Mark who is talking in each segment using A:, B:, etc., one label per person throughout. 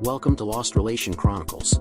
A: Welcome to Lost Relation Chronicles.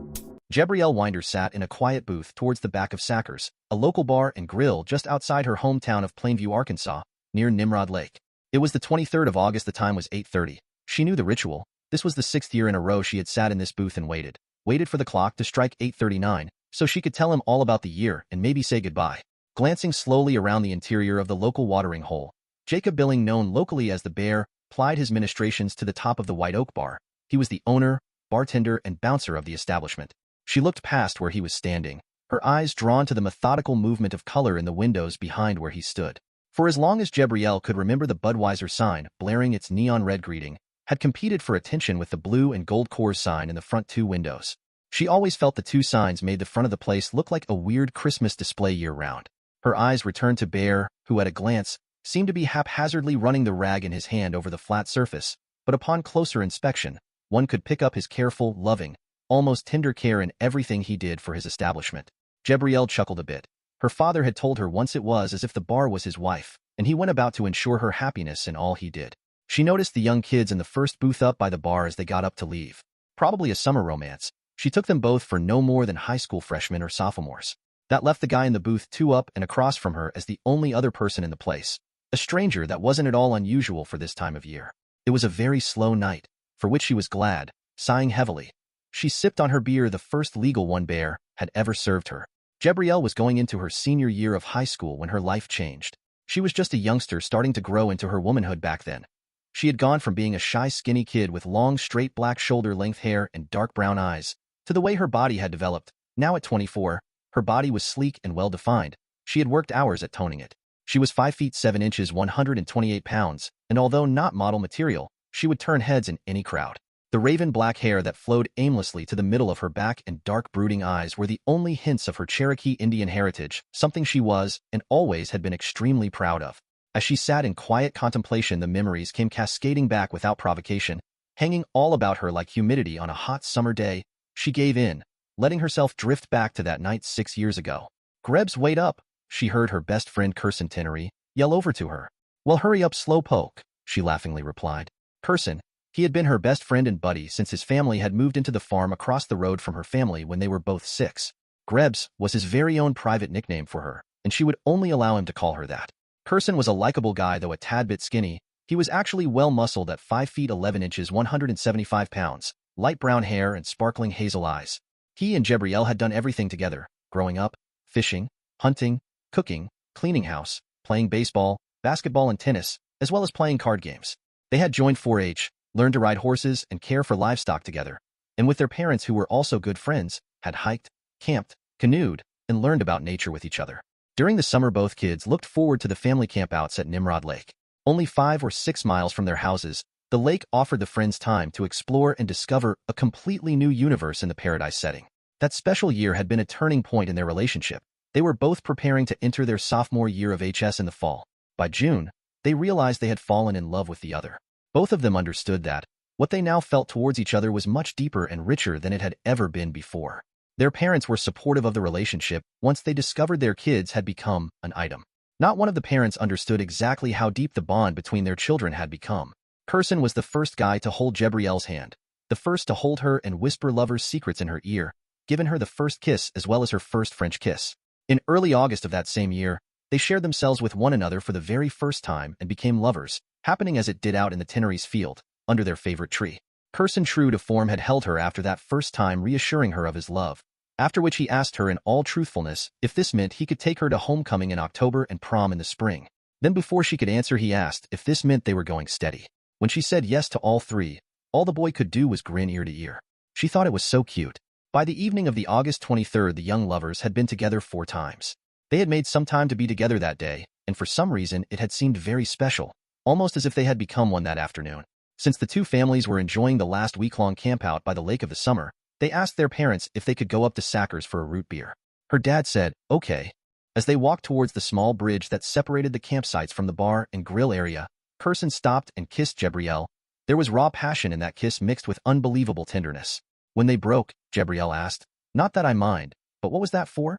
B: Jebrielle Winder sat in a quiet booth towards the back of Sackers, a local bar and grill just outside her hometown of Plainview, Arkansas, near Nimrod Lake. It was the 23rd of August. The time was 8:30. She knew the ritual. This was the 6th year in a row she had sat in this booth and waited for the clock to strike 8:39, so she could tell him all about the year and maybe say goodbye. Glancing slowly around the interior of the local watering hole, Jacob Billing, known locally as the Bear, plied his ministrations to the top of the White Oak Bar. He was the owner, bartender, and bouncer of the establishment. She looked past where he was standing, her eyes drawn to the methodical movement of color in the windows behind where he stood. For as long as Jebrielle could remember, the Budweiser sign, blaring its neon red greeting, had competed for attention with the blue and gold Coors sign in the front two windows. She always felt the two signs made the front of the place look like a weird Christmas display year-round. Her eyes returned to Bear, who at a glance seemed to be haphazardly running the rag in his hand over the flat surface, but upon closer inspection, one could pick up his careful, loving, almost tender care in everything he did for his establishment. Jebrielle chuckled a bit. Her father had told her once it was as if the bar was his wife, and he went about to ensure her happiness in all he did. She noticed the young kids in the first booth up by the bar as they got up to leave. Probably a summer romance. She took them both for no more than high school freshmen or sophomores. That left the guy in the booth two up and across from her as the only other person in the place. A stranger that wasn't at all unusual for this time of year. It was a very slow night, for which she was glad, sighing heavily. She sipped on her beer, the first legal one Bear had ever served her. Jebrielle was going into her senior year of high school when her life changed. She was just a youngster starting to grow into her womanhood back then. She had gone from being a shy, skinny kid with long, straight black shoulder-length hair and dark brown eyes, to the way her body had developed. Now at 24, her body was sleek and well-defined. She had worked hours at toning it. She was 5 feet 7 inches, 128 pounds, and although not model material, she would turn heads in any crowd. The raven black hair that flowed aimlessly to the middle of her back and dark brooding eyes were the only hints of her Cherokee Indian heritage, something she was, and always had been, extremely proud of. As she sat in quiet contemplation, the memories came cascading back without provocation, hanging all about her like humidity on a hot summer day. She gave in, letting herself drift back to that night 6 years ago. "Grebs, wait up," she heard her best friend Kirsten Tinnery yell over to her. "Well, hurry up, slowpoke," she laughingly replied. Kirsten, he had been her best friend and buddy since his family had moved into the farm across the road from her family when they were both 6. Grebs was his very own private nickname for her, and she would only allow him to call her that. Kirsten was a likable guy, though a tad bit skinny. He was actually well-muscled at 5 feet 11 inches, 175 pounds, light brown hair and sparkling hazel eyes. He and Jebrielle had done everything together, growing up, fishing, hunting, cooking, cleaning house, playing baseball, basketball and tennis, as well as playing card games. They had joined 4-H, learned to ride horses and care for livestock together, and with their parents, who were also good friends, had hiked, camped, canoed, and learned about nature with each other. During the summer, both kids looked forward to the family campouts at Nimrod Lake. Only 5 or 6 miles from their houses, the lake offered the friends time to explore and discover a completely new universe in the paradise setting. That special year had been a turning point in their relationship. They were both preparing to enter their sophomore year of HS in the fall. By June, they realized they had fallen in love with the other. Both of them understood that what they now felt towards each other was much deeper and richer than it had ever been before. Their parents were supportive of the relationship once they discovered their kids had become an item. Not one of the parents understood exactly how deep the bond between their children had become. Kirsten was the first guy to hold Jebrielle's hand, the first to hold her and whisper lovers' secrets in her ear, giving her the first kiss as well as her first French kiss. In early August of that same year, they shared themselves with one another for the very first time and became lovers, happening as it did out in the Tinnery's field, under their favorite tree. Kirsten, true to form, had held her after that first time, reassuring her of his love, after which he asked her in all truthfulness if this meant he could take her to homecoming in October and prom in the spring. Then before she could answer, he asked if this meant they were going steady. When she said yes to all three, all the boy could do was grin ear to ear. She thought it was so cute. By the evening of the August 23rd, the young lovers had been together 4 times. They had made some time to be together that day, and for some reason it had seemed very special, almost as if they had become one that afternoon. Since the two families were enjoying the last week-long campout by the lake of the summer, they asked their parents if they could go up to Sackers for a root beer. Her dad said, "Okay." As they walked towards the small bridge that separated the campsites from the bar and grill area, Kirsten stopped and kissed Jebrielle. There was raw passion in that kiss mixed with unbelievable tenderness. "When they broke," Jebrielle asked, "not that I mind, but what was that for?"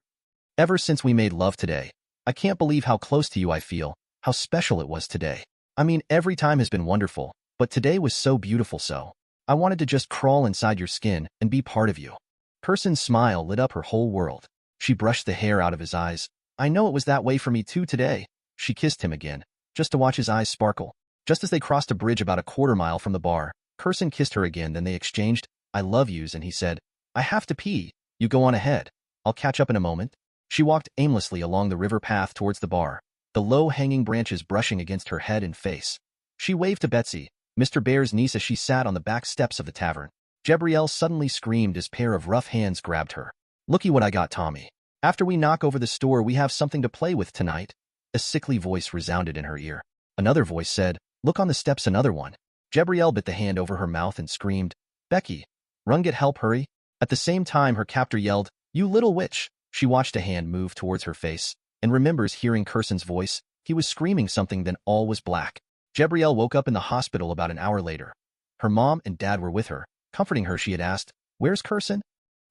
B: "Ever since we made love today, I can't believe how close to you I feel, how special it was today. I mean, every time has been wonderful, but today was so beautiful." So I wanted to just crawl inside your skin and be part of you. Kirsten's smile lit up her whole world. She brushed the hair out of his eyes. I know it was that way for me too today. She kissed him again, just to watch his eyes sparkle. Just as they crossed a bridge about a quarter-mile from the bar, Kirsten kissed her again, then they exchanged I love yous, and he said, I have to pee. You go on ahead. I'll catch up in a moment. She walked aimlessly along the river path towards the bar, the low-hanging branches brushing against her head and face. She waved to Betsy, Mr. Bear's niece, as she sat on the back steps of the tavern. Gabrielle suddenly screamed as a pair of rough hands grabbed her. Looky what I got, Tommy. After we knock over the store, we have something to play with tonight. A sickly voice resounded in her ear. Another voice said, look on the steps, another one. Gabrielle bit the hand over her mouth and screamed, Becky, run, get help, hurry. At the same time, her captor yelled, you little witch. She watched a hand move towards her face and remembers hearing Kirsten's voice. He was screaming something, then all was black. Gabrielle woke up in the hospital about an hour later. Her mom and dad were with her. Comforting her, she had asked, where's Kirsten?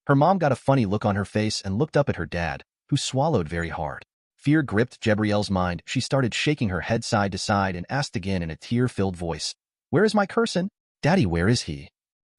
B: Her mom got a funny look on her face and looked up at her dad, who swallowed very hard. Fear gripped Gabrielle's mind. She started shaking her head side to side and asked again in a tear-filled voice, where is my Kirsten? Daddy, where is he?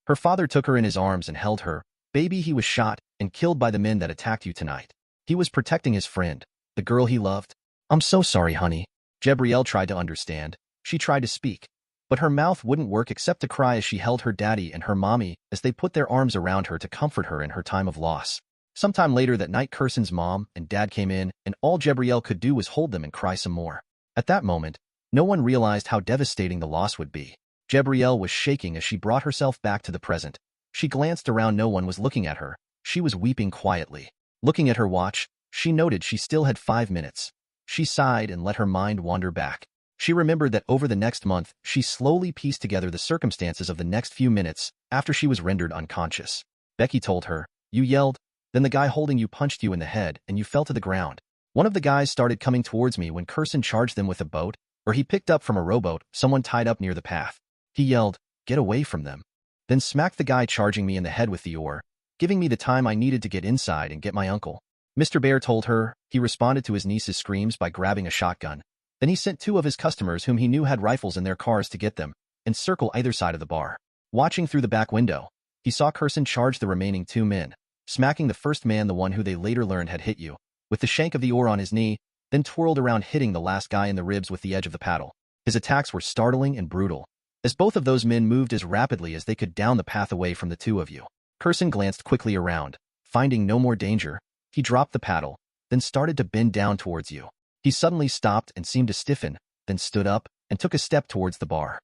B: Her father took her in his arms and held her. Baby, he was shot and killed by the men that attacked you tonight. He was protecting his friend, the girl he loved. I'm so sorry, honey. Gabrielle tried to understand. She tried to speak, but her mouth wouldn't work except to cry as she held her daddy and her mommy as they put their arms around her to comfort her in her time of loss. Sometime later that night, Kirsten's mom and dad came in, and all Gabrielle could do was hold them and cry some more. At that moment, no one realized how devastating the loss would be. Gabrielle was shaking as she brought herself back to the present. She glanced around. No one was looking at her. She was weeping quietly. Looking at her watch, she noted she still had 5 minutes. She sighed and let her mind wander back. She remembered that over the next month, she slowly pieced together the circumstances of the next few minutes after she was rendered unconscious. Becky told her, you yelled, then the guy holding you punched you in the head and you fell to the ground. One of the guys started coming towards me when Kirsten charged them with a boat, or he picked up from a rowboat someone tied up near the path. He yelled, get away from them. Then smacked the guy charging me in the head with the oar, giving me the time I needed to get inside and get my uncle. Mr. Bear told her he responded to his niece's screams by grabbing a shotgun. Then he sent 2 of his customers whom he knew had rifles in their cars to get them and circle either side of the bar. Watching through the back window, he saw Kirsten charge the remaining 2 men, smacking the first man, the one who they later learned had hit you, with the shank of the oar on his knee, then twirled around hitting the last guy in the ribs with the edge of the paddle. His attacks were startling and brutal, as both of those men moved as rapidly as they could down the path away from the 2 of you. Kirsten glanced quickly around. Finding no more danger, he dropped the paddle, then started to bend down towards you. He suddenly stopped and seemed to stiffen, then stood up and took a step towards the bar.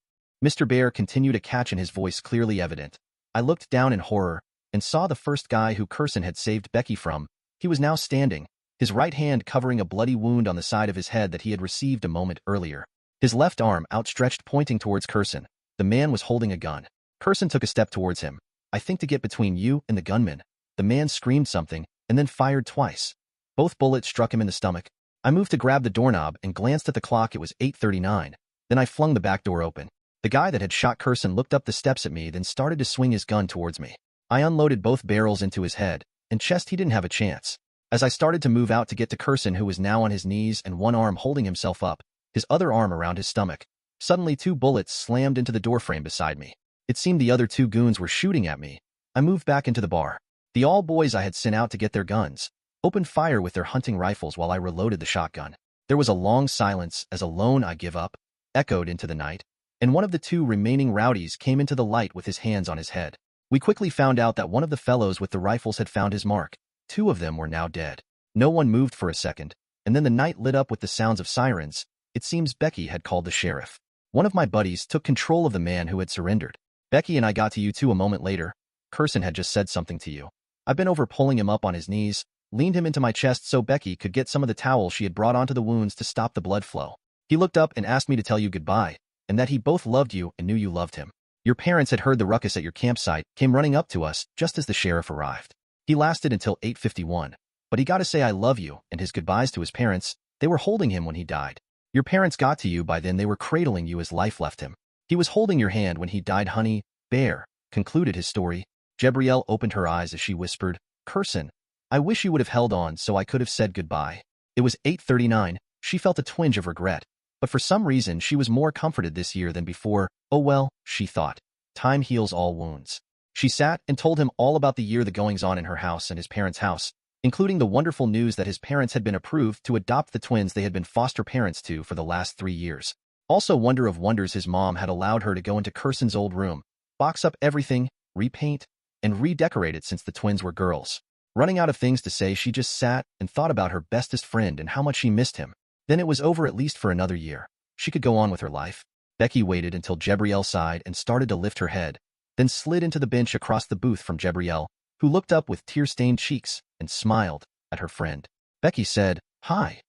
B: Mr. Bear continued, a catch in his voice clearly evident. I looked down in horror and saw the first guy who Kirsten had saved Becky from. He was now standing, his right hand covering a bloody wound on the side of his head that he had received a moment earlier. His left arm outstretched pointing towards Kirsten. The man was holding a gun. Kirsten took a step towards him. I think to get between you and the gunman. The man screamed something and then fired twice. Both bullets struck him in the stomach. I moved to grab the doorknob and glanced at the clock. It was 8:39. Then I flung the back door open. The guy that had shot Kirsten looked up the steps at me, then started to swing his gun towards me. I unloaded both barrels into his head and chest. He didn't have a chance. As I started to move out to get to Kirsten, who was now on his knees and one arm holding himself up, his other arm around his stomach, suddenly 2 bullets slammed into the doorframe beside me. It seemed the other 2 goons were shooting at me. I moved back into the bar. The all boys I had sent out to get their guns opened fire with their hunting rifles while I reloaded the shotgun. There was a long silence as a lone "I give up" echoed into the night, and one of the 2 remaining rowdies came into the light with his hands on his head. We quickly found out that one of the fellows with the rifles had found his mark. 2 of them were now dead. No one moved for a second, and then the night lit up with the sounds of sirens. It seems Becky had called the sheriff. One of my buddies took control of the man who had surrendered. Becky and I got to you 2 a moment later. Kirsten had just said something to you. I've been over pulling him up on his knees, leaned him into my chest so Becky could get some of the towel she had brought onto the wounds to stop the blood flow. He looked up and asked me to tell you goodbye, and that he both loved you and knew you loved him. Your parents had heard the ruckus at your campsite, came running up to us just as the sheriff arrived. He lasted until 8:51, but he got to say I love you and his goodbyes to his parents. They were holding him when he died. Your parents got to you by then. They were cradling you as life left him. He was holding your hand when he died, honey. Bear concluded his story. Gabrielle opened her eyes as she whispered, Kirsten, I wish you would have held on so I could have said goodbye. It was 8:39. She felt a twinge of regret, but for some reason she was more comforted this year than before. Oh well, she thought. Time heals all wounds. She sat and told him all about the year the goings-on in her house and his parents' house, including the wonderful news that his parents had been approved to adopt the twins they had been foster parents to for the last 3 years. Also, wonder of wonders, his mom had allowed her to go into Kirson's old room, box up everything, repaint, and redecorate it since the twins were girls. Running out of things to say, she just sat and thought about her bestest friend and how much she missed him. Then it was over, at least for another year. She could go on with her life. Becky waited until Jebriel sighed and started to lift her head, then slid into the bench across the booth from Jebriel, who looked up with tear-stained cheeks and smiled at her friend. Becky said, "Hi.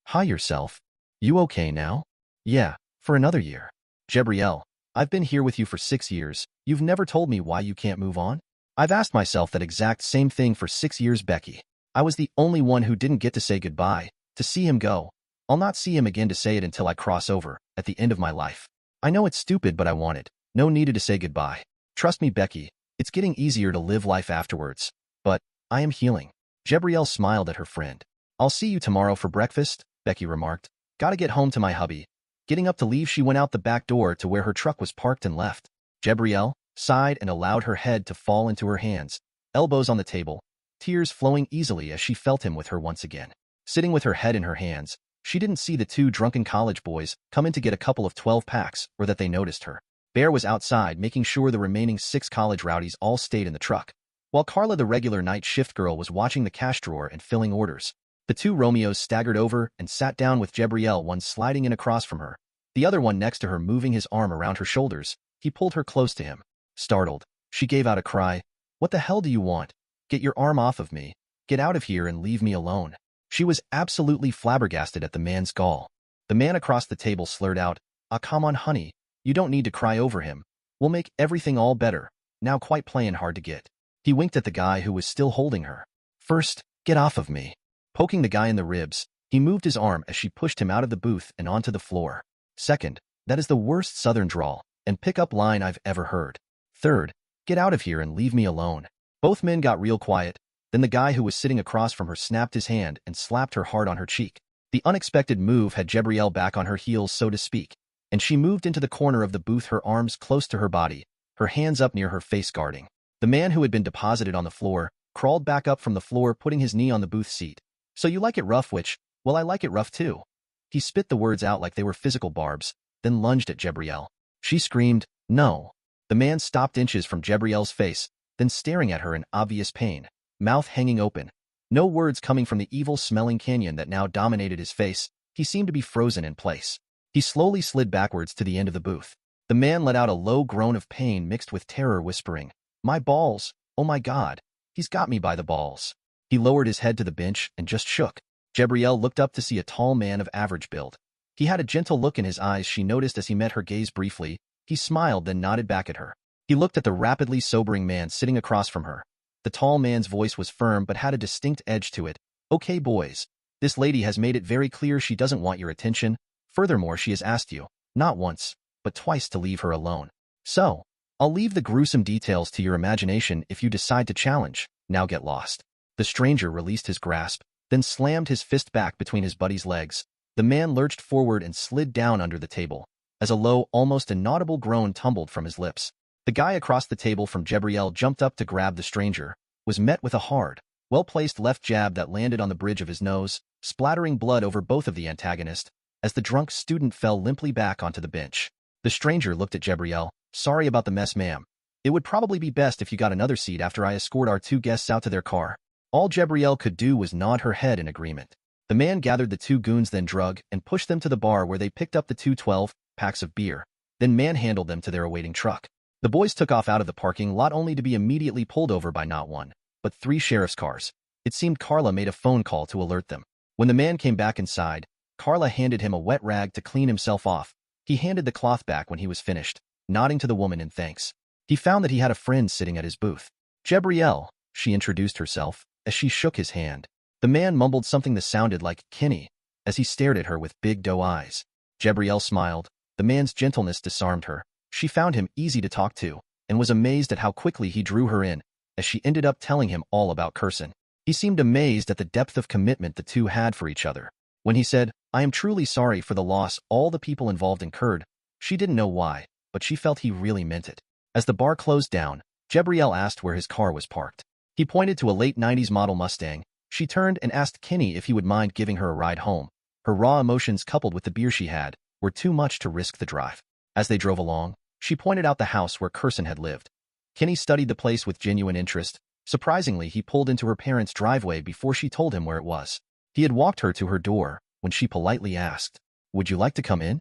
B: Hi yourself. You okay now?" "Yeah, for another year." "Jebriel, I've been here with you for 6 years. You've never told me why you can't move on?" "I've asked myself that exact same thing for 6 years, Becky. I was the only one who didn't get to say goodbye, to see him go. I'll not see him again to say it until I cross over, at the end of my life. I know it's stupid, but I want it. No needed to say goodbye. Trust me, Becky, it's getting easier to live life afterwards. But I am healing." Jebriel smiled at her friend. "I'll see you tomorrow for breakfast," Becky remarked. "Gotta get home to my hubby." Getting up to leave, she went out the back door to where her truck was parked and left. Jebriel sighed and allowed her head to fall into her hands, elbows on the table, tears flowing easily as she felt him with her once again. Sitting with her head in her hands, she didn't see the 2 drunken college boys come in to get a couple of 12-packs or that they noticed her. Bear was outside making sure the remaining 6 college rowdies all stayed in the truck, while Carla, the regular night shift girl, was watching the cash drawer and filling orders. The 2 Romeos staggered over and sat down with Jebriel, one sliding in across from her, the other one next to her, moving his arm around her shoulders. He pulled her close to him. Startled, she gave out a cry. "What the hell do you want? Get your arm off of me. Get out of here and leave me alone." She was absolutely flabbergasted at the man's gall. The man across the table slurred out, "Ah, come on, honey. You don't need to cry over him. We'll make everything all better. Now quite playing hard to get." He winked at the guy who was still holding her. "First, get off of me." Poking the guy in the ribs, he moved his arm as she pushed him out of the booth and onto the floor. "Second, that is the worst Southern drawl and pick-up line I've ever heard. Third, get out of here and leave me alone." Both men got real quiet. Then the guy who was sitting across from her snapped his hand and slapped her hard on her cheek. The unexpected move had Jebriel back on her heels, so to speak, and she moved into the corner of the booth, her arms close to her body, her hands up near her face guarding. The man who had been deposited on the floor crawled back up from the floor, putting his knee on the booth seat. "So you like it rough, which, well, I like it rough too." He spit the words out like they were physical barbs, then lunged at Jebriel. She screamed, "No." The man stopped inches from Jebriel's face, then staring at her in obvious pain, mouth hanging open. No words coming from the evil-smelling canyon that now dominated his face. He seemed to be frozen in place. He slowly slid backwards to the end of the booth. The man let out a low groan of pain mixed with terror, whispering, "My balls, oh my God, he's got me by the balls." He lowered his head to the bench and just shook. Jebriel looked up to see a tall man of average build. He had a gentle look in his eyes, she noticed as he met her gaze briefly. He smiled, then nodded back at her. He looked at the rapidly sobering man sitting across from her. The tall man's voice was firm but had a distinct edge to it. "Okay, boys. This lady has made it very clear she doesn't want your attention. Furthermore, she has asked you, not once, but twice, to leave her alone. So, I'll leave the gruesome details to your imagination if you decide to challenge. Now get lost." The stranger released his grasp, then slammed his fist back between his buddy's legs. The man lurched forward and slid down under the table, as a low, almost inaudible groan tumbled from his lips. The guy across the table from Jebriel jumped up to grab the stranger, was met with a hard, well-placed left jab that landed on the bridge of his nose, splattering blood over both of the antagonists, as the drunk student fell limply back onto the bench. The stranger looked at Jebriel. "Sorry about the mess, ma'am. It would probably be best if you got another seat after I escort our 2 guests out to their car." All Jebriel could do was nod her head in agreement. The man gathered the 2 goons, then drug and pushed them to the bar where they picked up the 2 12-packs of beer, then manhandled them to their awaiting truck. The boys took off out of the parking lot only to be immediately pulled over by not 1, but 3 sheriff's cars. It seemed Carla made a phone call to alert them. When the man came back inside, Carla handed him a wet rag to clean himself off. He handed the cloth back when he was finished, nodding to the woman in thanks. He found that he had a friend sitting at his booth. "Jebriel," she introduced herself, as she shook his hand. The man mumbled something that sounded like "Kenny," as he stared at her with big doe eyes. Jebriel smiled. The man's gentleness disarmed her. She found him easy to talk to, and was amazed at how quickly he drew her in, as she ended up telling him all about Kirson. He seemed amazed at the depth of commitment the two had for each other. When he said, "I am truly sorry for the loss all the people involved incurred," she didn't know why, but she felt he really meant it. As the bar closed down, Jebriel asked where his car was parked. He pointed to a late 90s model Mustang. She turned and asked Kinney if he would mind giving her a ride home. Her raw emotions coupled with the beer she had were too much to risk the drive. As they drove along, she pointed out the house where Kirsten had lived. Kinney studied the place with genuine interest. Surprisingly, he pulled into her parents' driveway before she told him where it was. He had walked her to her door when she politely asked, "Would you like to come in?"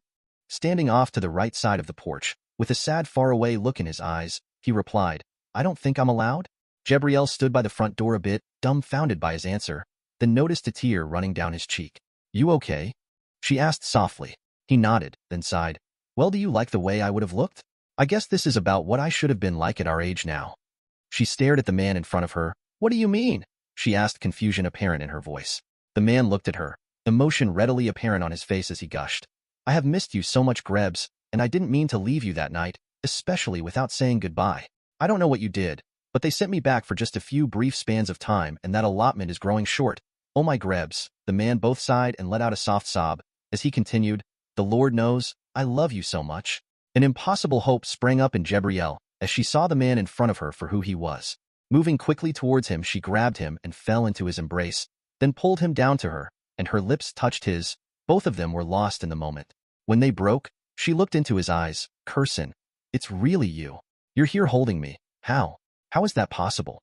B: Standing off to the right side of the porch, with a sad faraway look in his eyes, he replied, "I don't think I'm allowed?" Jebriel stood by the front door a bit, dumbfounded by his answer, then noticed a tear running down his cheek. "You okay?" she asked softly. He nodded, then sighed. "Well, do you like the way I would have looked? I guess this is about what I should have been like at our age now." She stared at the man in front of her. "What do you mean?" she asked, confusion apparent in her voice. The man looked at her, emotion readily apparent on his face as he gushed. "I have missed you so much, Grebs, and I didn't mean to leave you that night, especially without saying goodbye. I don't know what you did, but they sent me back for just a few brief spans of time, and that allotment is growing short. Oh my Grebs." The man both sighed and let out a soft sob. As he continued, "The Lord knows, I love you so much." An impossible hope sprang up in Jebriel as she saw the man in front of her for who he was. Moving quickly towards him, she grabbed him and fell into his embrace, then pulled him down to her, and her lips touched his. Both of them were lost in the moment. When they broke, she looked into his eyes. "Kirsten, it's really you. You're here holding me. How? How is that possible?"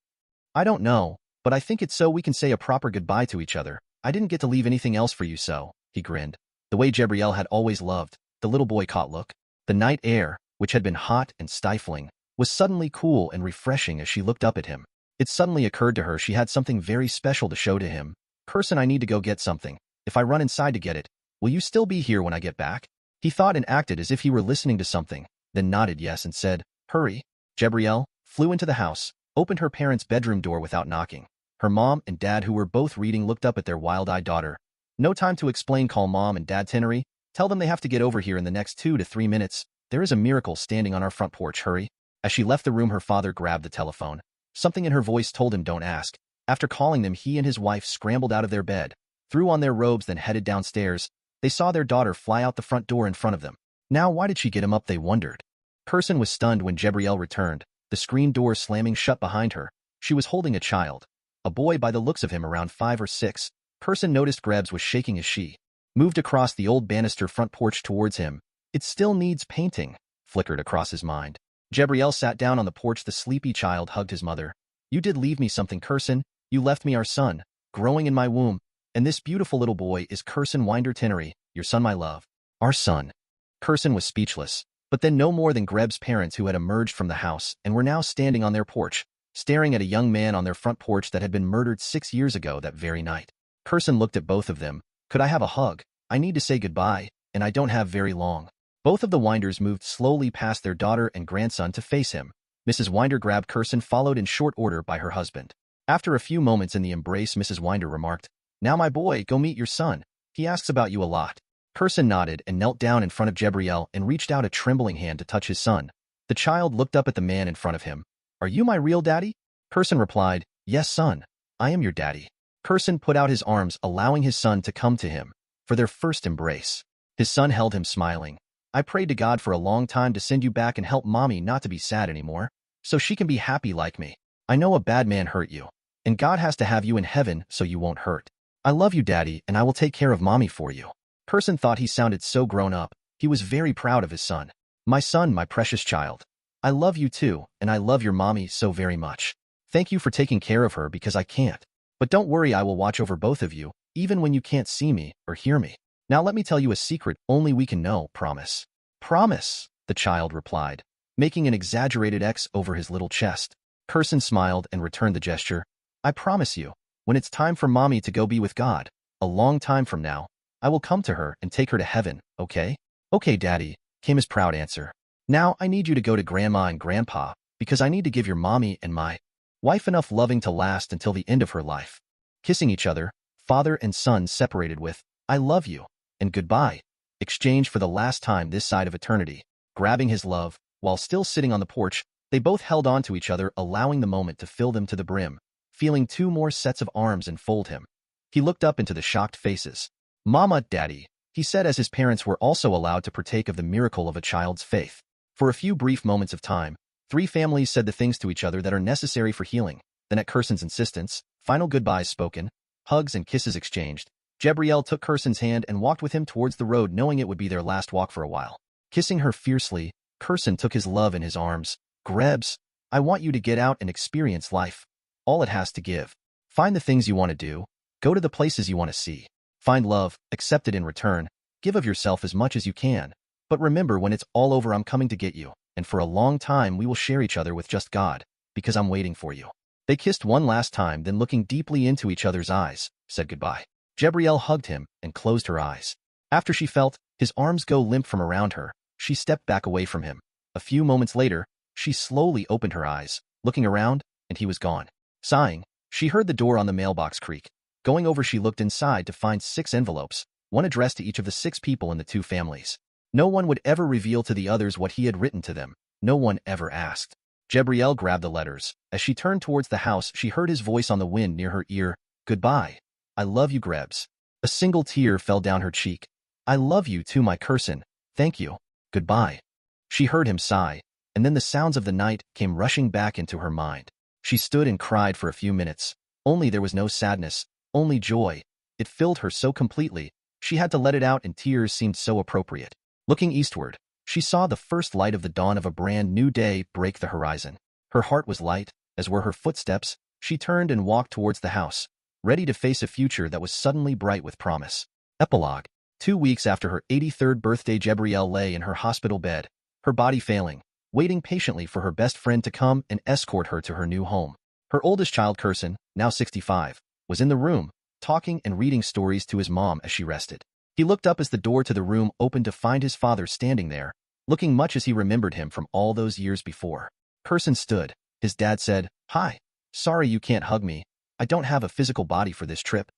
B: "I don't know, but I think it's so we can say a proper goodbye to each other. I didn't get to leave anything else for you, so," he grinned. The way Jebriel had always loved the little boy caught look. The night air, which had been hot and stifling, was suddenly cool and refreshing as she looked up at him. It suddenly occurred to her she had something very special to show to him. "Kirsten, I need to go get something. If I run inside to get it, will you still be here when I get back?" He thought and acted as if he were listening to something, then nodded yes and said, "Hurry." Jebriel flew into the house, opened her parents' bedroom door without knocking. Her mom and dad, who were both reading, looked up at their wild-eyed daughter. "No time to explain. Call Mom and Dad Tinnery. Tell them they have to get over here in the next 2 to 3 minutes. There is a miracle standing on our front porch. Hurry." As she left the room, her father grabbed the telephone. Something in her voice told him don't ask. After calling them, he and his wife scrambled out of their bed, threw on their robes, then headed downstairs. They saw their daughter fly out the front door in front of them. Now, why did she get him up, they wondered. Kirsten was stunned when Jebriel returned, the screen door slamming shut behind her. She was holding a child, a boy by the looks of him around 5 or 6. Kirsten noticed Grebs was shaking as she moved across the old banister front porch towards him. "It still needs painting," flickered across his mind. Jebriel sat down on the porch. The sleepy child hugged his mother. "You did leave me something, Kirsten. You left me our son, growing in my womb. And this beautiful little boy is Kirsten Winder Tinnery, your son, my love." "Our son." Kirsten was speechless, but then no more than Greb's parents, who had emerged from the house and were now standing on their porch, staring at a young man on their front porch that had been murdered 6 years ago that very night. Kirsten looked at both of them. "Could I have a hug? I need to say goodbye, and I don't have very long." Both of the Winders moved slowly past their daughter and grandson to face him. Mrs. Winder grabbed Kirsten, followed in short order by her husband. After a few moments in the embrace, Mrs. Winder remarked, "Now, my boy, go meet your son. He asks about you a lot." Kirsten nodded and knelt down in front of Jebriel and reached out a trembling hand to touch his son. The child looked up at the man in front of him. "Are you my real daddy?" Kirsten replied, "Yes, son. I am your daddy." Kirsten put out his arms, allowing his son to come to him for their first embrace. His son held him, smiling. "I prayed to God for a long time to send you back and help Mommy not to be sad anymore, so she can be happy like me. I know a bad man hurt you, and God has to have you in heaven so you won't hurt. I love you, Daddy, and I will take care of Mommy for you." Kirsten thought he sounded so grown up. He was very proud of his son. "My son, my precious child. I love you too, and I love your Mommy so very much. Thank you for taking care of her because I can't. But don't worry, I will watch over both of you, even when you can't see me or hear me. Now let me tell you a secret only we can know. Promise." "Promise," the child replied, making an exaggerated X over his little chest. Kirsten smiled and returned the gesture. "I promise you, when it's time for Mommy to go be with God, a long time from now, I will come to her and take her to heaven, okay?" "Okay, Daddy," came his proud answer. "Now I need you to go to Grandma and Grandpa, because I need to give your Mommy and my wife enough loving to last until the end of her life." Kissing each other, father and son separated with, "I love you," and "goodbye," exchanged for the last time this side of eternity. Grabbing his love, while still sitting on the porch, they both held on to each other, allowing the moment to fill them to the brim, feeling 2 more sets of arms enfold him. He looked up into the shocked faces. "Mama, Daddy," he said, as his parents were also allowed to partake of the miracle of a child's faith. For a few brief moments of time, Three families said the things to each other that are necessary for healing. Then at Kirson's insistence, final goodbyes spoken, hugs and kisses exchanged. Jebriel took Kirson's hand and walked with him towards the road, knowing it would be their last walk for a while. Kissing her fiercely, Kirson took his love in his arms. Grebs, I want you to get out and experience life. All it has to give. Find the things you want to do. Go to the places you want to see. Find love, accept it in return. Give of yourself as much as you can. But remember, when it's all over, I'm coming to get you. And for a long time, we will share each other with just God, because I'm waiting for you. They kissed one last time, then looking deeply into each other's eyes, said goodbye. Jebriel hugged him and closed her eyes. After she felt his arms go limp from around her, she stepped back away from him. A few moments later, she slowly opened her eyes, looking around, and he was gone. Sighing, she heard the door on the mailbox creak. Going over, she looked inside to find 6 envelopes, one addressed to each of the 6 people in the 2 families. No one would ever reveal to the others what he had written to them. No one ever asked. Jebriel grabbed the letters. As she turned towards the house, she heard his voice on the wind near her ear. Goodbye. I love you, Grebs. A single tear fell down her cheek. I love you too, my Kirson. Thank you. Goodbye. She heard him sigh, and then the sounds of the night came rushing back into her mind. She stood and cried for a few minutes. Only there was no sadness, only joy. It filled her so completely, she had to let it out, and tears seemed so appropriate. Looking eastward, she saw the first light of the dawn of a brand new day break the horizon. Her heart was light, as were her footsteps. She turned and walked towards the house, ready to face a future that was suddenly bright with promise. Epilogue. 2 weeks after her 83rd birthday, Jebriel lay in her hospital bed, her body failing, waiting patiently for her best friend to come and escort her to her new home. Her oldest child, Kirson, now 65, was in the room, talking and reading stories to his mom as she rested. He looked up as the door to the room opened to find his father standing there, looking much as he remembered him from all those years before. Kirson stood. His dad said, "Hi. Sorry you can't hug me. I don't have a physical body for this trip."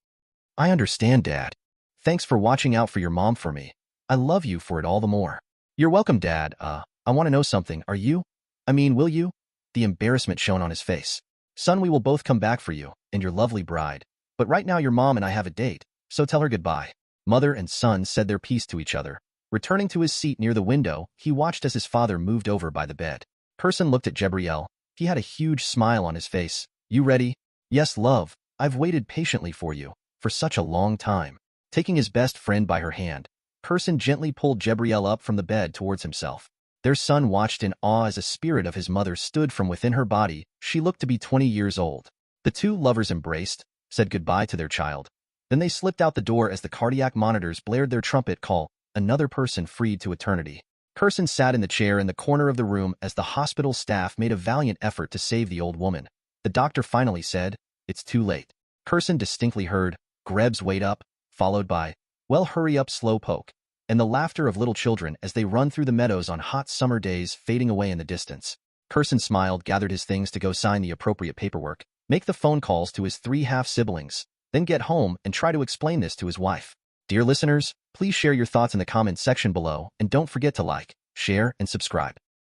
B: "I understand, Dad. Thanks for watching out for your mom for me. I love you for it all the more." "You're welcome, Dad. I want to know something. Will you?" The embarrassment shone on his face. "Son, we will both come back for you and your lovely bride. But right now your mom and I have a date, so tell her goodbye." Mother and son said their piece to each other. Returning to his seat near the window, he watched as his father moved over by the bed. Kirson looked at Jebriel. He had a huge smile on his face. "You ready?" "Yes, love. I've waited patiently for you, for such a long time." Taking his best friend by her hand, Kirson gently pulled Jebriel up from the bed towards himself. Their son watched in awe as a spirit of his mother stood from within her body. She looked to be 20 years old. The 2 lovers embraced, said goodbye to their child. Then they slipped out the door as the cardiac monitors blared their trumpet call, another person freed to eternity. Kirson sat in the chair in the corner of the room as the hospital staff made a valiant effort to save the old woman. The doctor finally said, "It's too late." Kirson distinctly heard, "Grebs, wait up," followed by, "Well, hurry up, slowpoke," and the laughter of little children as they run through the meadows on hot summer days fading away in the distance. Kirson smiled, gathered his things to go sign the appropriate paperwork, make the phone calls to his 3 half-siblings, then get home and try to explain this to his wife. Dear listeners, please share your thoughts in the comments section below, and don't forget to like, share, and subscribe.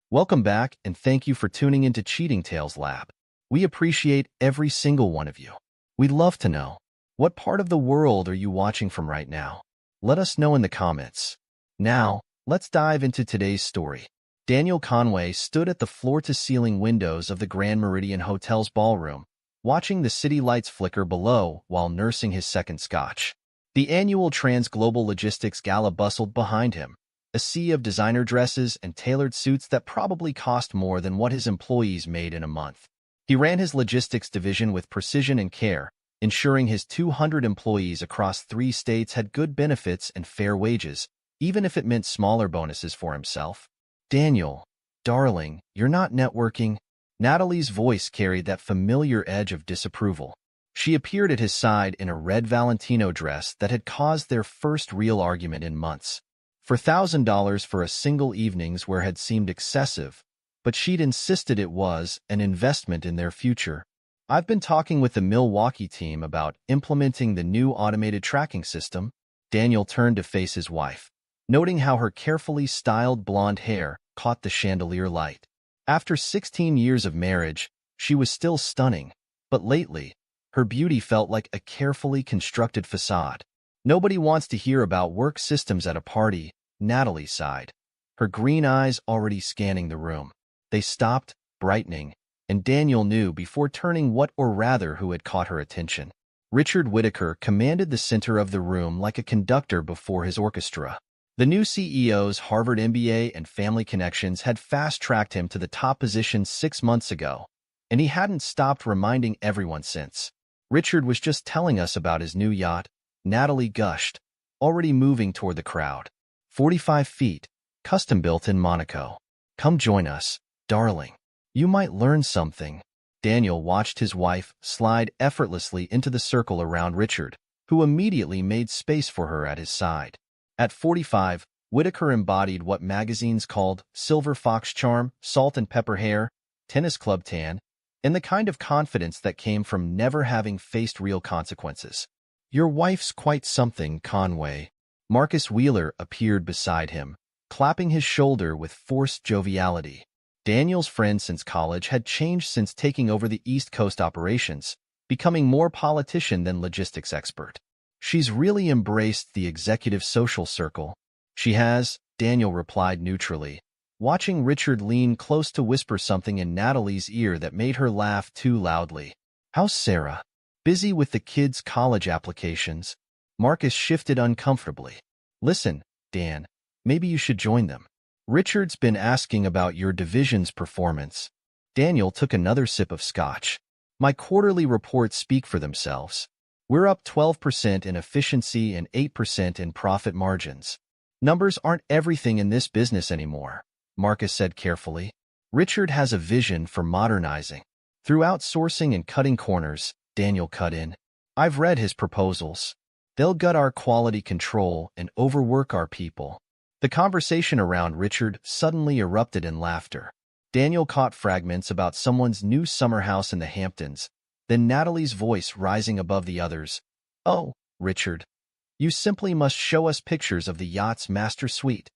B: Welcome back, and thank you for tuning into Cheating Tales Lab. We appreciate every single one of you. We'd love to know, what part of the world are you watching from right now? Let us know in the comments. Now, let's dive into today's story. Daniel Conway stood at the floor-to-ceiling windows of the Grand Meridian Hotel's ballroom, watching the city lights flicker below while nursing his second scotch. The annual Trans-Global Logistics Gala bustled behind him, a sea of designer dresses and tailored suits that probably cost more than what his employees made in a month. He ran his logistics division with precision and care, ensuring his 200 employees across 3 states had good benefits and fair wages, even if it meant smaller bonuses for himself. "Daniel, darling, you're not networking." Natalie's voice carried that familiar edge of disapproval. She appeared at his side in a red Valentino dress that had caused their first real argument in months. $4,000 for a single evening's wear had seemed excessive, but she'd insisted it was an investment in their future. "I've been talking with the Milwaukee team about implementing the new automated tracking system." Daniel turned to face his wife, noting how her carefully styled blonde hair caught the chandelier light. After 16 years of marriage, she was still stunning, but lately, her beauty felt like a carefully constructed facade. "Nobody wants to hear about work systems at a party," Natalie sighed, her green eyes already scanning the room. They stopped, brightening, and Daniel knew before turning what or rather who had caught her attention. Richard Whittaker commanded the center of the room like a conductor before his orchestra. The new CEO's Harvard MBA and family connections had fast-tracked him to the top position 6 months ago, and he hadn't stopped reminding everyone since. Richard was just telling us about his new yacht, Natalie gushed, already moving toward the crowd. 45 feet, custom-built in Monaco. Come join us, darling. You might learn something. Daniel watched his wife slide effortlessly into the circle around Richard, who immediately made space for her at his side. At 45, Whittaker embodied what magazines called silver fox charm, salt and pepper hair, tennis club tan, and the kind of confidence that came from never having faced real consequences. Your wife's quite something, Conway. Marcus Wheeler appeared beside him, clapping his shoulder with forced joviality. Daniel's friend since college had changed since taking over the East Coast operations, becoming more politician than logistics expert. She's really embraced the executive social circle. She has, Daniel replied neutrally, watching Richard lean close to whisper something in Natalie's ear that made her laugh too loudly. How's Sarah? Busy with the kids' college applications. Marcus shifted uncomfortably. Listen, Dan, maybe you should join them. Richard's been asking about your division's performance. Daniel took another sip of scotch. My quarterly reports speak for themselves. We're up 12% in efficiency and 8% in profit margins. Numbers aren't everything in this business anymore, Marcus said carefully. Richard has a vision for modernizing. Through outsourcing and cutting corners, Daniel cut in. I've read his proposals. They'll gut our quality control and overwork our people. The conversation around Richard suddenly erupted in laughter. Daniel caught fragments about someone's new summer house in the Hamptons, then Natalie's voice rising above the others. Oh, Richard, you simply must show us pictures of the yacht's master suite.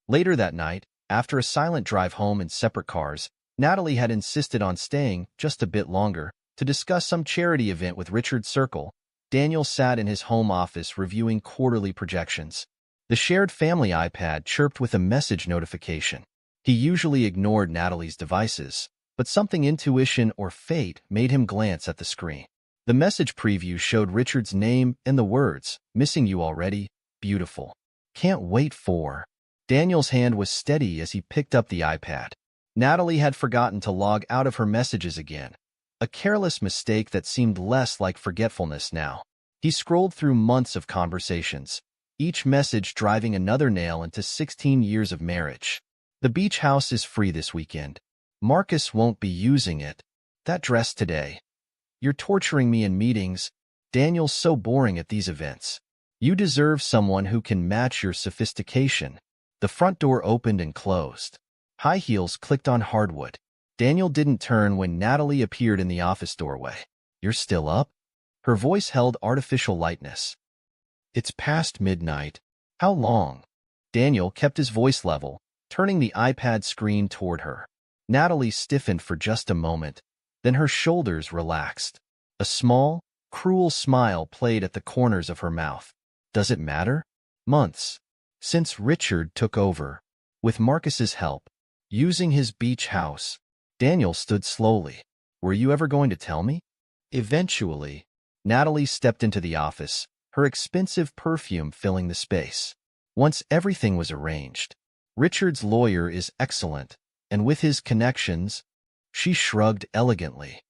B: Later that night, after a silent drive home in separate cars, Natalie had insisted on staying just a bit longer to discuss some charity event with Richard's circle. Daniel sat in his home office reviewing quarterly projections. The shared family iPad chirped with a message notification. He usually ignored Natalie's devices, but something intuition or fate made him glance at the screen. The message preview showed Richard's name and the words, "Missing you already, beautiful. Can't wait for." Daniel's hand was steady as he picked up the iPad. Natalie had forgotten to log out of her messages again, a careless mistake that seemed less like forgetfulness now. He scrolled through months of conversations, each message driving another nail into 16 years of marriage. The beach house is free this weekend. Marcus won't be using it. That dress today. You're torturing me in meetings. Daniel's so boring at these events. You deserve someone who can match your sophistication. The front door opened and closed. High heels clicked on hardwood. Daniel didn't turn when Natalie appeared in the office doorway. You're still up? Her voice held artificial lightness. It's past midnight. How long? Daniel kept his voice level, turning the iPad screen toward her. Natalie stiffened for just a moment, then her shoulders relaxed. A small, cruel smile played at the corners of her mouth. Does it matter? Months. Since Richard took over. With Marcus's help. Using his beach house. Daniel stood slowly. Were you ever going to tell me? Eventually. Natalie stepped into the office, her expensive perfume filling the space. Once everything was arranged. Richard's lawyer is excellent, and with his connections, she shrugged elegantly.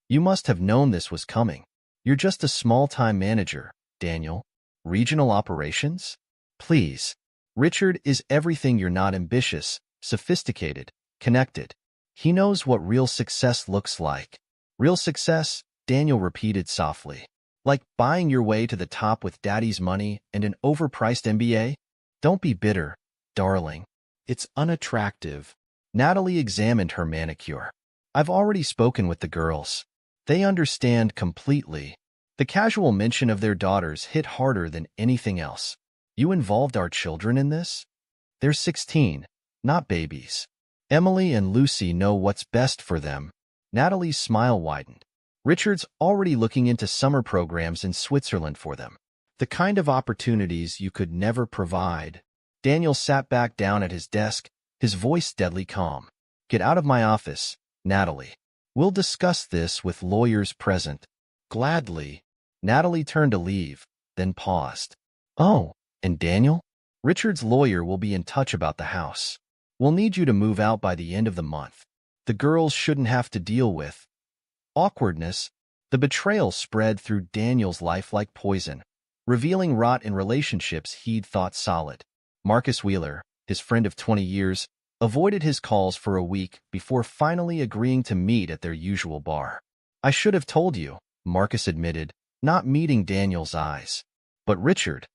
B: You must have known this was coming. You're just a small-time manager, Daniel. Regional operations? Please. Richard is everything you're not: ambitious, sophisticated, connected. He knows what real success looks like. Real success, Daniel repeated softly. Like buying your way to the top with daddy's money and an overpriced MBA? Don't be bitter, darling. It's unattractive. Natalie examined her manicure. I've already spoken with the girls. They understand completely. The casual mention of their daughters hit harder than anything else. You involved our children in this? They're 16, not babies. Emily and Lucy know what's best for them. Natalie's smile widened. Richard's already looking into summer programs in Switzerland for them. The kind of opportunities you could never provide. Daniel sat back down at his desk, his voice deadly calm. Get out of my office, Natalie. We'll discuss this with lawyers present. Gladly. Natalie turned to leave, then paused. Oh, and Daniel? Richard's lawyer will be in touch about the house. We'll need you to move out by the end of the month. The girls shouldn't have to deal with awkwardness. The betrayal spread through Daniel's life like poison, revealing rot in relationships he'd thought solid. Marcus Wheeler, his friend of 20 years, avoided his calls for a week before finally agreeing to meet at their usual bar. I should have told you, Marcus admitted, not meeting Daniel's eyes. But Richard,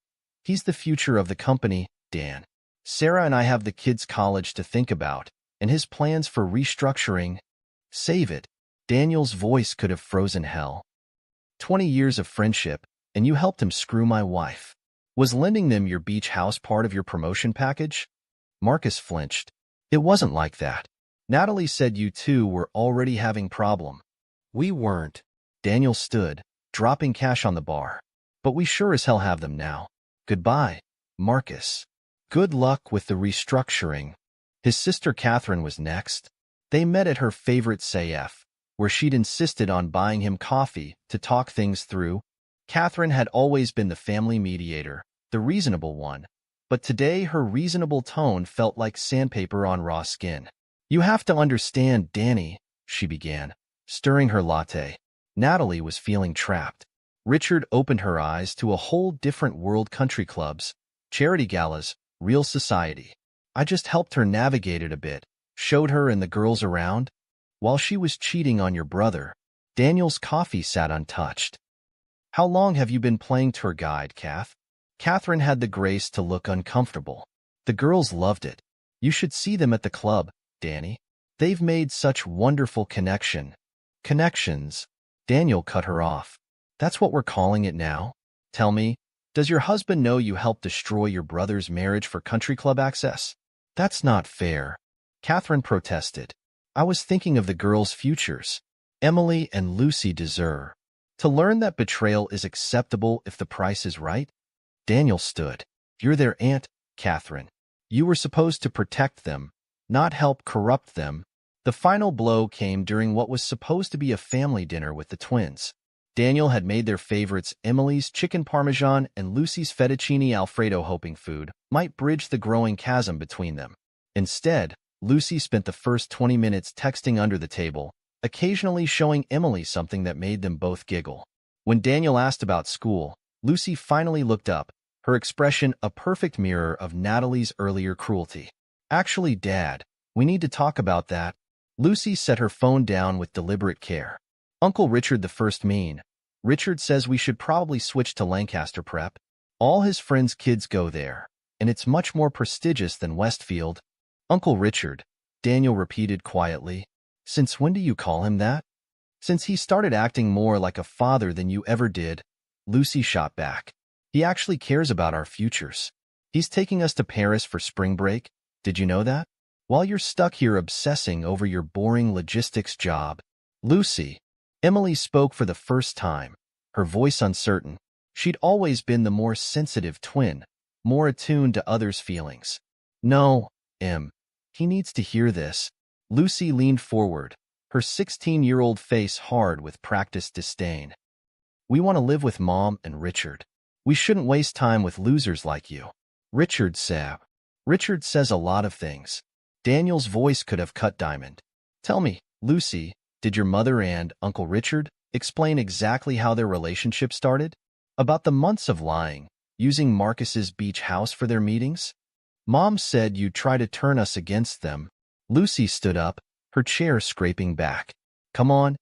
B: he's the future of the company, Dan. Sarah and I have the kids' college to think about, and his plans for restructuring. Save it. Daniel's voice could have frozen hell. 20 years of friendship, and you helped him screw my wife. Was lending them your beach house part of your promotion package? Marcus flinched. It wasn't like that. Natalie said you two were already having problem. We weren't. Daniel stood, dropping cash on the bar. But we sure as hell have them now. Goodbye, Marcus. Good luck with the restructuring. His sister Catherine was next. They met at her favorite CF, where she'd insisted on buying him coffee to talk things through. Catherine had always been the family mediator, the reasonable one, but today her reasonable tone felt like sandpaper on raw skin. You have to understand, Danny, she began, stirring her latte. Natalie was feeling trapped. Richard opened her eyes to a whole different world: country clubs, charity galas, real society. I just helped her navigate it a bit, showed her and the girls around. While she was cheating on your brother, Daniel's coffee sat untouched. How long have you been playing tour guide, Kath? Catherine had the grace to look uncomfortable. The girls loved it. You should see them at the club, Danny. They've made such wonderful connections. Daniel cut her off. That's what we're calling it now? Tell me, does your husband know you helped destroy your brother's marriage for country club access? That's not fair. Catherine protested. I was thinking of the girls' futures. Emily and Lucy deserve to learn that betrayal is acceptable if the price is right. Daniel stood. You're their aunt, Catherine. You were supposed to protect them, not help corrupt them. The final blow came during what was supposed to be a family dinner with the twins. Daniel had made their favorites, Emily's chicken parmesan and Lucy's fettuccine alfredo, hoping food might bridge the growing chasm between them. Instead, Lucy spent the first 20 minutes texting under the table, occasionally showing Emily something that made them both giggle. When Daniel asked about school, Lucy finally looked up, her expression a perfect mirror of Natalie's earlier cruelty. Actually, Dad, we need to talk about that. Lucy set her phone down with deliberate care. Uncle Richard the first mean. Richard says we should probably switch to Lancaster Prep. All his friends' kids go there, and it's much more prestigious than Westfield. Uncle Richard, Daniel repeated quietly. Since when do you call him that? Since he started acting more like a father than you ever did, Lucy shot back. He actually cares about our futures. He's taking us to Paris for spring break. Did you know that? While you're stuck here obsessing over your boring logistics job. Lucy. Emily spoke for the first time, her voice uncertain. She'd always been the more sensitive twin, more attuned to others' feelings. No, Em. He needs to hear this. Lucy leaned forward, her 16-year-old face hard with practiced disdain. We want to live with Mom and Richard. We shouldn't waste time with losers like you. Richard said. Richard says a lot of things. Daniel's voice could have cut diamond. Tell me, Lucy, did your mother and Uncle Richard explain exactly how their relationship started? About the months of lying, using Marcus's beach house for their meetings? Mom said you'd try to turn us against them. Lucy stood up, her chair scraping back. Come on,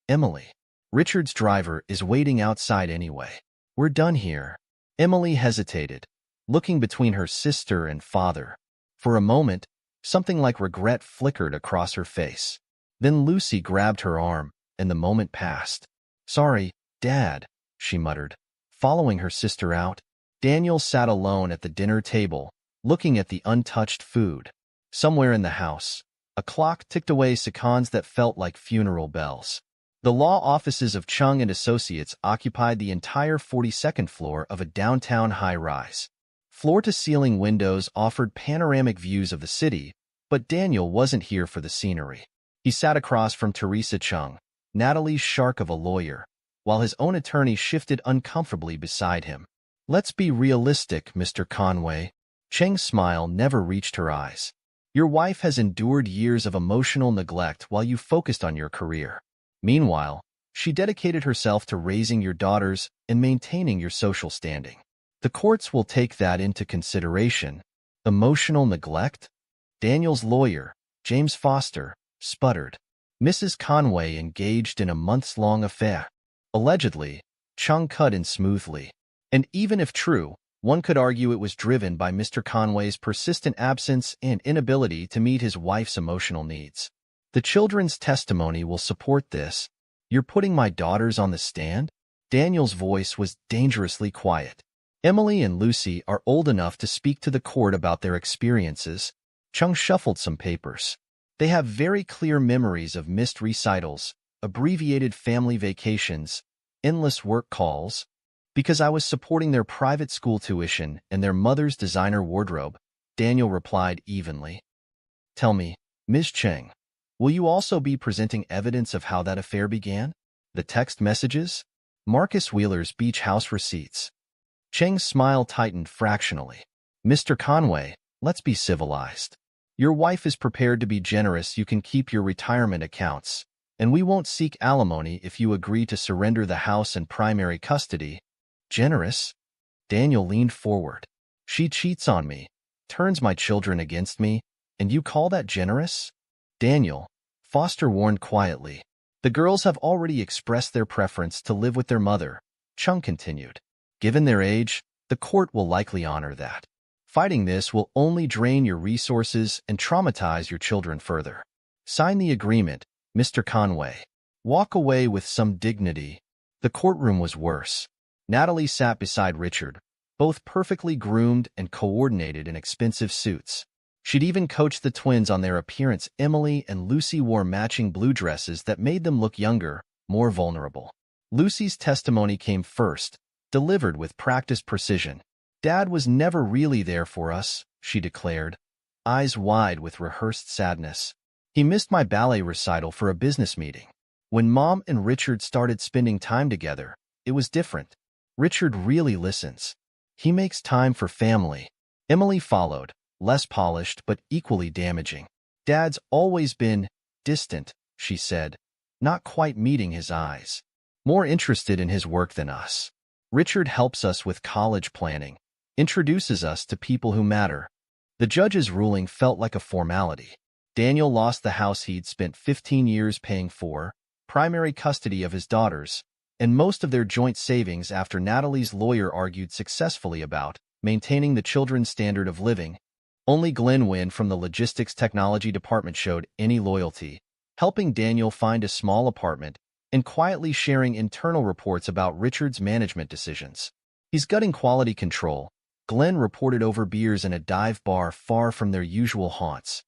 B: Emily. Richard's driver is waiting outside anyway. We're done here. Emily hesitated, looking between her sister and father. For a moment, something like regret flickered across her face. Then Lucy grabbed her arm, and the moment passed. Sorry, Dad, she muttered, following her sister out. Daniel sat alone at the dinner table, looking at the untouched food. Somewhere in the house, a clock ticked away seconds that felt like funeral bells. The law offices of Chung and Associates occupied the entire 42nd floor of a downtown high-rise. Floor-to-ceiling windows offered panoramic views of the city, But Daniel wasn't here for the scenery. He sat across from Teresa Chung, Natalie's shark of a lawyer, while his own attorney shifted uncomfortably beside him. "Let's be realistic, Mr. Conway." Cheng's smile never reached her eyes. "Your wife has endured years of emotional neglect while you focused on your career. Meanwhile, she dedicated herself to raising your daughters and maintaining your social standing. The courts will take that into consideration." "Emotional neglect?" Daniel's lawyer, James Foster, sputtered. "Mrs. Conway engaged in a months-long affair." "Allegedly," Chung cut in smoothly. "And even if true, one could argue it was driven by Mr. Conway's persistent absence and inability to meet his wife's emotional needs. The children's testimony will support this." "You're putting my daughters on the stand?" Daniel's voice was dangerously quiet. "Emily and Lucy are old enough to speak to the court about their experiences." Chung shuffled some papers. "They have very clear memories of missed recitals, abbreviated family vacations, endless work calls. Because I was supporting their private school tuition and their mother's designer wardrobe," Daniel replied evenly. "Tell me, Ms. Cheng, will you also be presenting evidence of how that affair began? The text messages? Marcus Wheeler's beach house receipts?" Cheng's smile tightened fractionally. "Mr. Conway, let's be civilized. Your wife is prepared to be generous. You can keep your retirement accounts, and we won't seek alimony if you agree to surrender the house and primary custody." "Generous?" Daniel leaned forward. "She cheats on me, turns my children against me, and you call that generous?" "Daniel," Foster warned quietly, "the girls have already expressed their preference to live with their mother," Chung continued. "Given their age, the court will likely honor that. Fighting this will only drain your resources and traumatize your children further. Sign the agreement, Mr. Conway. Walk away with some dignity." The courtroom was worse. Natalie sat beside Richard, both perfectly groomed and coordinated in expensive suits. She'd even coached the twins on their appearance. Emily and Lucy wore matching blue dresses that made them look younger, more vulnerable. Lucy's testimony came first, delivered with practiced precision. "Dad was never really there for us," she declared, eyes wide with rehearsed sadness. "He missed my ballet recital for a business meeting. When Mom and Richard started spending time together, it was different. Richard really listens. He makes time for family." Emily followed, less polished but equally damaging. "Dad's always been distant," she said, not quite meeting his eyes. "More interested in his work than us. Richard helps us with college planning, introduces us to people who matter." The judge's ruling felt like a formality. Daniel lost the house he'd spent 15 years paying for, primary custody of his daughters, and most of their joint savings after Natalie's lawyer argued successfully about maintaining the children's standard of living. Only Glenn Wynn from the logistics technology department showed any loyalty, helping Daniel find a small apartment and quietly sharing internal reports about Richard's management decisions. "He's gutting quality control," Glenn reported over beers in a dive bar far from their usual haunts.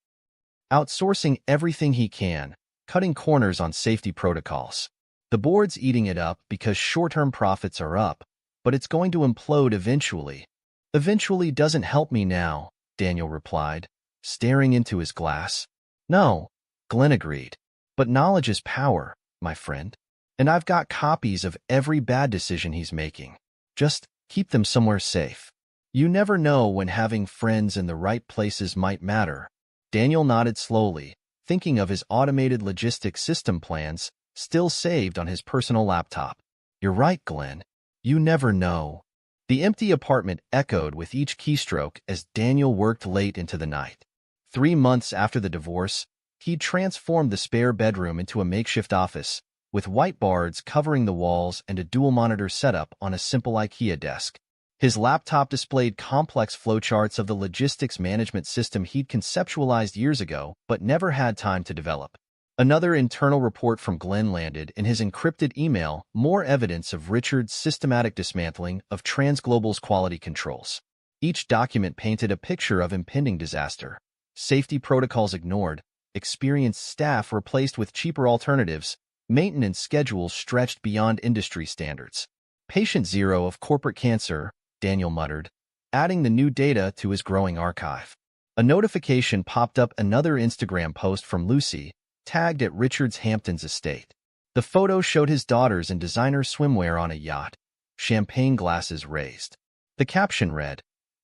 B: "Outsourcing everything he can, cutting corners on safety protocols. The board's eating it up because short-term profits are up, but it's going to implode eventually." "Eventually doesn't help me now," Daniel replied, staring into his glass. "No," Glenn agreed, "but knowledge is power, my friend. And I've got copies of every bad decision he's making. Just keep them somewhere safe. You never know when having friends in the right places might matter." Daniel nodded slowly, thinking of his automated logistics system plans still saved on his personal laptop. "You're right, Glenn. You never know." The empty apartment echoed with each keystroke as Daniel worked late into the night. 3 months after the divorce, he'd transformed the spare bedroom into a makeshift office, with whiteboards covering the walls and a dual-monitor setup on a simple IKEA desk. His laptop displayed complex flowcharts of the logistics management system he'd conceptualized years ago but never had time to develop. Another internal report from Glenn landed in his encrypted email, more evidence of Richard's systematic dismantling of Transglobal's quality controls. Each document painted a picture of impending disaster. Safety protocols ignored, experienced staff replaced with cheaper alternatives, maintenance schedules stretched beyond industry standards. "Patient zero of corporate cancer," Daniel muttered, adding the new data to his growing archive. A notification popped up, another Instagram post from Lucy, tagged at Richard's Hamptons estate. The photo showed his daughters in designer swimwear on a yacht, champagne glasses raised. The caption read,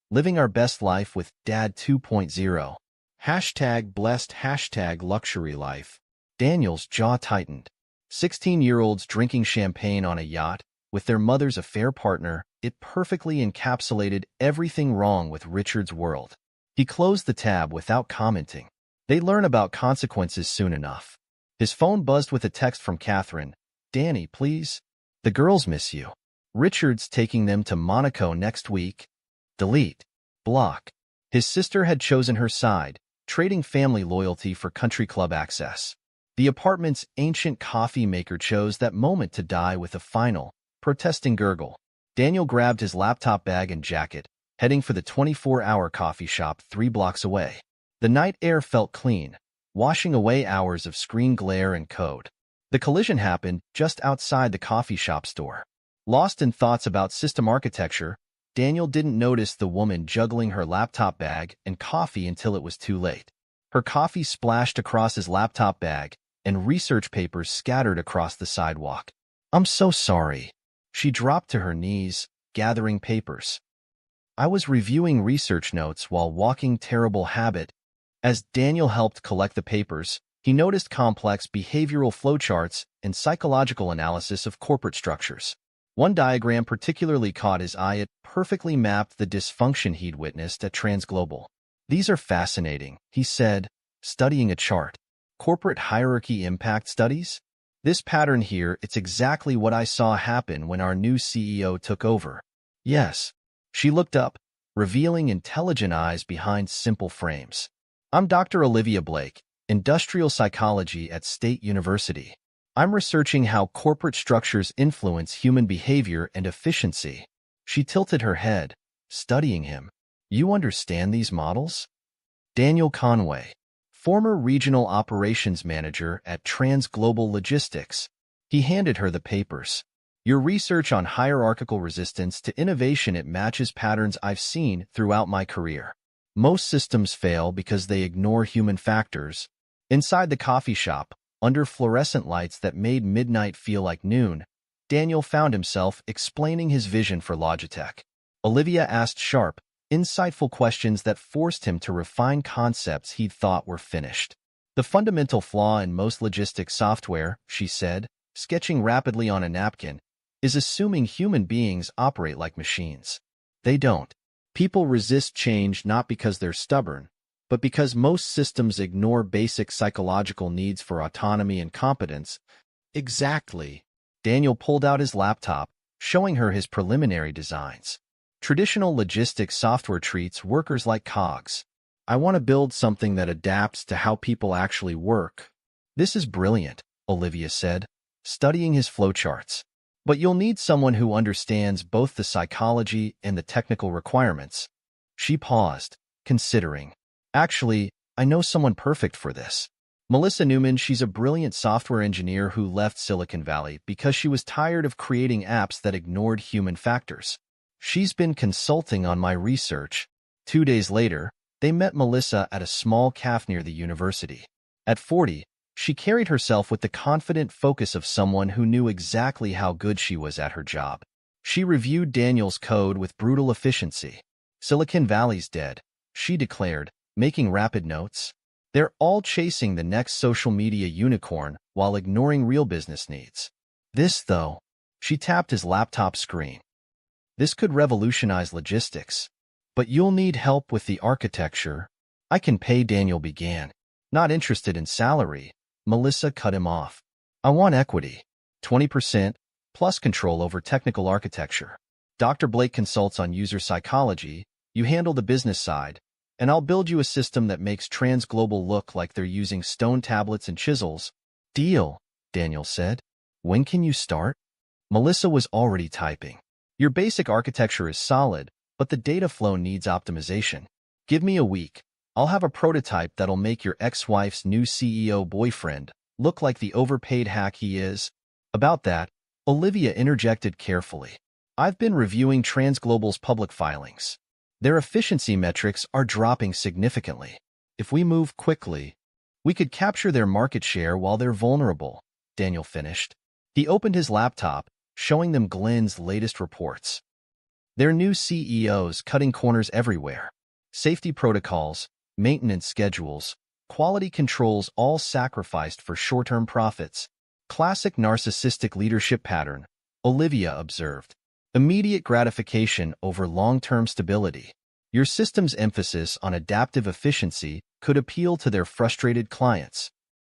B: "Living our best life with Dad 2.0. Hashtag blessed, hashtag luxury life." Daniel's jaw tightened. 16-year-olds drinking champagne on a yacht with their mother's affair partner, it perfectly encapsulated everything wrong with Richard's world. He closed the tab without commenting. They'd learn about consequences soon enough. His phone buzzed with a text from Catherine. "Danny, please. The girls miss you. Richard's taking them to Monaco next week." Delete. Block. His sister had chosen her side, trading family loyalty for country club access. The apartment's ancient coffee maker chose that moment to die with a final, protesting gurgle. Daniel grabbed his laptop bag and jacket, heading for the 24-hour coffee shop 3 blocks away. The night air felt clean, washing away hours of screen glare and code. The collision happened just outside the coffee shop's door. Lost in thoughts about system architecture, Daniel didn't notice the woman juggling her laptop bag and coffee until it was too late. Her coffee splashed across his laptop bag, and research papers scattered across the sidewalk. "I'm so sorry." She dropped to her knees, gathering papers. "I was reviewing research notes while walking. Terrible habit." As Daniel helped collect the papers, he noticed complex behavioral flowcharts and psychological analysis of corporate structures. One diagram particularly caught his eye. It perfectly mapped the dysfunction he'd witnessed at TransGlobal. "These are fascinating," he said, studying a chart. "Corporate hierarchy impact studies? This pattern here, it's exactly what I saw happen when our new CEO took over." "Yes." She looked up, revealing intelligent eyes behind simple frames. "I'm Dr. Olivia Blake, industrial psychology at State University. I'm researching how corporate structures influence human behavior and efficiency." She tilted her head, studying him. "You understand these models?" Daniel Conway, former regional operations manager at TransGlobal Logistics. He handed her the papers. "Your research on hierarchical resistance to innovation, it matches patterns I've seen throughout my career. Most systems fail because they ignore human factors." Inside the coffee shop, under fluorescent lights that made midnight feel like noon, Daniel found himself explaining his vision for Logitech. Olivia asked sharp, insightful questions that forced him to refine concepts he'd thought were finished. "The fundamental flaw in most logistics software," she said, sketching rapidly on a napkin, "is assuming human beings operate like machines. They don't. People resist change not because they're stubborn, but because most systems ignore basic psychological needs for autonomy and competence." "Exactly." Daniel pulled out his laptop, showing her his preliminary designs. "Traditional logistics software treats workers like cogs. I want to build something that adapts to how people actually work." "This is brilliant," Olivia said, studying his flowcharts. "But you'll need someone who understands both the psychology and the technical requirements." She paused, considering. "Actually, I know someone perfect for this. Melissa Newman. She's a brilliant software engineer who left Silicon Valley because she was tired of creating apps that ignored human factors. She's been consulting on my research." 2 days later, they met Melissa at a small cafe near the university. At 40, she carried herself with the confident focus of someone who knew exactly how good she was at her job. She reviewed Daniel's code with brutal efficiency. "Silicon Valley's dead," she declared, making rapid notes. "They're all chasing the next social media unicorn while ignoring real business needs. This, though," she tapped his laptop screen. "This could revolutionize logistics. But you'll need help with the architecture." "I can pay," Daniel began. Not interested in salary, Melissa cut him off. "I want equity. 20%, plus control over technical architecture. Dr. Blake consults on user psychology, you handle the business side, and I'll build you a system that makes TransGlobal look like they're using stone tablets and chisels." "Deal," Daniel said. "When can you start?" Melissa was already typing. "Your basic architecture is solid, but the data flow needs optimization. Give me a week. I'll have a prototype that'll make your ex-wife's new CEO boyfriend look like the overpaid hack he is." About that, Olivia interjected carefully. "I've been reviewing TransGlobal's public filings. Their efficiency metrics are dropping significantly. If we move quickly, we could capture their market share while they're vulnerable, Daniel finished. He opened his laptop, showing them Glenn's latest reports. Their new CEO's cutting corners everywhere. Safety protocols, maintenance schedules, quality controls all sacrificed for short-term profits. Classic narcissistic leadership pattern, Olivia observed. Immediate gratification over long-term stability. Your system's emphasis on adaptive efficiency could appeal to their frustrated clients.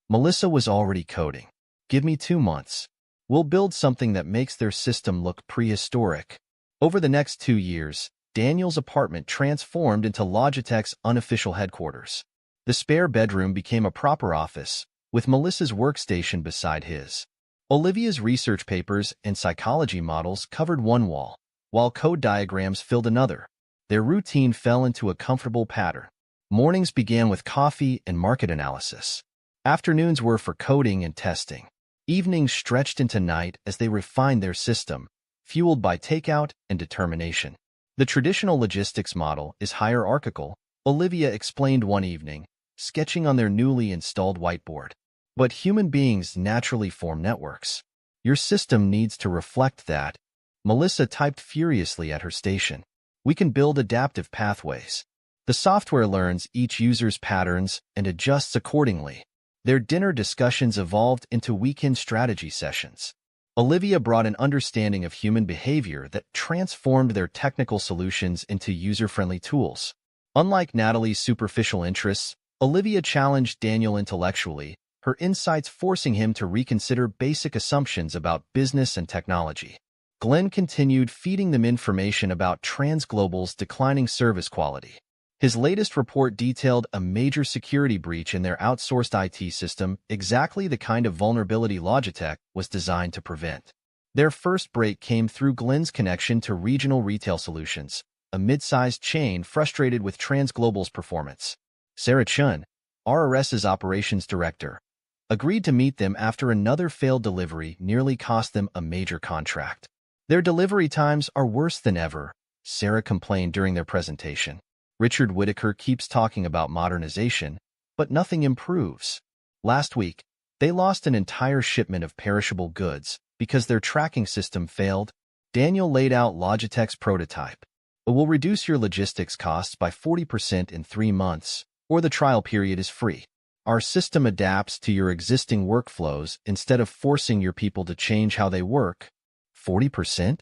B: Melissa was already coding. Give me 2 months. We'll build something that makes their system look prehistoric. Over the next 2 years, Daniel's apartment transformed into Logitech's unofficial headquarters. The spare bedroom became a proper office, with Melissa's workstation beside his. Olivia's research papers and psychology models covered one wall, while code diagrams filled another. Their routine fell into a comfortable pattern. Mornings began with coffee and market analysis. Afternoons were for coding and testing. Evenings stretched into night as they refined their system, fueled by takeout and determination. The traditional logistics model is hierarchical, Olivia explained one evening, sketching on their newly installed whiteboard. But human beings naturally form networks. Your system needs to reflect that. Melissa typed furiously at her station. We can build adaptive pathways. The software learns each user's patterns and adjusts accordingly. Their dinner discussions evolved into weekend strategy sessions. Olivia brought an understanding of human behavior that transformed their technical solutions into user-friendly tools. Unlike Natalie's superficial interests, Olivia challenged Daniel intellectually, her insights forcing him to reconsider basic assumptions about business and technology. Glenn continued feeding them information about TransGlobal's declining service quality. His latest report detailed a major security breach in their outsourced IT system, exactly the kind of vulnerability Logitech was designed to prevent. Their first break came through Glenn's connection to Regional Retail Solutions, a mid-sized chain frustrated with TransGlobal's performance. Sarah Chun, RRS's operations director, agreed to meet them after another failed delivery nearly cost them a major contract. Their delivery times are worse than ever, Sarah complained during their presentation. Richard Whitaker keeps talking about modernization, but nothing improves. Last week, they lost an entire shipment of perishable goods because their tracking system failed. Daniel laid out Logitech's prototype. It will reduce your logistics costs by 40% in 3 months, or the trial period is free. Our system adapts to your existing workflows instead of forcing your people to change how they work. 40%?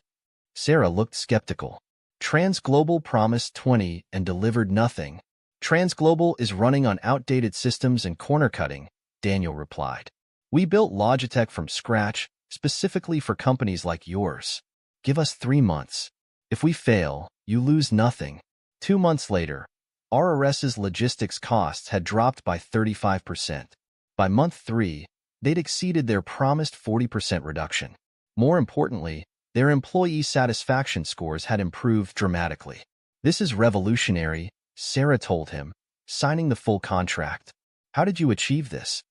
B: Sarah looked skeptical. TransGlobal promised 20 and delivered nothing. TransGlobal is running on outdated systems and corner cutting, Daniel replied. We built Logitech from scratch, specifically for companies like yours. Give us 3 months. If we fail, you lose nothing. 2 months later, RRS's logistics costs had dropped by 35%. By month 3, they'd exceeded their promised 40% reduction. More importantly, their employee satisfaction scores had improved dramatically. This is revolutionary, Sarah told him, signing the full contract. How did you achieve this?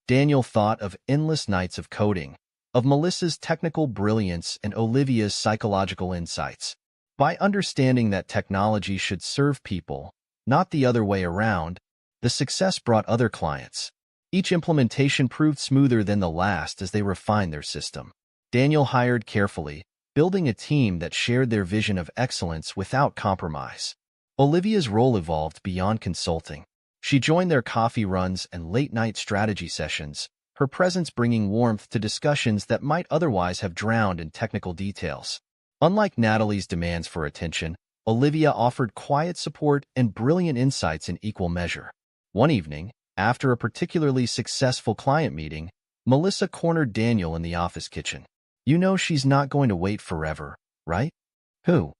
B: Daniel thought of endless nights of coding, of Melissa's technical brilliance and Olivia's psychological insights. By understanding that technology should serve people, not the other way around, the success brought other clients. Each implementation proved smoother than the last as they refined their system. Daniel hired carefully, building a team that shared their vision of excellence without compromise. Olivia's role evolved beyond consulting. She joined their coffee runs and late-night strategy sessions, her presence bringing warmth to discussions that might otherwise have drowned in technical details. Unlike Natalie's demands for attention, Olivia offered quiet support and brilliant insights in equal measure. One evening, after a particularly successful client meeting, Melissa cornered Daniel in the office kitchen. You know she's not going to wait forever, right? Who?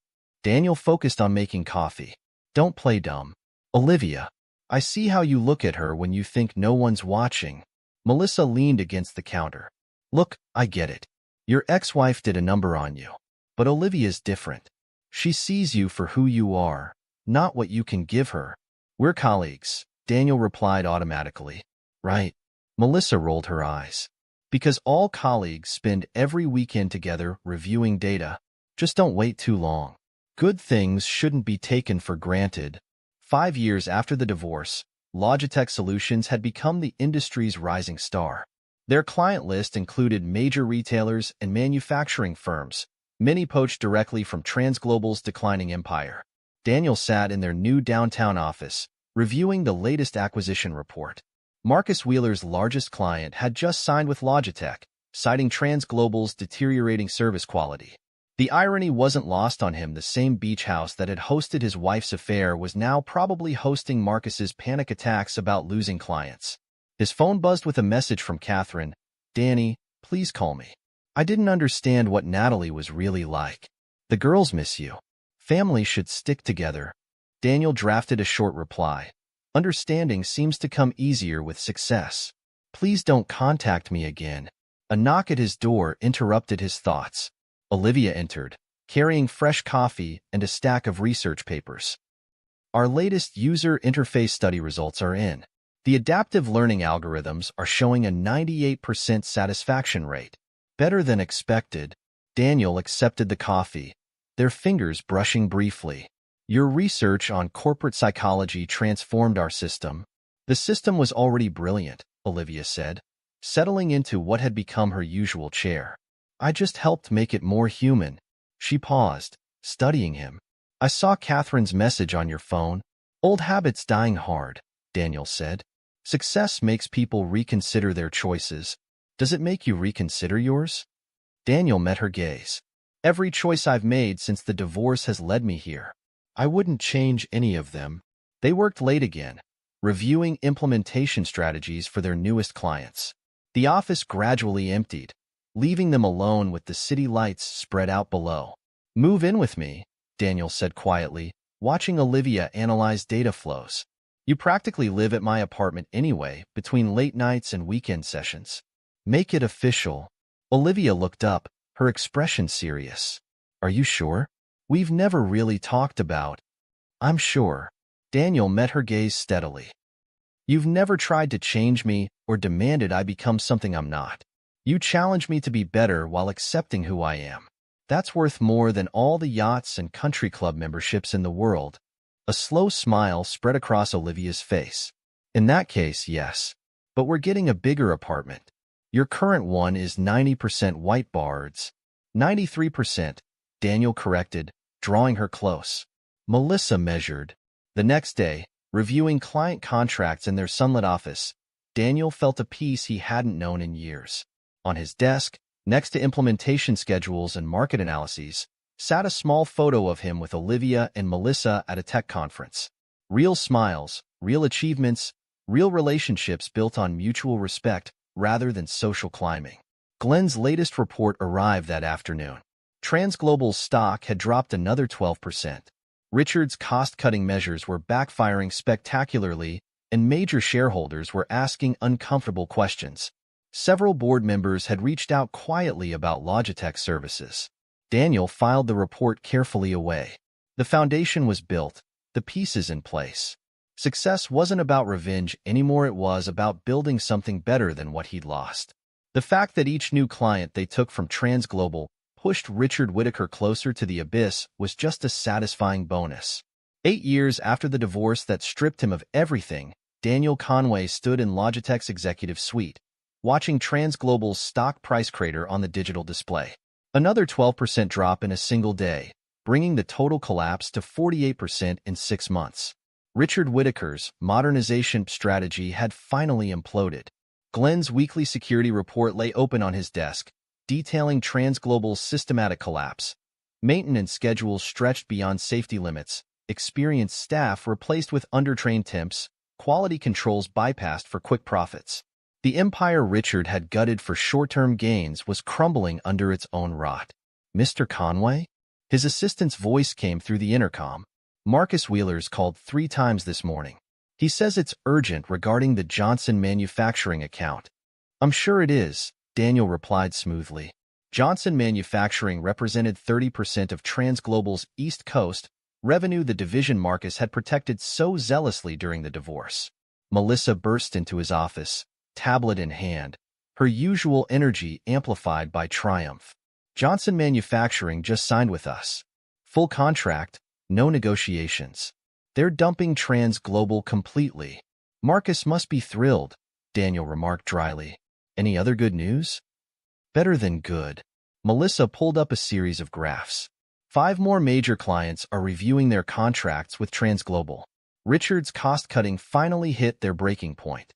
B: Daniel focused on making coffee. Don't play dumb. Olivia, I see how you look at her when you think no one's watching. Melissa leaned against the counter. Look, I get it. Your ex-wife did a number on you. But Olivia's different. She sees you for who you are, not what you can give her. We're colleagues, Daniel replied automatically. Right. Melissa rolled her eyes. Because all colleagues spend every weekend together reviewing data. Just don't wait too long. Good things shouldn't be taken for granted. 5 years after the divorce, Logitech Solutions had become the industry's rising star. Their client list included major retailers and manufacturing firms, many poached directly from TransGlobal's declining empire. Daniel sat in their new downtown office, reviewing the latest acquisition report. Marcus Wheeler's largest client had just signed with Logitech, citing TransGlobal's deteriorating service quality. The irony wasn't lost on him. The same beach house that had hosted his wife's affair was now probably hosting Marcus's panic attacks about losing clients. His phone buzzed with a message from Catherine. "Danny, please call me. I didn't understand what Natalie was really like. The girls miss you. Families should stick together." Daniel drafted a short reply. "Understanding seems to come easier with success. Please don't contact me again." A knock at his door interrupted his thoughts. Olivia entered, carrying fresh coffee and a stack of research papers. "Our latest user interface study results are in. The adaptive learning algorithms are showing a 98% satisfaction rate. Better than expected." Daniel accepted the coffee, their fingers brushing briefly. "Your research on corporate psychology transformed our system." The system was already brilliant, Olivia said, settling into what had become her usual chair. "I just helped make it more human." She paused, studying him. "I saw Catherine's message on your phone." "Old habits dying hard," Daniel said. "Success makes people reconsider their choices. Does it make you reconsider yours?" Daniel met her gaze. "Every choice I've made since the divorce has led me here. I wouldn't change any of them." They worked late again, reviewing implementation strategies for their newest clients. The office gradually emptied, leaving them alone with the city lights spread out below. "Move in with me," Daniel said quietly, watching Olivia analyze data flows. "You practically live at my apartment anyway, between late nights and weekend sessions." "Make it official." Olivia looked up, her expression serious. "Are you sure? We've never really talked about." "I'm sure." Daniel met her gaze steadily. "You've never tried to change me or demanded I become something I'm not. You challenge me to be better while accepting who I am. That's worth more than all the yachts and country club memberships in the world." A slow smile spread across Olivia's face. "In that case, yes. But we're getting a bigger apartment. Your current one is 90% white bards." 93%, Daniel corrected, drawing her close. Melissa measured. The next day, reviewing client contracts in their sunlit office, Daniel felt a peace he hadn't known in years. On his desk, next to implementation schedules and market analyses, sat a small photo of him with Olivia and Melissa at a tech conference. Real smiles, real achievements, real relationships built on mutual respect rather than social climbing. Glenn's latest report arrived that afternoon. TransGlobal's stock had dropped another 12%. Richard's cost-cutting measures were backfiring spectacularly, and major shareholders were asking uncomfortable questions. Several board members had reached out quietly about Logitech services. Daniel filed the report carefully away. The foundation was built, the pieces in place. Success wasn't about revenge anymore, it was about building something better than what he'd lost. The fact that each new client they took from TransGlobal pushed Richard Whitaker closer to the abyss was just a satisfying bonus. 8 years after the divorce that stripped him of everything, Daniel Conway stood in Logitech's executive suite, watching TransGlobal's stock price crater on the digital display. Another 12% drop in a single day, bringing the total collapse to 48% in 6 months. Richard Whitaker's modernization strategy had finally imploded. Glenn's weekly security report lay open on his desk, detailing TransGlobal's systematic collapse. Maintenance schedules stretched beyond safety limits, experienced staff replaced with undertrained temps, quality controls bypassed for quick profits. The empire Richard had gutted for short-term gains was crumbling under its own rot. "Mr. Conway?" His assistant's voice came through the intercom. "Marcus Wheeler's called 3 times this morning. He says it's urgent regarding the Johnson Manufacturing account." "I'm sure it is," Daniel replied smoothly. Johnson Manufacturing represented 30% of TransGlobal's East Coast revenue, the division Marcus had protected so zealously during the divorce. Melissa burst into his office, tablet in hand, her usual energy amplified by triumph. "Johnson Manufacturing just signed with us. Full contract, no negotiations. They're dumping Trans Global completely. Marcus must be thrilled, Daniel remarked dryly. Any other good news? Better than good. Melissa pulled up a series of graphs. 5 more major clients are reviewing their contracts with Trans Global. Richard's cost-cutting finally hit their breaking point.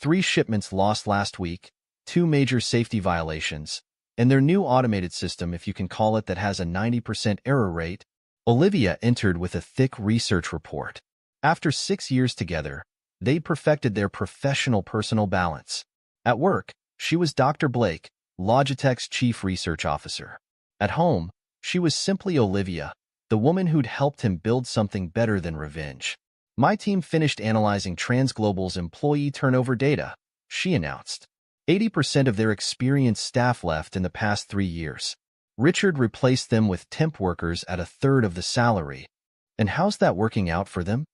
B: 3 shipments lost last week, 2 major safety violations, and their new automated system, if you can call it, that has a 90% error rate. Olivia entered with a thick research report. After 6 years together, they'd perfected their professional personal balance. At work, she was Dr. Blake, Logitech's chief research officer. At home, she was simply Olivia, the woman who'd helped him build something better than revenge. My team finished analyzing Trans Global's employee turnover data, she announced. 80% of their experienced staff left in the past 3 years. Richard replaced them with temp workers at a third of the salary. And how's that working out for them?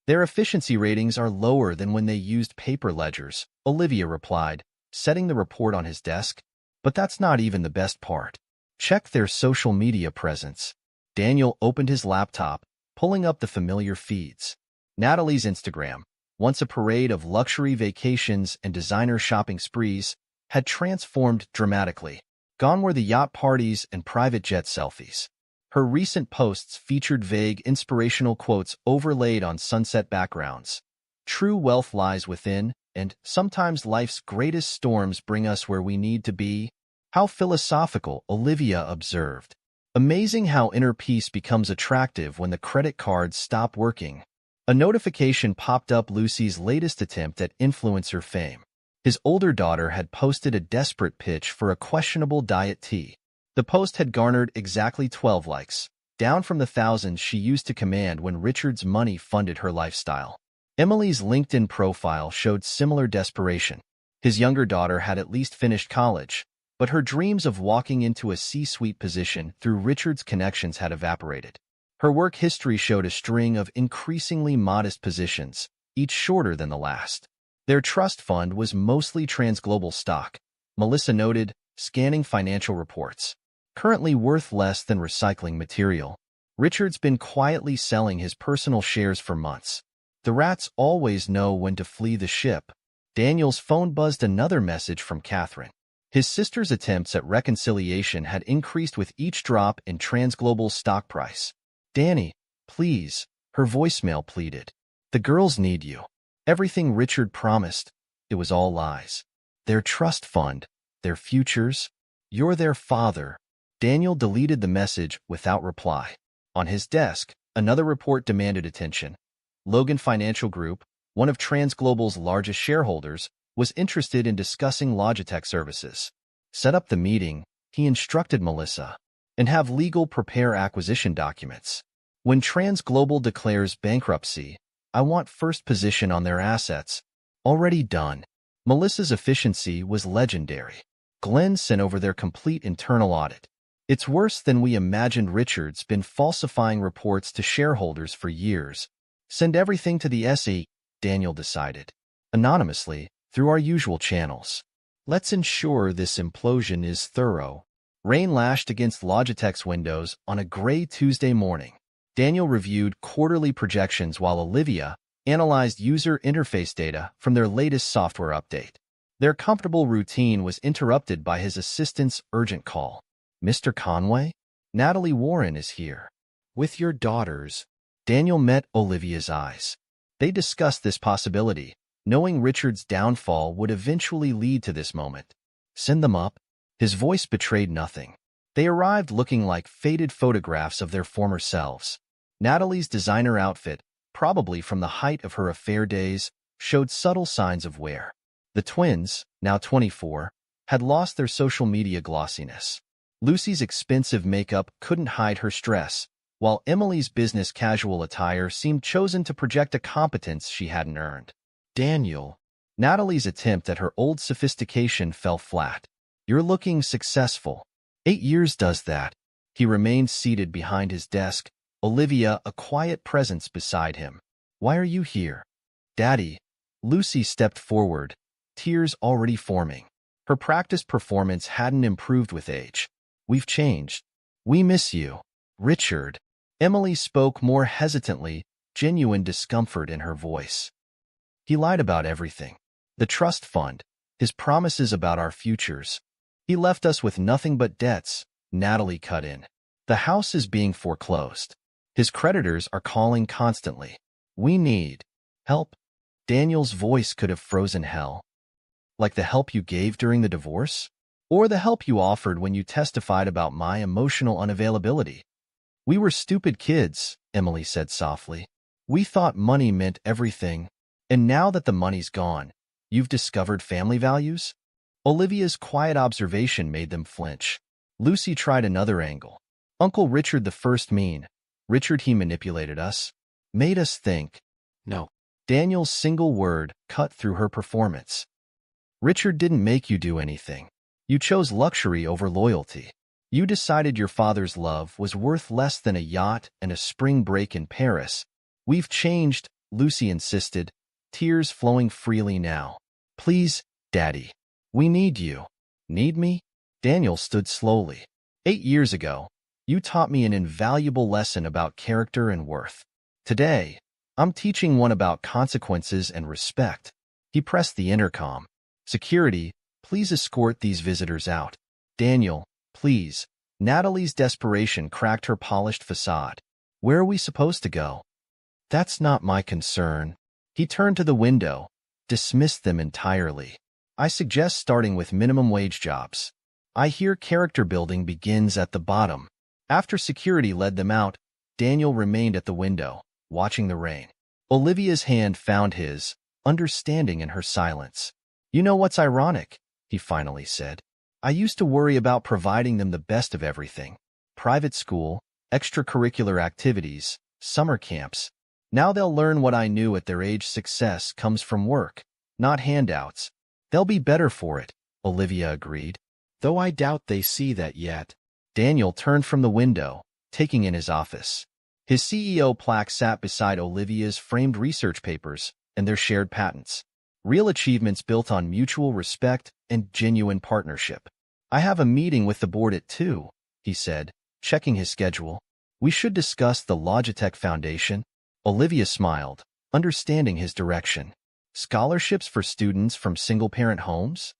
B: Their efficiency ratings are lower than when they used paper ledgers, Olivia replied, setting the report on his desk. But that's not even the best part. Check their social media presence. Daniel opened his laptop, pulling up the familiar feeds. Natalie's Instagram, once a parade of luxury vacations and designer shopping sprees, had transformed dramatically. Gone were the yacht parties and private jet selfies. Her recent posts featured vague, inspirational quotes overlaid on sunset backgrounds. True wealth lies within, and sometimes life's greatest storms bring us where we need to be. How philosophical, Olivia observed. Amazing how inner peace becomes attractive when the credit cards stop working. A notification popped up Lucy's latest attempt at influencer fame. His older daughter had posted a desperate pitch for a questionable diet tea. The post had garnered exactly 12 likes, down from the thousands she used to command when Richard's money funded her lifestyle. Emily's LinkedIn profile showed similar desperation. His younger daughter had at least finished college, but her dreams of walking into a C-suite position through Richard's connections had evaporated. Her work history showed a string of increasingly modest positions, each shorter than the last. Their trust fund was mostly Trans Global stock, Melissa noted, scanning financial reports. Currently worth less than recycling material. Richard's been quietly selling his personal shares for months. The rats always know when to flee the ship. Daniel's phone buzzed another message from Catherine. His sister's attempts at reconciliation had increased with each drop in Trans Global's stock price. Danny, please, her voicemail pleaded. The girls need you. Everything Richard promised, it was all lies. Their trust fund, their futures, you're their father. Daniel deleted the message without reply. On his desk, another report demanded attention. Logan Financial Group, one of Trans Global's largest shareholders, was interested in discussing Logitech services. Set up the meeting, he instructed Melissa, and have legal prepare acquisition documents. When Trans Global declares bankruptcy, I want first position on their assets. Already done. Melissa's efficiency was legendary. Glenn sent over their complete internal audit. It's worse than we imagined. Richard's been falsifying reports to shareholders for years. Send everything to the SE, Daniel decided. Anonymously, through our usual channels. Let's ensure this implosion is thorough. Rain lashed against Logitech's windows on a gray Tuesday morning. Daniel reviewed quarterly projections while Olivia analyzed user interface data from their latest software update. Their comfortable routine was interrupted by his assistant's urgent call. Mr. Conway? Natalie Warren is here. With your daughters. Daniel met Olivia's eyes. They discussed this possibility, knowing Richard's downfall would eventually lead to this moment. Send them up. His voice betrayed nothing. They arrived looking like faded photographs of their former selves. Natalie's designer outfit, probably from the height of her affair days, showed subtle signs of wear. The twins, now 24, had lost their social media glossiness. Lucy's expensive makeup couldn't hide her stress, while Emily's business casual attire seemed chosen to project a competence she hadn't earned. Daniel. Natalie's attempt at her old sophistication fell flat. You're looking successful. 8 years does that. He remained seated behind his desk, Olivia a quiet presence beside him. Why are you here? Daddy. Lucy stepped forward, tears already forming. Her practice performance hadn't improved with age. We've changed. We miss you. Richard. Emily spoke more hesitantly, genuine discomfort in her voice. He lied about everything. The trust fund, his promises about our futures. He left us with nothing but debts, Natalie cut in. The house is being foreclosed. His creditors are calling constantly. We need help. Daniel's voice could have frozen hell. Like the help you gave during the divorce? Or the help you offered when you testified about my emotional unavailability? We were stupid kids, Emily said softly. We thought money meant everything. And now that the money's gone, you've discovered family values? Olivia's quiet observation made them flinch. Lucy tried another angle. Uncle Richard the first mean. Richard, he manipulated us. Made us think.
A: No.
B: Daniel's single word cut through her performance. Richard didn't make you do anything. You chose luxury over loyalty. You decided your father's love was worth less than a yacht and a spring break in Paris. We've changed, Lucy insisted, tears flowing freely now. Please, Daddy. We need you. Need me? Daniel stood slowly. 8 years ago, you taught me an invaluable lesson about character and worth. Today, I'm teaching one about consequences and respect. He pressed the intercom. Security, please escort these visitors out. Daniel, please. Natalie's desperation cracked her polished facade. Where are we supposed to go? That's not my concern. He turned to the window, dismissed them entirely. I suggest starting with minimum wage jobs. I hear character building begins at the bottom. After security led them out, Daniel remained at the window, watching the rain. Olivia's hand found his, understanding in her silence. You know what's ironic? He finally said. I used to worry about providing them the best of everything. Private school, extracurricular activities, summer camps. Now they'll learn what I knew at their age. Success comes from work, not handouts. They'll be better for it, Olivia agreed. Though I doubt they see that yet. Daniel turned from the window, taking in his office. His CEO plaque sat beside Olivia's framed research papers and their shared patents. Real achievements built on mutual respect and genuine partnership. I have a meeting with the board at 2, he said, checking his schedule. We should discuss the Logitech Foundation. Olivia smiled, understanding his direction. Scholarships for students from single-parent homes?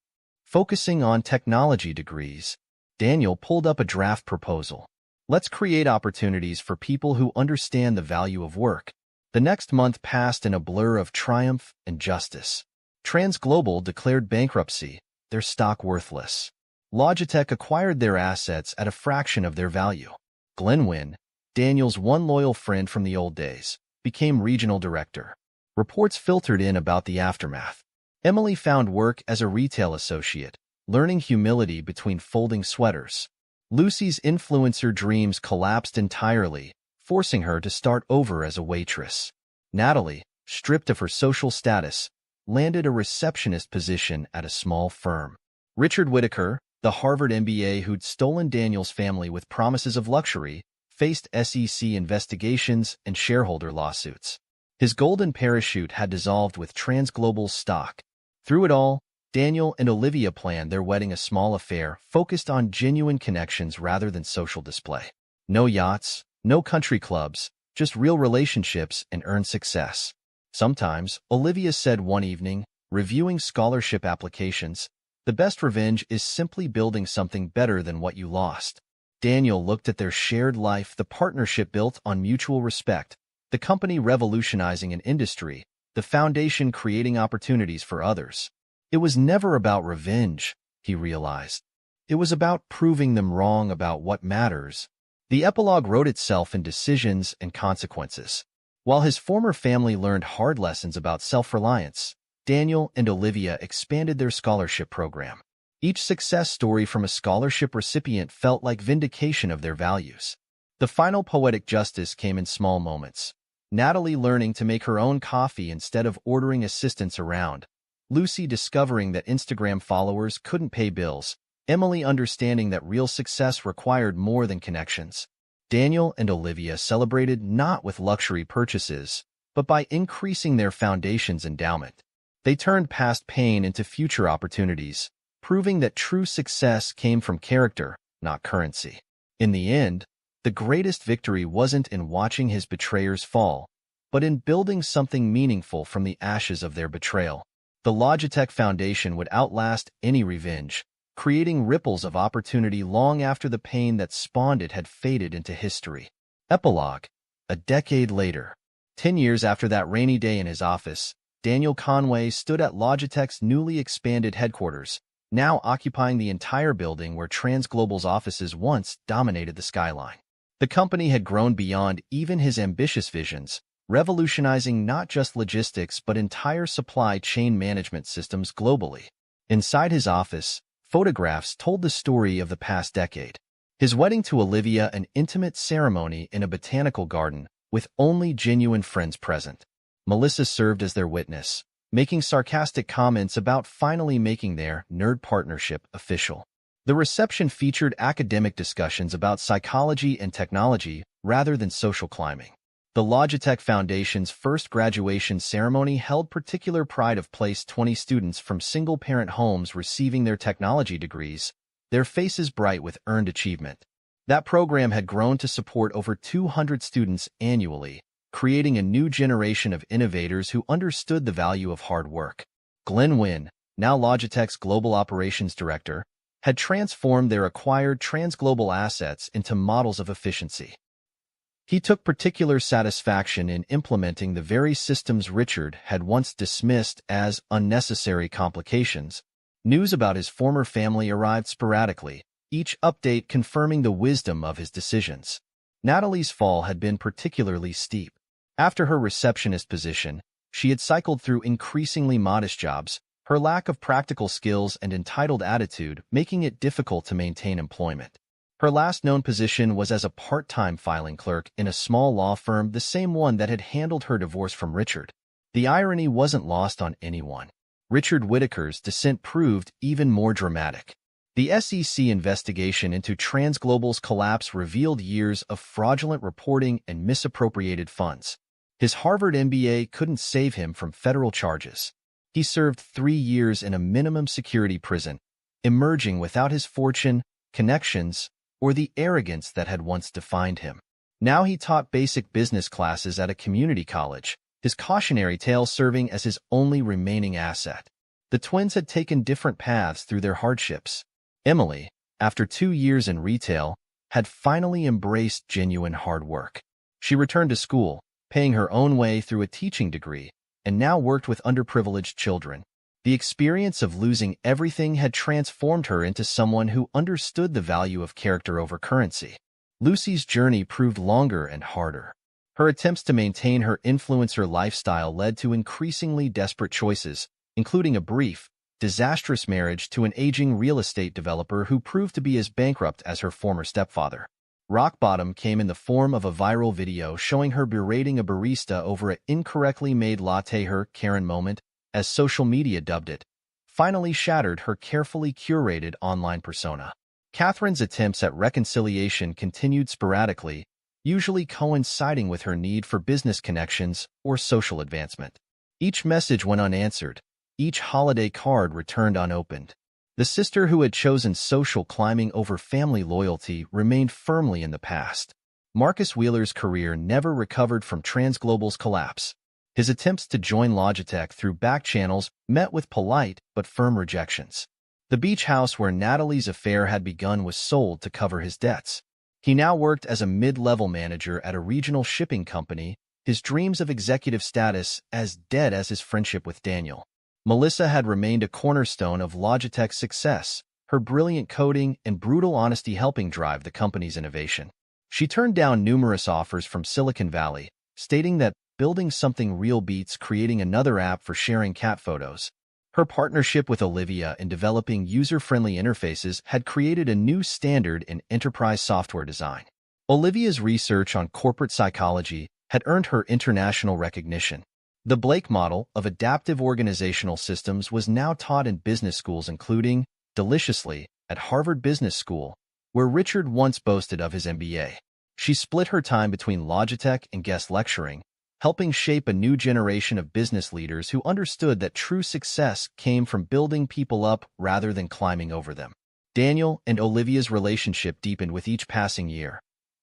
B: Focusing on technology degrees. Daniel pulled up a draft proposal. Let's create opportunities for people who understand the value of work. The next month passed in a blur of triumph and justice. TransGlobal declared bankruptcy, their stock worthless. Logitech acquired their assets at a fraction of their value. Glenwyn, Daniel's one loyal friend from the old days, became regional director. Reports filtered in about the aftermath. Emily found work as a retail associate, learning humility between folding sweaters. Lucy's influencer dreams collapsed entirely, forcing her to start over as a waitress. Natalie, stripped of her social status, landed a receptionist position at a small firm. Richard Whitaker, the Harvard MBA who'd stolen Daniel's family with promises of luxury, faced SEC investigations and shareholder lawsuits. His golden parachute had dissolved with TransGlobal's stock. Through it all, Daniel and Olivia planned their wedding, a small affair focused on genuine connections rather than social display. No yachts, no country clubs, just real relationships and earned success. Sometimes, Olivia said one evening, reviewing scholarship applications, the best revenge is simply building something better than what you lost. Daniel looked at their shared life, the partnership built on mutual respect, the company revolutionizing an industry, the foundation creating opportunities for others. It was never about revenge, he realized. It was about proving them wrong about what matters. The epilogue wrote itself in decisions and consequences. While his former family learned hard lessons about self-reliance, Daniel and Olivia expanded their scholarship program. Each success story from a scholarship recipient felt like vindication of their values. The final poetic justice came in small moments. Natalie learning to make her own coffee instead of ordering assistants around. Lucy discovering that Instagram followers couldn't pay bills. Emily understanding that real success required more than connections. Daniel and Olivia celebrated not with luxury purchases, but by increasing their foundation's endowment. They turned past pain into future opportunities, proving that true success came from character, not currency. In the end, The greatest victory wasn't in watching his betrayers fall, but in building something meaningful from the ashes of their betrayal. The Logitech Foundation would outlast any revenge, creating ripples of opportunity long after the pain that spawned it had faded into history. Epilogue. A decade later. 10 years after that rainy day in his office, Daniel Conway stood at Logitech's newly expanded headquarters, now occupying the entire building where TransGlobal's offices once dominated the skyline. The company had grown beyond even his ambitious visions, revolutionizing not just logistics but entire supply chain management systems globally. Inside his office, photographs told the story of the past decade. His wedding to Olivia, an intimate ceremony in a botanical garden, with only genuine friends present. Melissa served as their witness, making sarcastic comments about finally making their nerd partnership official. The reception featured academic discussions about psychology and technology rather than social climbing. The Logitech Foundation's first graduation ceremony held particular pride of placed 20 students from single-parent homes receiving their technology degrees, their faces bright with earned achievement. That program had grown to support over 200 students annually, creating a new generation of innovators who understood the value of hard work. Glenn Wynn, now Logitech's Global Operations Director, had transformed their acquired TransGlobal assets into models of efficiency. He took particular satisfaction in implementing the very systems Richard had once dismissed as unnecessary complications. News about his former family arrived sporadically, each update confirming the wisdom of his decisions. Natalie's fall had been particularly steep. After her receptionist position, she had cycled through increasingly modest jobs, her lack of practical skills and entitled attitude making it difficult to maintain employment. Her last known position was as a part-time filing clerk in a small law firm, the same one that had handled her divorce from Richard. The irony wasn't lost on anyone. Richard Whittaker's descent proved even more dramatic. The SEC investigation into TransGlobal's collapse revealed years of fraudulent reporting and misappropriated funds. His Harvard MBA couldn't save him from federal charges. He served 3 years in a minimum security prison, emerging without his fortune, connections, or the arrogance that had once defined him. Now he taught basic business classes at a community college, his cautionary tale serving as his only remaining asset. The twins had taken different paths through their hardships. Emily, after 2 years in retail, had finally embraced genuine hard work. She returned to school, paying her own way through a teaching degree, and now worked with underprivileged children. The experience of losing everything had transformed her into someone who understood the value of character over currency. Lucy's journey proved longer and harder. Her attempts to maintain her influencer lifestyle led to increasingly desperate choices, including a brief, disastrous marriage to an aging real estate developer who proved to be as bankrupt as her former stepfather. Rock bottom came in the form of a viral video showing her berating a barista over an incorrectly made latte. Her Karen moment, as social media dubbed it, finally shattered her carefully curated online persona. Catherine's attempts at reconciliation continued sporadically, usually coinciding with her need for business connections or social advancement. Each message went unanswered, each holiday card returned unopened. The sister who had chosen social climbing over family loyalty remained firmly in the past. Marcus Wheeler's career never recovered from TransGlobal's collapse. His attempts to join Logitech through back channels met with polite but firm rejections. The beach house where Natalie's affair had begun was sold to cover his debts. He now worked as a mid-level manager at a regional shipping company, his dreams of executive status as dead as his friendship with Daniel. Melissa had remained a cornerstone of Logitech's success, her brilliant coding and brutal honesty helping drive the company's innovation. She turned down numerous offers from Silicon Valley, stating that building something real beats creating another app for sharing cat photos. Her partnership with Olivia in developing user-friendly interfaces had created a new standard in enterprise software design. Olivia's research on corporate psychology had earned her international recognition. The Blake model of adaptive organizational systems was now taught in business schools, including, deliciously, at Harvard Business School, where Richard once boasted of his MBA. She split her time between Logitech and guest lecturing, helping shape a new generation of business leaders who understood that true success came from building people up rather than climbing over them. Daniel and Olivia's relationship deepened with each passing year.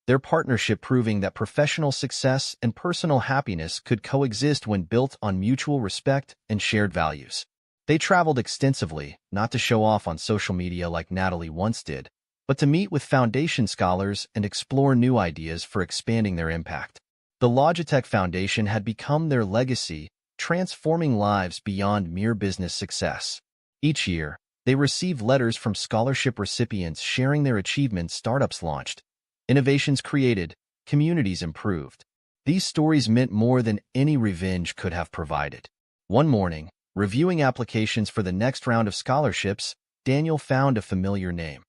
B: their partnership proving that professional success and personal happiness could coexist when built on mutual respect and shared values. They traveled extensively, not to show off on social media like Natalie once did, but to meet with foundation scholars and explore new ideas for expanding their impact. The Logitech Foundation had become their legacy, transforming lives beyond mere business success. Each year, they receive letters from scholarship recipients sharing their achievements, startups launched, innovations created, communities improved. These stories meant more than any revenge could have provided. One morning, reviewing applications for the next round of scholarships, Daniel found a familiar name.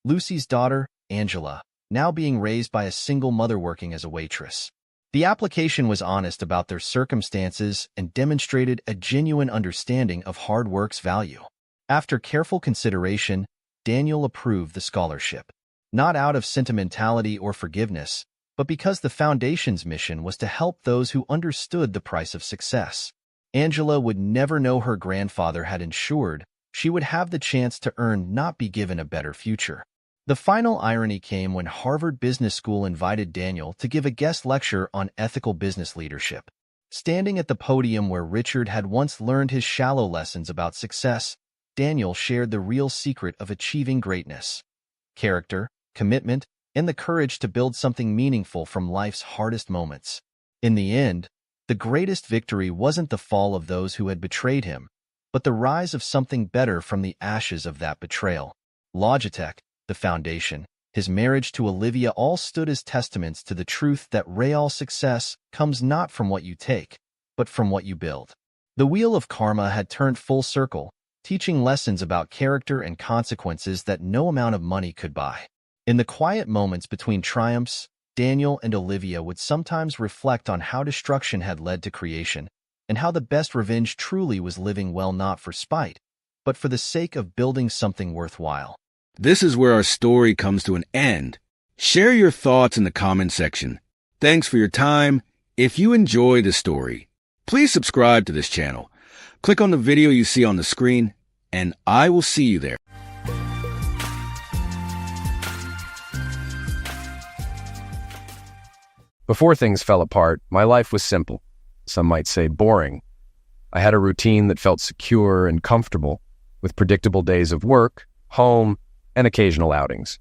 B: Lucy's daughter, Angela, now being raised by a single mother working as a waitress. The application was honest about their circumstances and demonstrated a genuine understanding of hard work's value. After careful consideration, Daniel approved the scholarship. Not out of sentimentality or forgiveness, but because the foundation's mission was to help those who understood the price of success. Angela would never know her grandfather had ensured she would have the chance to earn, not be given a better future. The final irony came when Harvard Business School invited Daniel to give a guest lecture on ethical business leadership. Standing at the podium where Richard had once learned his shallow lessons about success, Daniel shared the real secret of achieving greatness: character, commitment, and the courage to build something meaningful from life's hardest moments. In the end, the greatest victory wasn't the fall of those who had betrayed him, but the rise of something better from the ashes of that betrayal. Logitech, the foundation, his marriage to Olivia all stood as testaments to the truth that real success comes not from what you take, but from what you build. The wheel of karma had turned full circle, teaching lessons about character and consequences that no amount of money could buy. In the quiet moments between triumphs, Daniel and Olivia would sometimes reflect on how destruction had led to creation, and how the best revenge truly was living well not for spite, but for the sake of building something worthwhile.
C: This is where our story comes to an end. Share your thoughts in the comment section. Thanks for your time. If you enjoy the story, please subscribe to this channel. Click on the video you see on the screen, and I will see you there.
D: Before things fell apart, my life was simple. Some might say boring. I had a routine that felt secure and comfortable, with predictable days of work, home, and occasional outings.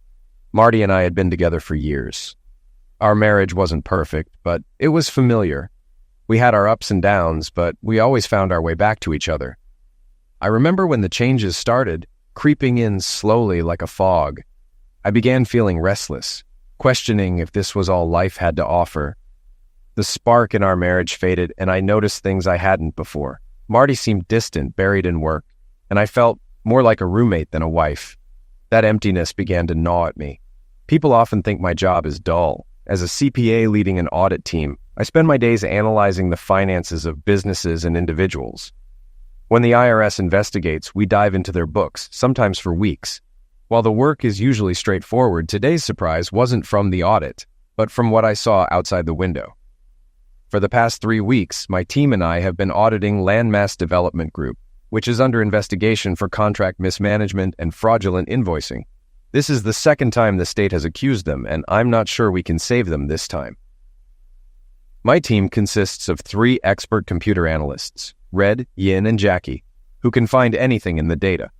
D: Marty and I had been together for years. Our marriage wasn't perfect, but it was familiar. We had our ups and downs, but we always found our way back to each other. I remember when the changes started, creeping in slowly like a fog. I began feeling restless, questioning if this was all life had to offer. The spark in our marriage faded, and I noticed things I hadn't before. Marty seemed distant, buried in work, and I felt more like a roommate than a wife. That emptiness began to gnaw at me. People often think my job is dull. As a CPA leading an audit team, I spend my days analyzing the finances of businesses and individuals. When the IRS investigates, we dive into their books, sometimes for weeks. While the work is usually straightforward, today's surprise wasn't from the audit, but from what I saw outside the window. For the past 3 weeks, my team and I have been auditing Landmass Development Group, which is under investigation for contract mismanagement and fraudulent invoicing. This is the second time the state has accused them, and I'm not sure we can save them this time. My team consists of 3 expert computer analysts, Red, Yin, and Jackie, who can find anything in the data.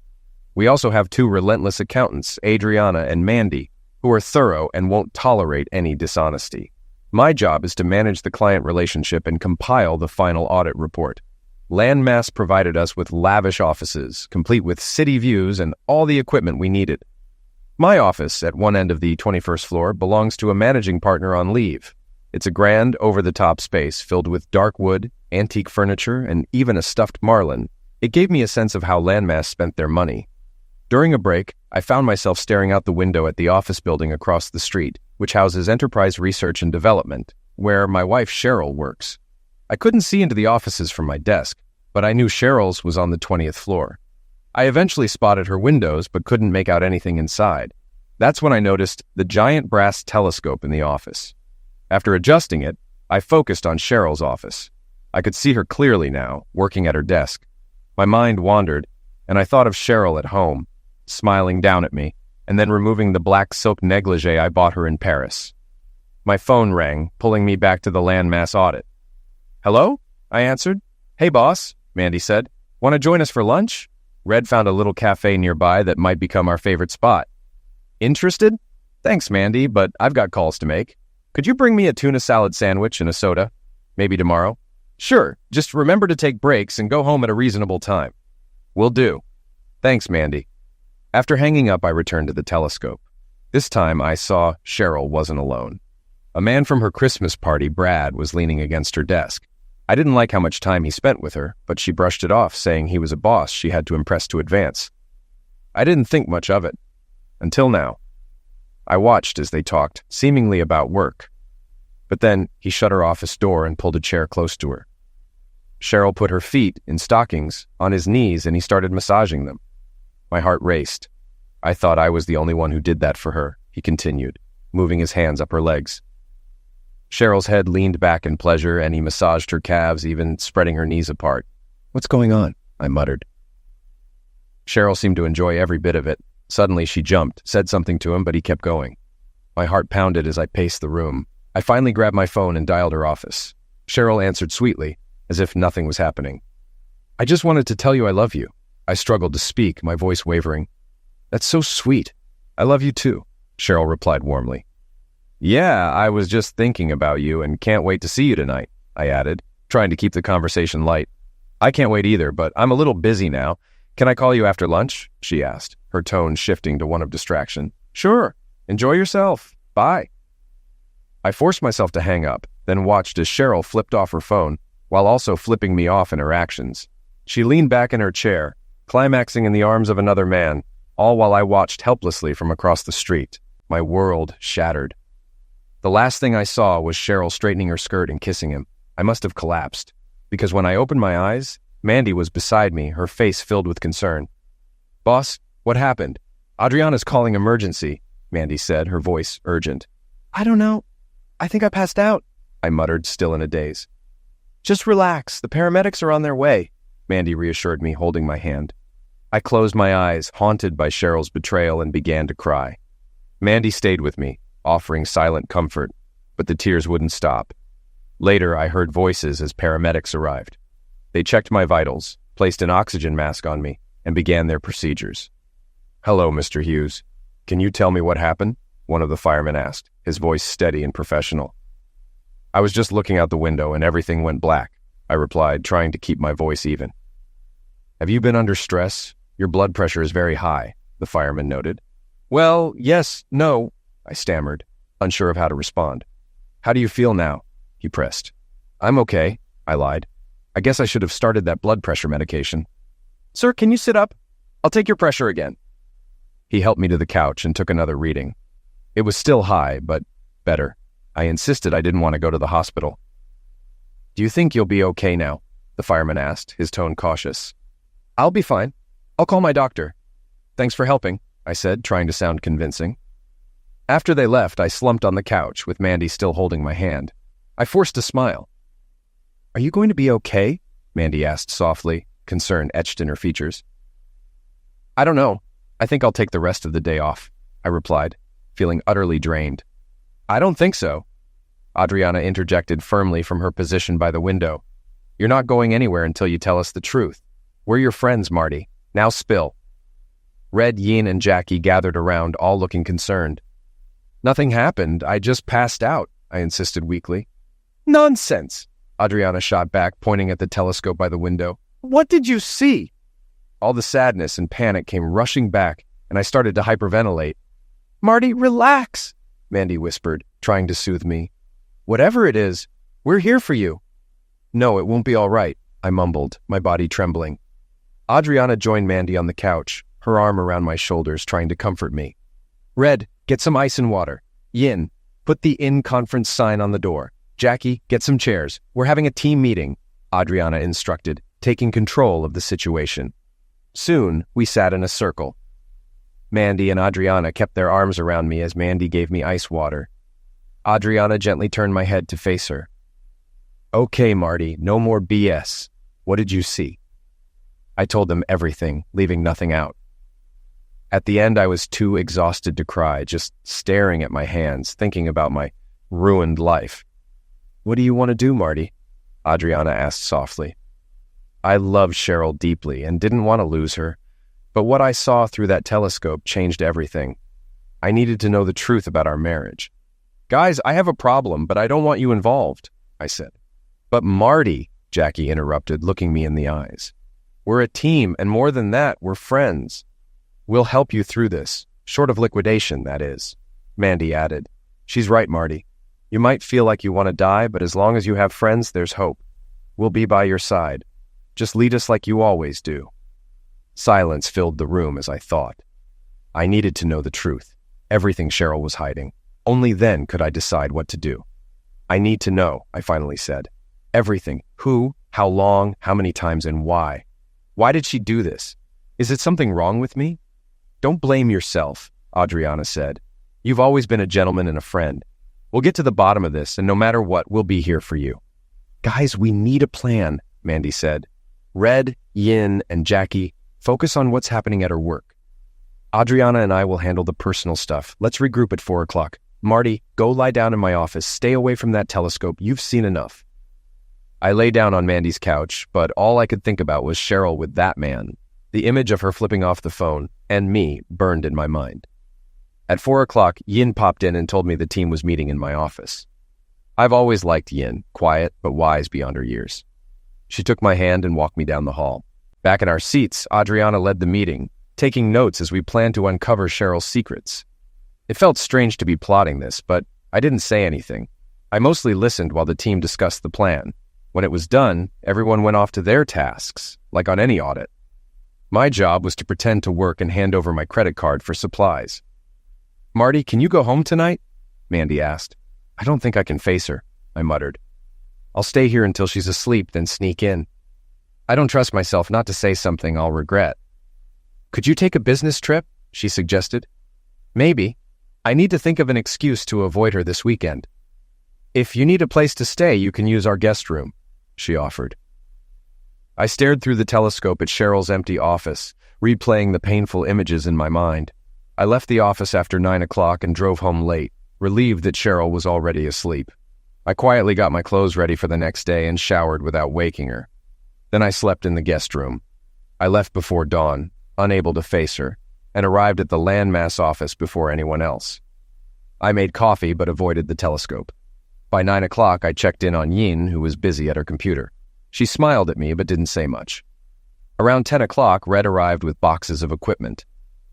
D: We also have 2 relentless accountants, Adriana and Mandy, who are thorough and won't tolerate any dishonesty. My job is to manage the client relationship and compile the final audit report. Landmass provided us with lavish offices, complete with city views and all the equipment we needed. My office, at one end of the 21st floor, belongs to a managing partner on leave. It's a grand, over-the-top space filled with dark wood, antique furniture, and even a stuffed marlin. It gave me a sense of how Landmass spent their money. During a break, I found myself staring out the window at the office building across the street, which houses Enterprise Research and Development, where my wife Cheryl works. I couldn't see into the offices from my desk, but I knew Cheryl's was on the 20th floor. I eventually spotted her windows, but couldn't make out anything inside. That's when I noticed the giant brass telescope in the office. After adjusting it, I focused on Cheryl's office. I could see her clearly now, working at her desk. My mind wandered, and I thought of Cheryl at home, smiling down at me, and then removing the black silk negligee I bought her in Paris. My phone rang, pulling me back to the landmass audit. "Hello?" I answered. "Hey, boss," Mandy said. "Want to join us for lunch? Red found a little cafe nearby that might become our favorite spot." "Interested? Thanks, Mandy, but I've got calls to make. Could you bring me a tuna salad sandwich and a soda? Maybe tomorrow?" "Sure, just remember to take breaks and go home at a reasonable time." "Will do." "Thanks, Mandy." After hanging up, I returned to the telescope. This time, I saw Cheryl wasn't alone. A man from her Christmas party, Brad, was leaning against her desk. I didn't like how much time he spent with her, but she brushed it off, saying he was a boss she had to impress to advance. I didn't think much of it. Until now. I watched as they talked, seemingly about work. But then he shut her office door and pulled a chair close to her. Cheryl put her feet, in stockings, on his knees, and he started massaging them. My heart raced. "I thought I was the only one who did that for her," he continued, moving his hands up her legs. Cheryl's head leaned back in pleasure, and he massaged her calves, even spreading her knees apart. "What's going on?" I muttered. Cheryl seemed to enjoy every bit of it. Suddenly she jumped, said something to him, but he kept going. My heart pounded as I paced the room. I finally grabbed my phone and dialed her office. Cheryl answered sweetly, as if nothing was happening. "I just wanted to tell you I love you." I struggled to speak, my voice wavering. "That's so sweet. I love you too," Cheryl replied warmly. "Yeah, I was just thinking about you and can't wait to see you tonight," I added, trying to keep the conversation light. "I can't wait either, but I'm a little busy now. Can I call you after lunch?" she asked, her tone shifting to one of distraction. "Sure. Enjoy yourself. Bye." I forced myself to hang up, then watched as Cheryl flipped off her phone, while also flipping me off in her actions. She leaned back in her chair, climaxing in the arms of another man, all while I watched helplessly from across the street. My world shattered. The last thing I saw was Cheryl straightening her skirt and kissing him. I must have collapsed, because when I opened my eyes, Mandy was beside me, her face filled with concern. "Boss, what happened?" "Adriana's calling emergency," Mandy said, her voice urgent. "I don't know. I think I passed out," I muttered, still in a daze. "Just relax. The paramedics are on their way," Mandy reassured me, holding my hand. I closed my eyes, haunted by Cheryl's betrayal, and began to cry. Mandy stayed with me, offering silent comfort, but the tears wouldn't stop. Later, I heard voices as paramedics arrived. They checked my vitals, placed an oxygen mask on me, and began their procedures. "Hello, Mr. Hughes. Can you tell me what happened?" one of the firemen asked, his voice steady and professional. "I was just looking out the window and everything went black," I replied, trying to keep my voice even. "Have you been under stress? Your blood pressure is very high," the fireman noted. "Well, yes, no," I stammered, unsure of how to respond. "How do you feel now?" he pressed. "I'm okay," I lied. "I guess I should have started that blood pressure medication." "Sir, can you sit up? I'll take your pressure again." He helped me to the couch and took another reading. It was still high, but better. I insisted I didn't want to go to the hospital. "Do you think you'll be okay now?" the fireman asked, his tone cautious. "I'll be fine. I'll call my doctor." "Thanks for helping," I said, trying to sound convincing. After they left, I slumped on the couch, with Mandy still holding my hand. I forced a smile. "Are you going to be okay?" Mandy asked softly, concern etched in her features. "I don't know. I think I'll take the rest of the day off," I replied, feeling utterly drained. "I don't think so," Adriana interjected firmly from her position by the window. "You're not going anywhere until you tell us the truth. We're your friends, Marty. Now spill." Red, Yin, and Jackie gathered around, all looking concerned. "Nothing happened. I just passed out," I insisted weakly. "Nonsense," Adriana shot back, pointing at the telescope by the window. "What did you see?" All the sadness and panic came rushing back, and I started to hyperventilate. "Marty, relax," Mandy whispered, trying to soothe me. "Whatever it is, we're here for you." "No, it won't be all right," I mumbled, my body trembling. Adriana joined Mandy on the couch, her arm around my shoulders, trying to comfort me. "Red, get some ice and water. Yin, put the in-conference sign on the door. Jackie, get some chairs. We're having a team meeting," Adriana instructed, taking control of the situation. Soon, we sat in a circle. Mandy and Adriana kept their arms around me as Mandy gave me ice water. Adriana gently turned my head to face her. "Okay, Marty, no more BS. What did you see?" I told them everything, leaving nothing out. At the end, I was too exhausted to cry, just staring at my hands, thinking about my ruined life. "What do you want to do, Marty?" Adriana asked softly. I loved Cheryl deeply and didn't want to lose her, but what I saw through that telescope changed everything. I needed to know the truth about our marriage. "Guys, I have a problem, but I don't want you involved," I said. "But Marty," Jackie interrupted, looking me in the eyes. "We're a team, and more than that, we're friends. We'll help you through this, short of liquidation, that is," Mandy added. "She's right, Marty. You might feel like you want to die, but as long as you have friends, there's hope. We'll be by your side. Just lead us like you always do." Silence filled the room as I thought. I needed to know the truth, everything Cheryl was hiding. Only then could I decide what to do. "I need to know," I finally said. "Everything. Who, how long, how many times, and why. Why did she do this? Is it something wrong with me?" "Don't blame yourself," Adriana said. "You've always been a gentleman and a friend. We'll get to the bottom of this, and no matter what, we'll be here for you." "Guys, we need a plan," Mandy said. "Red, Yin, and Jackie, focus on what's happening at her work. Adriana and I will handle the personal stuff. Let's regroup at 4 o'clock. Marty, go lie down in my office. Stay away from that telescope. You've seen enough." I lay down on Mandy's couch, but all I could think about was Cheryl with that man. The image of her flipping off the phone, and me, burned in my mind. At 4 o'clock, Yin popped in and told me the team was meeting in my office. I've always liked Yin, quiet but wise beyond her years. She took my hand and walked me down the hall. Back in our seats, Adriana led the meeting, taking notes as we planned to uncover Cheryl's secrets. It felt strange to be plotting this, but I didn't say anything. I mostly listened while the team discussed the plan. When it was done, everyone went off to their tasks, like on any audit. My job was to pretend to work and hand over my credit card for supplies. "Marty, can you go home tonight?" Mandy asked. "I don't think I can face her," I muttered. "I'll stay here until she's asleep, then sneak in. I don't trust myself not to say something I'll regret." "Could you take a business trip?" she suggested. "Maybe. I need to think of an excuse to avoid her this weekend." "If you need a place to stay, you can use our guest room," she offered. I stared through the telescope at Cheryl's empty office, replaying the painful images in my mind. I left the office after 9 o'clock and drove home late, relieved that Cheryl was already asleep. I quietly got my clothes ready for the next day and showered without waking her. Then I slept in the guest room. I left before dawn, unable to face her, and arrived at the landmass office before anyone else. I made coffee but avoided the telescope. By 9 o'clock, I checked in on Yin, who was busy at her computer. She smiled at me but didn't say much. Around 10 o'clock, Red arrived with boxes of equipment.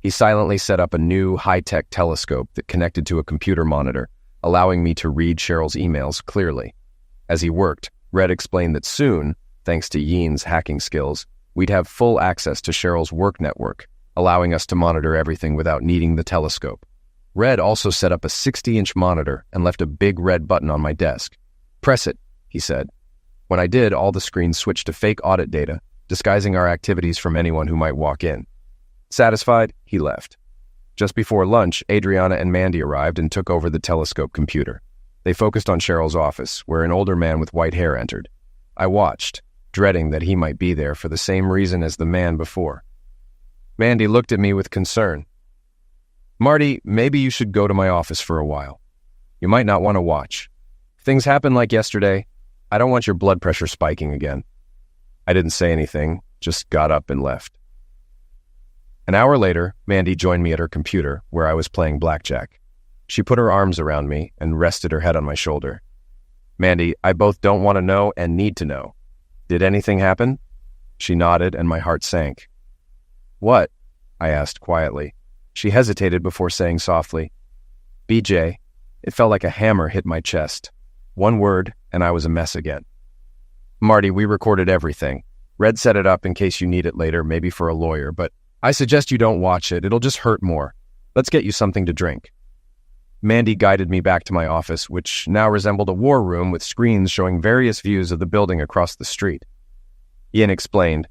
D: He silently set up a new, high-tech telescope that connected to a computer monitor, allowing me to read Cheryl's emails clearly. As he worked, Red explained that soon, thanks to Yin's hacking skills, we'd have full access to Cheryl's work network, allowing us to monitor everything without needing the telescope. Red also set up a 60-inch monitor and left a big red button on my desk. "Press it," he said. When I did, all the screens switched to fake audit data, disguising our activities from anyone who might walk in. Satisfied, he left. Just before lunch, Adriana and Mandy arrived and took over the telescope computer. They focused on Cheryl's office, where an older man with white hair entered. I watched, dreading that he might be there for the same reason as the man before. Mandy looked at me with concern. "Marty, maybe you should go to my office for a while. You might not want to watch. If things happen like yesterday, I don't want your blood pressure spiking again." I didn't say anything, just got up and left. An hour later, Mandy joined me at her computer, where I was playing blackjack. She put her arms around me and rested her head on my shoulder. "Mandy, I both don't want to know and need to know. Did anything happen?" She nodded, and my heart sank. "What?" I asked quietly. She hesitated before saying softly, "BJ." It felt like a hammer hit my chest. One word, and I was a mess again. "Marty, we recorded everything. Red set it up in case you need it later, maybe for a lawyer, but I suggest you don't watch it. It'll just hurt more. Let's get you something to drink." Mandy guided me back to my office, which now resembled a war room with screens showing various views of the building across the street. Yin explained,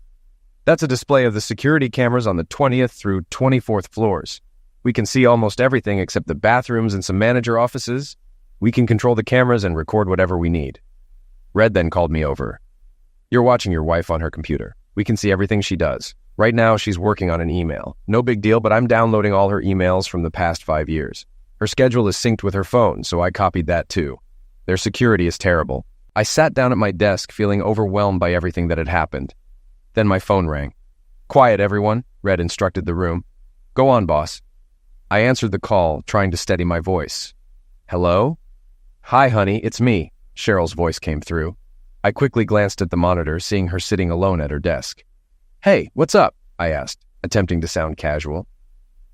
D: "That's a display of the security cameras on the 20th through 24th floors. We can see almost everything except the bathrooms and some manager offices. We can control the cameras and record whatever we need." Red then called me over. "You're watching your wife on her computer. We can see everything she does. Right now, she's working on an email. No big deal, but I'm downloading all her emails from the past 5 years. Her schedule is synced with her phone, so I copied that too. Their security is terrible. I sat down at my desk feeling overwhelmed by everything that had happened. Then my phone rang. "Quiet, everyone," Red instructed the room. "Go on, boss." I answered the call, trying to steady my voice. "Hello?" "Hi, honey, it's me," Cheryl's voice came through. I quickly glanced at the monitor, seeing her sitting alone at her desk. "Hey, what's up?" I asked, attempting to sound casual.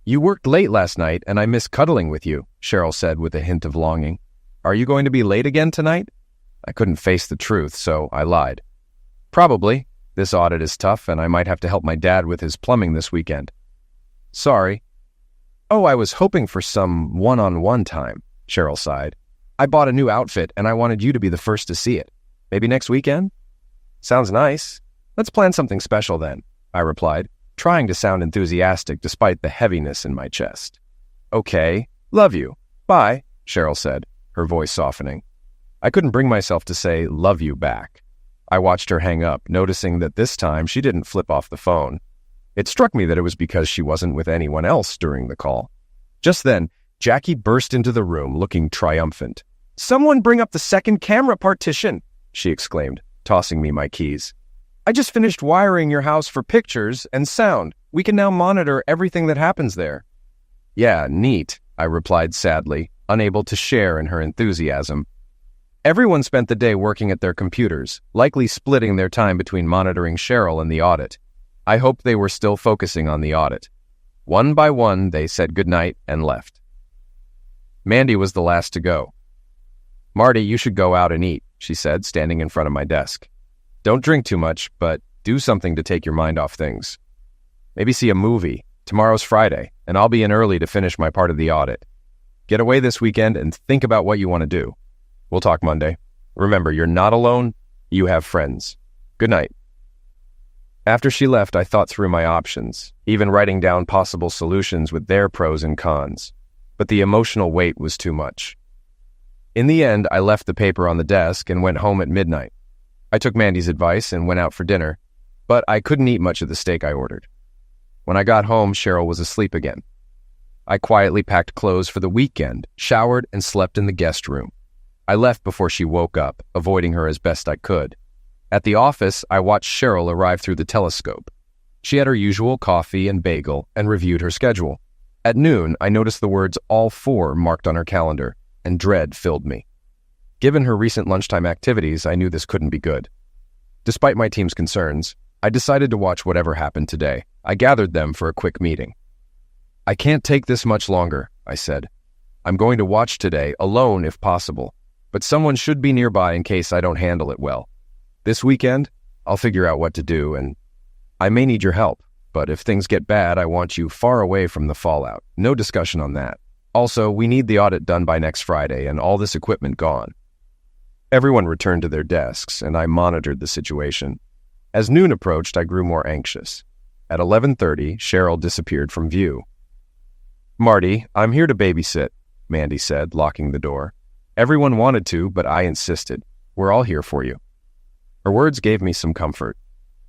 D: "You worked late last night, and I miss cuddling with you," Cheryl said with a hint of longing. "Are you going to be late again tonight?" I couldn't face the truth, so I lied. "Probably. This audit is tough, and I might have to help my dad with his plumbing this weekend." "Sorry." "Oh, I was hoping for some one-on-one time," Cheryl sighed. "I bought a new outfit, and I wanted you to be the first to see it. Maybe next weekend?" "Sounds nice. Let's plan something special then," I replied, trying to sound enthusiastic despite the heaviness in my chest. "Okay. Love you. Bye," Cheryl said, her voice softening. I couldn't bring myself to say "love you" back. I watched her hang up, noticing that this time she didn't flip off the phone. It struck me that it was because she wasn't with anyone else during the call. Just then, Jackie burst into the room looking triumphant. "Someone bring up the second camera partition," she exclaimed, tossing me my keys. "I just finished wiring your house for pictures and sound. We can now monitor everything that happens there." "Yeah, neat," I replied sadly, unable to share in her enthusiasm. Everyone spent the day working at their computers, likely splitting their time between monitoring Cheryl and the audit. I hoped they were still focusing on the audit. One by one, they said goodnight and left. Mandy was the last to go. "Marty, you should go out and eat," she said, standing in front of my desk. "Don't drink too much, but do something to take your mind off things. Maybe see a movie. Tomorrow's Friday, and I'll be in early to finish my part of the audit. Get away this weekend and think about what you want to do. We'll talk Monday. Remember, you're not alone. You have friends. Good night." After she left, I thought through my options, even writing down possible solutions with their pros and cons. But the emotional weight was too much. In the end, I left the paper on the desk and went home at midnight. I took Mandy's advice and went out for dinner, but I couldn't eat much of the steak I ordered. When I got home, Cheryl was asleep again. I quietly packed clothes for the weekend, showered, and slept in the guest room. I left before she woke up, avoiding her as best I could. At the office, I watched Cheryl arrive through the telescope. She had her usual coffee and bagel and reviewed her schedule. At noon, I noticed the words "all 4" marked on her calendar, and dread filled me. Given her recent lunchtime activities, I knew this couldn't be good. Despite my team's concerns, I decided to watch whatever happened today. I gathered them for a quick meeting. "I can't take this much longer," I said. "I'm going to watch today, alone if possible, but someone should be nearby in case I don't handle it well. This weekend, I'll figure out what to do, and I may need your help, but if things get bad, I want you far away from the fallout. No discussion on that. Also, we need the audit done by next Friday and all this equipment gone." Everyone returned to their desks, and I monitored the situation. As noon approached, I grew more anxious. At 11:30, Cheryl disappeared from view. "Marty, I'm here to babysit," Mandy said, locking the door. "Everyone wanted to, but I insisted. We're all here for you." Her words gave me some comfort.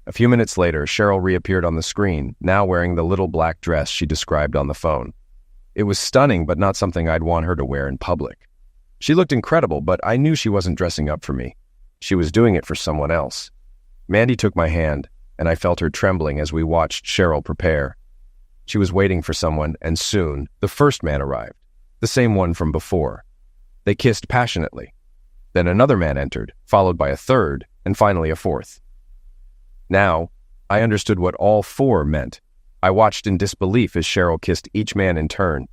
D: A few minutes later, Cheryl reappeared on the screen, now wearing the little black dress she described on the phone. It was stunning, but not something I'd want her to wear in public. She looked incredible, but I knew she wasn't dressing up for me. She was doing it for someone else. Mandy took my hand, and I felt her trembling as we watched Cheryl prepare. She was waiting for someone, and soon, the first man arrived, the same one from before. They kissed passionately. Then another man entered, followed by a third, and finally a fourth. Now, I understood what all 4 meant. I watched in disbelief as Cheryl kissed each man in turn.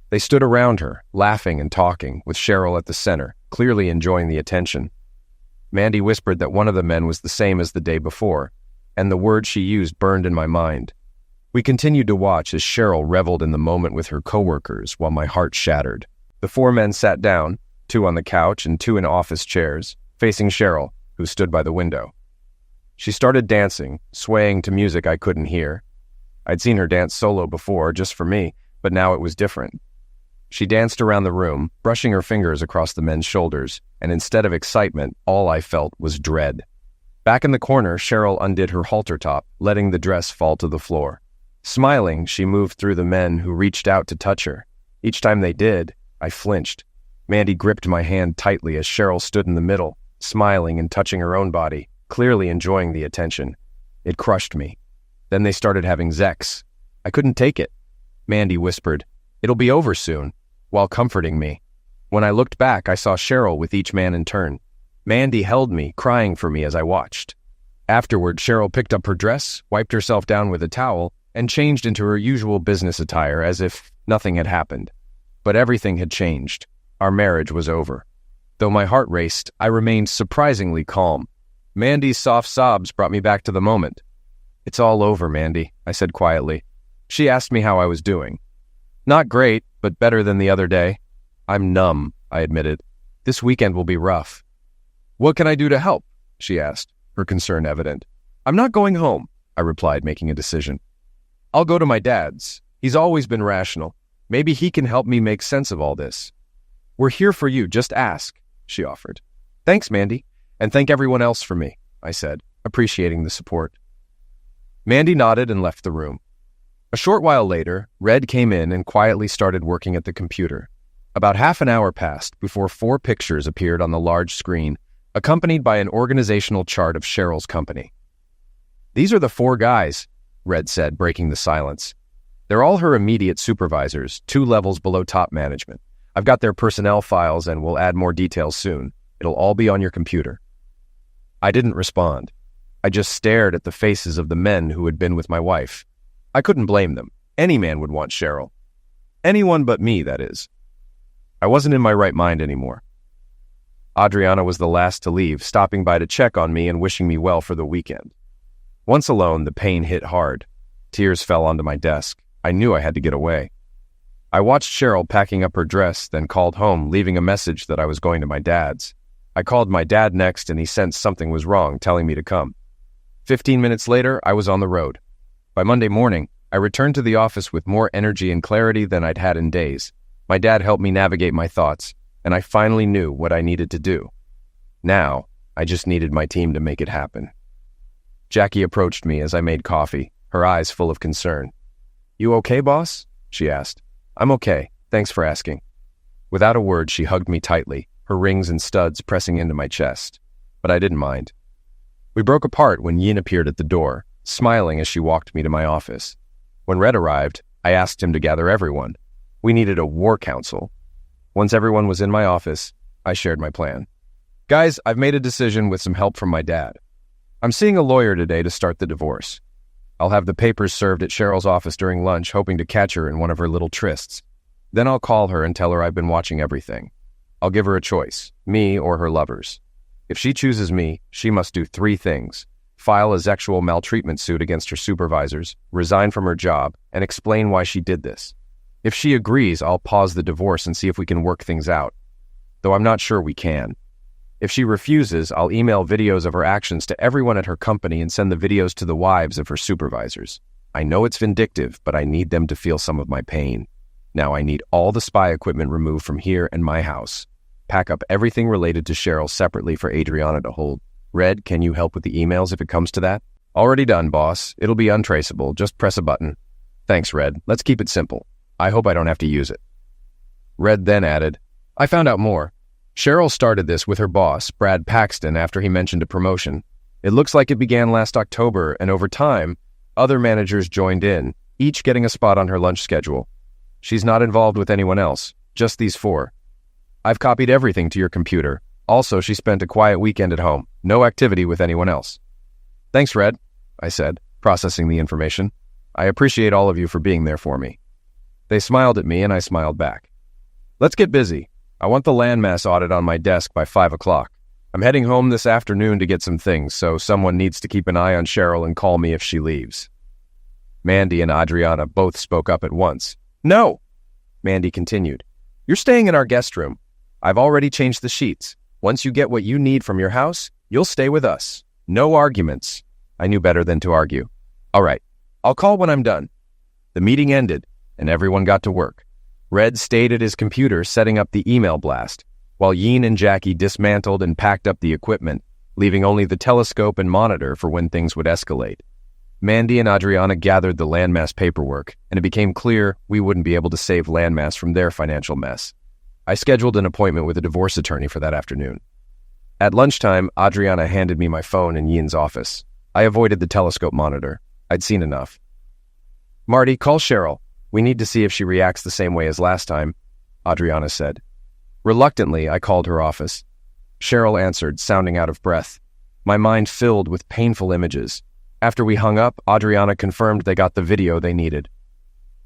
D: They stood around her, laughing and talking, with Cheryl at the center, clearly enjoying the attention. Mandy whispered that one of the men was the same as the day before, and the word she used burned in my mind. We continued to watch as Cheryl reveled in the moment with her coworkers while my heart shattered. The 4 men sat down, 2 on the couch and 2 in office chairs, facing Cheryl, who stood by the window. She started dancing, swaying to music I couldn't hear. I'd seen her dance solo before, just for me, but now it was different. She danced around the room, brushing her fingers across the men's shoulders, and instead of excitement, all I felt was dread. Back in the corner, Cheryl undid her halter top, letting the dress fall to the floor. Smiling, she moved through the men who reached out to touch her. Each time they did, I flinched. Mandy gripped my hand tightly as Cheryl stood in the middle, smiling and touching her own body, clearly enjoying the attention. It crushed me. Then they started having sex. I couldn't take it. Mandy whispered, "It'll be over soon," while comforting me. When I looked back, I saw Cheryl with each man in turn. Mandy held me, crying for me as I watched. Afterward, Cheryl picked up her dress, wiped herself down with a towel, and changed into her usual business attire as if nothing had happened. But everything had changed. Our marriage was over. Though my heart raced, I remained surprisingly calm. Mandy's soft sobs brought me back to the moment. "It's all over, Mandy," I said quietly. She asked me how I was doing. "Not great, but better than the other day." "I'm numb," I admitted. "This weekend will be rough." "What can I do to help?" she asked, her concern evident. "I'm not going home," I replied, making a decision. "I'll go to my dad's. He's always been rational. Maybe he can help me make sense of all this." "We're here for you, just ask," she offered. "Thanks, Mandy, and thank everyone else for me," I said, appreciating the support. Mandy nodded and left the room. A short while later, Red came in and quietly started working at the computer. About half an hour passed before 4 pictures appeared on the large screen, accompanied by an organizational chart of Cheryl's company. "These are the 4 guys," Red said, breaking the silence. "They're all her immediate supervisors, 2 levels below top management. I've got their personnel files and will add more details soon. It'll all be on your computer." I didn't respond. I just stared at the faces of the men who had been with my wife. I couldn't blame them. Any man would want Cheryl. Anyone but me, that is. I wasn't in my right mind anymore. Adriana was the last to leave, stopping by to check on me and wishing me well for the weekend. Once alone, the pain hit hard. Tears fell onto my desk. I knew I had to get away. I watched Cheryl packing up her dress, then called home, leaving a message that I was going to my dad's. I called my dad next, and he sensed something was wrong, telling me to come. 15 minutes later, I was on the road. By Monday morning, I returned to the office with more energy and clarity than I'd had in days. My dad helped me navigate my thoughts, and I finally knew what I needed to do. Now, I just needed my team to make it happen. Jackie approached me as I made coffee, her eyes full of concern. "You okay, boss?" she asked. "I'm okay. Thanks for asking." Without a word, she hugged me tightly, her rings and studs pressing into my chest. But I didn't mind. We broke apart when Yin appeared at the door, smiling as she walked me to my office. When Red arrived, I asked him to gather everyone. We needed a war council. Once everyone was in my office, I shared my plan. "Guys, I've made a decision with some help from my dad. I'm seeing a lawyer today to start the divorce. I'll have the papers served at Cheryl's office during lunch, hoping to catch her in one of her little trysts. Then I'll call her and tell her I've been watching everything. I'll give her a choice, me or her lovers. If she chooses me, she must do 3 things. File a sexual maltreatment suit against her supervisors, resign from her job, and explain why she did this. If she agrees, I'll pause the divorce and see if we can work things out. Though I'm not sure we can. If she refuses, I'll email videos of her actions to everyone at her company and send the videos to the wives of her supervisors. I know it's vindictive, but I need them to feel some of my pain. Now I need all the spy equipment removed from here and my house. Pack up everything related to Cheryl separately for Adriana to hold. Red, can you help with the emails if it comes to that?" "Already done, boss. It'll be untraceable. Just press a button." "Thanks, Red. Let's keep it simple. I hope I don't have to use it." Red then added, "I found out more. Cheryl started this with her boss, Brad Paxton, after he mentioned a promotion. It looks like it began last October, and over time, other managers joined in, each getting a spot on her lunch schedule. She's not involved with anyone else, just these 4. I've copied everything to your computer. Also, she spent a quiet weekend at home. No activity with anyone else." "Thanks, Red," I said, processing the information. "I appreciate all of you for being there for me." They smiled at me, and I smiled back. "Let's get busy. I want the landmass audit on my desk by 5 o'clock. I'm heading home this afternoon to get some things, so someone needs to keep an eye on Cheryl and call me if she leaves." Mandy and Adriana both spoke up at once. "No!" Mandy continued. "You're staying in our guest room. I've already changed the sheets. Once you get what you need from your house, you'll stay with us. No arguments." I knew better than to argue. "All right. I'll call when I'm done." The meeting ended, and everyone got to work. Red stayed at his computer setting up the email blast, while Yin and Jackie dismantled and packed up the equipment, leaving only the telescope and monitor for when things would escalate. Mandy and Adriana gathered the landmass paperwork, and it became clear we wouldn't be able to save landmass from their financial mess. I scheduled an appointment with a divorce attorney for that afternoon. At lunchtime, Adriana handed me my phone in Yin's office. I avoided the telescope monitor. I'd seen enough. "Marty, call Cheryl. We need to see if she reacts the same way as last time," Adriana said. Reluctantly, I called her office. Cheryl answered, sounding out of breath. My mind filled with painful images. After we hung up, Adriana confirmed they got the video they needed.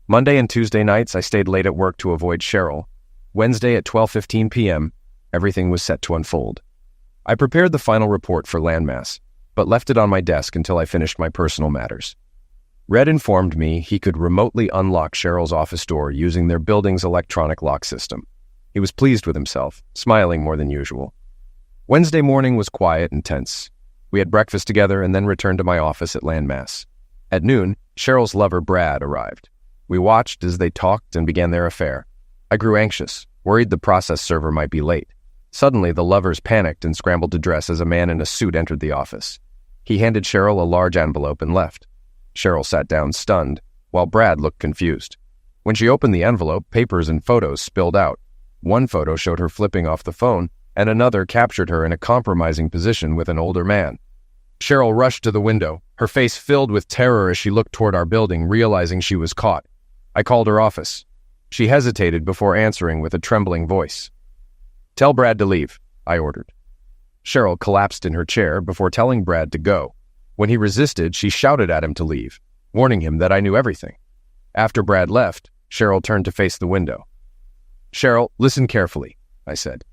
D: Monday and Tuesday nights, I stayed late at work to avoid Cheryl. Wednesday at 12:15 p.m., everything was set to unfold. I prepared the final report for landmass, but left it on my desk until I finished my personal matters. Red informed me he could remotely unlock Cheryl's office door using their building's electronic lock system. He was pleased with himself, smiling more than usual. Wednesday morning was quiet and tense. We had breakfast together and then returned to my office at landmass. At noon, Cheryl's lover Brad arrived. We watched as they talked and began their affair. I grew anxious, worried the process server might be late. Suddenly, the lovers panicked and scrambled to dress as a man in a suit entered the office. He handed Cheryl a large envelope and left. Cheryl sat down stunned, while Brad looked confused. When she opened the envelope, papers and photos spilled out. One photo showed her flipping off the phone, and another captured her in a compromising position with an older man. Cheryl rushed to the window, her face filled with terror as she looked toward our building, realizing she was caught. I called her office. She hesitated before answering with a trembling voice. "Tell Brad to leave," I ordered. Cheryl collapsed in her chair before telling Brad to go. When he resisted, she shouted at him to leave, warning him that I knew everything. After Brad left, Cheryl turned to face the window. "Cheryl, listen carefully," I said.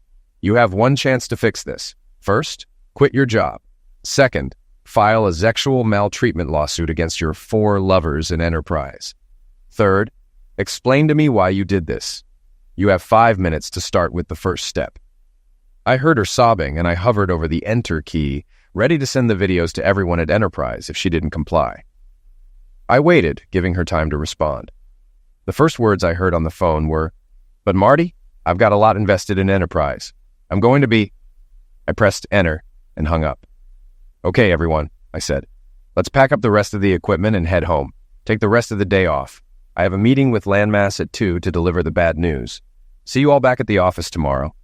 D: "You have one chance to fix this. First, quit your job. Second, file a sexual maltreatment lawsuit against your 4 lovers in Enterprise. Third, explain to me why you did this. You have 5 minutes to start with the first step." I heard her sobbing, and I hovered over the enter key, ready to send the videos to everyone at Enterprise if she didn't comply. I waited, giving her time to respond. The first words I heard on the phone were, "But Marty, I've got a lot invested in Enterprise. I'm going to be..." I pressed enter and hung up. "Okay, everyone," I said. "Let's pack up the rest of the equipment and head home. Take the rest of the day off. I have a meeting with Landmass at 2 to deliver the bad news. See you all back at the office tomorrow."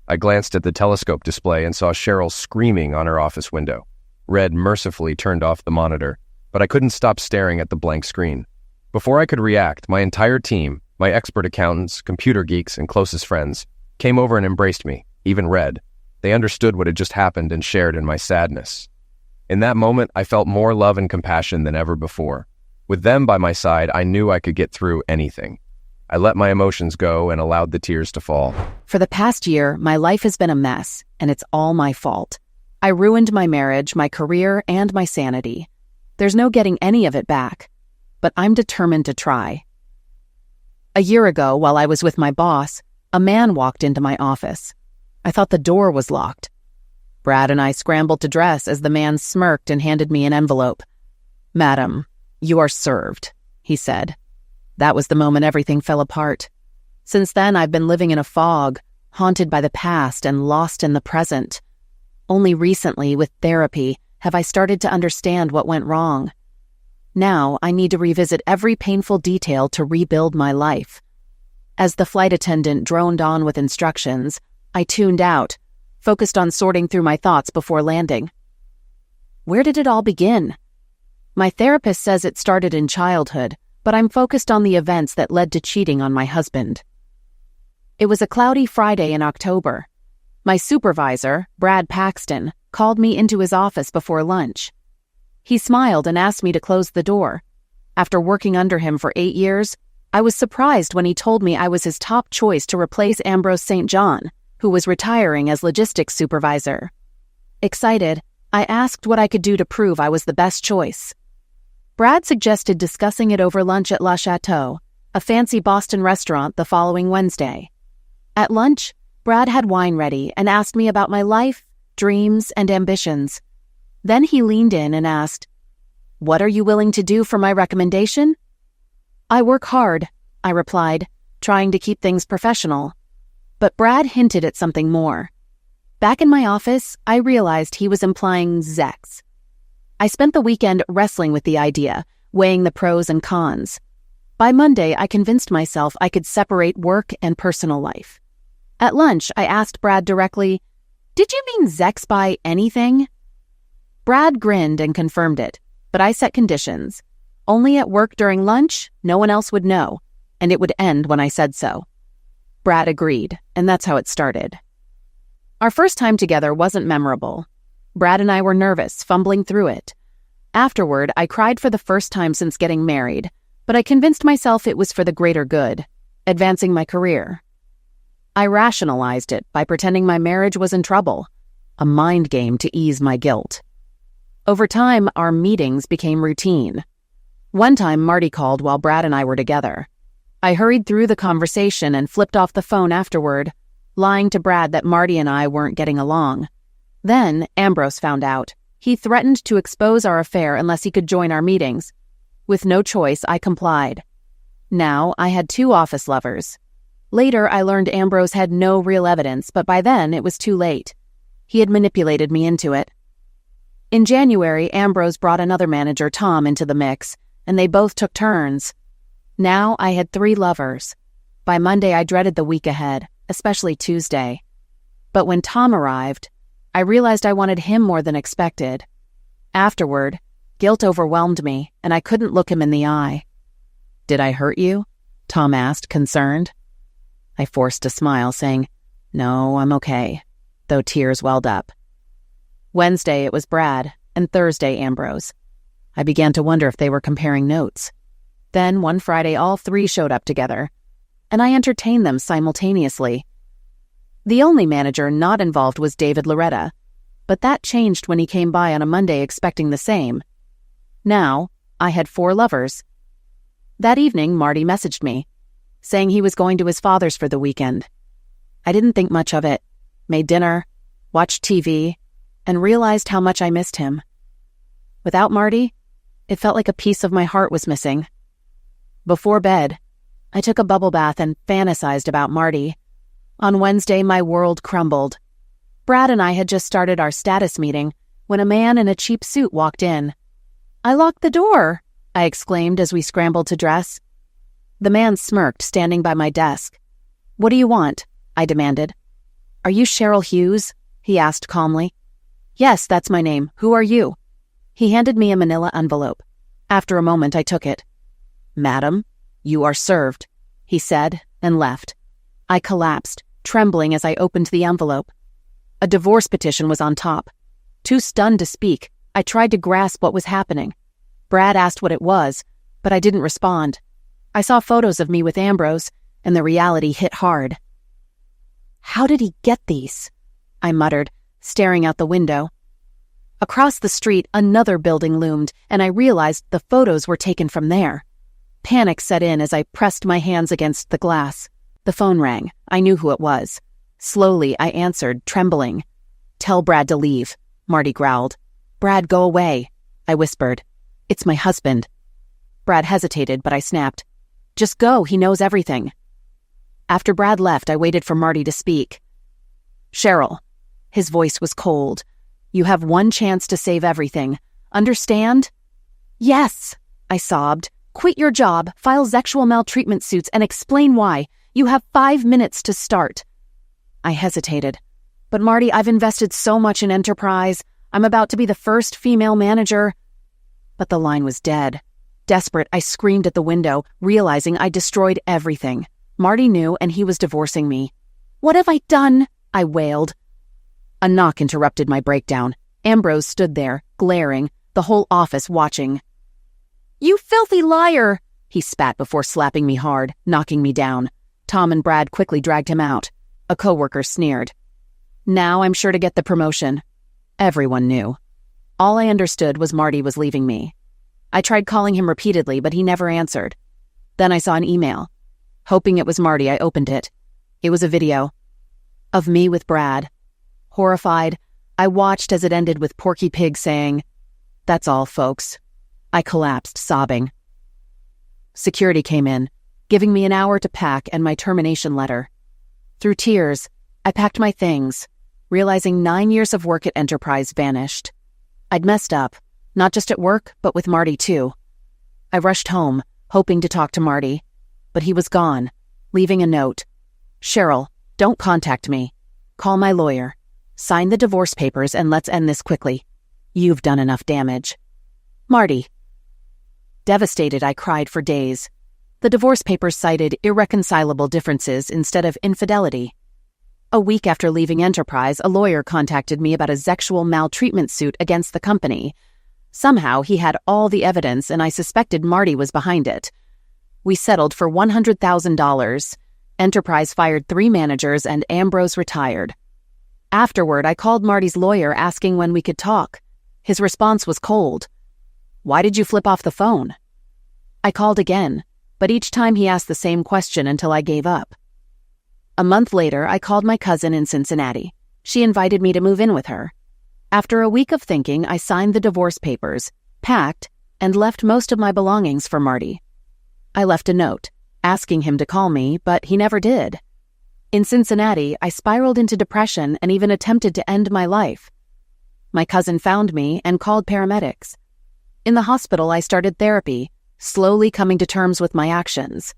D: I glanced at the telescope display and saw Cheryl screaming on her office window. Red mercifully turned off the monitor, but I couldn't stop staring at the blank screen. Before I could react, my entire team, my expert accountants, computer geeks, and closest friends, came over and embraced me, even Red. They understood what had just happened and shared in my sadness. In that moment, I felt more love and compassion than ever before. With them by my side, I knew I could get through anything. I let my emotions go and allowed the tears to fall.
E: For the past year, my life has been a mess, and it's all my fault. I ruined my marriage, my career, and my sanity. There's no getting any of it back, but I'm determined to try. A year ago, while I was with my boss, a man walked into my office. I thought the door was locked. Brad and I scrambled to dress as the man smirked and handed me an envelope. "Madam, you are served," he said. That was the moment everything fell apart. Since then, I've been living in a fog, haunted by the past and lost in the present. Only recently, with therapy, have I started to understand what went wrong. Now, I need to revisit every painful detail to rebuild my life. As the flight attendant droned on with instructions, I tuned out, focused on sorting through my thoughts before landing. Where did it all begin? My therapist says it started in childhood, but I'm focused on the events that led to cheating on my husband. It was a cloudy Friday in October. My supervisor, Brad Paxton, called me into his office before lunch. He smiled and asked me to close the door. After working under him for 8 years, I was surprised when he told me I was his top choice to replace Ambrose St. John, who was retiring as logistics supervisor. Excited, I asked what I could do to prove I was the best choice. Brad suggested discussing it over lunch at La Chateau, a fancy Boston restaurant, the following Wednesday. At lunch, Brad had wine ready and asked me about my life, dreams, and ambitions. Then he leaned in and asked, "What are you willing to do for my recommendation?" "I work hard," I replied, trying to keep things professional. But Brad hinted at something more. Back in my office, I realized he was implying sex. I spent the weekend wrestling with the idea, weighing the pros and cons. By Monday, I convinced myself I could separate work and personal life. At lunch, I asked Brad directly, "Did you mean Zex by anything?" Brad grinned and confirmed it, but I set conditions. Only at work during lunch, no one else would know, and it would end when I said so. Brad agreed, and that's how it started. Our first time together wasn't memorable. Brad and I were nervous, fumbling through it. Afterward, I cried for the first time since getting married, but I convinced myself it was for the greater good, advancing my career. I rationalized it by pretending my marriage was in trouble, a mind game to ease my guilt. Over time, our meetings became routine. One time, Marty called while Brad and I were together. I hurried through the conversation and flipped off the phone afterward, lying to Brad that Marty and I weren't getting along. Then, Ambrose found out. He threatened to expose our affair unless he could join our meetings. With no choice, I complied. Now, I had 2 office lovers. Later, I learned Ambrose had no real evidence, but by then, it was too late. He had manipulated me into it. In January, Ambrose brought another manager, Tom, into the mix, and they both took turns. Now, I had 3 lovers. By Monday, I dreaded the week ahead, especially Tuesday. But when Tom arrived, I realized I wanted him more than expected. Afterward, guilt overwhelmed me, and I couldn't look him in the eye. "Did I hurt you?" Tom asked, concerned. I forced a smile, saying, "No, I'm okay," though tears welled up. Wednesday, it was Brad, and Thursday, Ambrose. I began to wonder if they were comparing notes. Then, one Friday, all 3 showed up together, and I entertained them simultaneously. The only manager not involved was David Loretta, but that changed when he came by on a Monday expecting the same. Now, I had 4 lovers. That evening, Marty messaged me, saying he was going to his father's for the weekend. I didn't think much of it, made dinner, watched TV, and realized how much I missed him. Without Marty, it felt like a piece of my heart was missing. Before bed, I took a bubble bath and fantasized about Marty. On Wednesday, my world crumbled. Brad and I had just started our status meeting when a man in a cheap suit walked in. "I locked the door," I exclaimed as we scrambled to dress. The man smirked, standing by my desk. "What do you want?" I demanded. "Are you Cheryl Hughes?" he asked calmly. "Yes, that's my name. Who are you?" He handed me a manila envelope. After a moment, I took it. "Madam, you are served," he said, and left. I collapsed, trembling as I opened the envelope. A divorce petition was on top. Too stunned to speak, I tried to grasp what was happening. Brad asked what it was, but I didn't respond. I saw photos of me with Ambrose, and the reality hit hard. "How did he get these?" I muttered, staring out the window. Across the street, another building loomed, and I realized the photos were taken from there. Panic set in as I pressed my hands against the glass. The phone rang. I knew who it was. Slowly, I answered, trembling. "Tell Brad to leave," Marty growled. "Brad, go away," I whispered. "It's my husband." Brad hesitated, but I snapped. "Just go, he knows everything." After Brad left, I waited for Marty to speak. "Cheryl," his voice was cold, "you have one chance to save everything. Understand?" "Yes," I sobbed. "Quit your job, file sexual maltreatment suits, and explain why. You have 5 minutes to start." I hesitated. "But Marty, I've invested so much in Enterprise. I'm about to be the first female manager." But the line was dead. Desperate, I screamed at the window, realizing I destroyed everything. Marty knew, and he was divorcing me. "What have I done?" I wailed. A knock interrupted my breakdown. Ambrose stood there, glaring, the whole office watching. "You filthy liar!" he spat before slapping me hard, knocking me down. Tom and Brad quickly dragged him out. A coworker sneered. Now I'm sure to get the promotion. Everyone knew. All I understood was Marty was leaving me. I tried calling him repeatedly, but he never answered. Then I saw an email. Hoping it was Marty, I opened it. It was a video of me with Brad. Horrified, I watched as it ended with Porky Pig saying, "That's all, folks." I collapsed, sobbing. Security came in, giving me an hour to pack and my termination letter. Through tears, I packed my things, realizing 9 years of work at Enterprise vanished. I'd messed up, Not just at work, but with Marty too. I rushed home, hoping to talk to Marty, but he was gone, leaving a note. Cheryl, don't contact me. Call my lawyer. Sign the divorce papers and let's end this quickly. You've done enough damage. Marty. Devastated, I cried for days. The divorce papers cited irreconcilable differences instead of infidelity. A week after leaving Enterprise, a lawyer contacted me about a sexual maltreatment suit against the company. Somehow, he had all the evidence and I suspected Marty was behind it. We settled for $100,000. Enterprise fired 3 managers and Ambrose retired. Afterward, I called Marty's lawyer asking when we could talk. His response was cold. Why did you flip off the phone? I called again, but each time he asked the same question until I gave up. A month later, I called my cousin in Cincinnati. She invited me to move in with her. After a week of thinking, I signed the divorce papers, packed, and left most of my belongings for Marty. I left a note, asking him to call me, but he never did. In Cincinnati, I spiraled into depression and even attempted to end my life. My cousin found me and called paramedics. In the hospital, I started therapy, slowly coming to terms with my actions.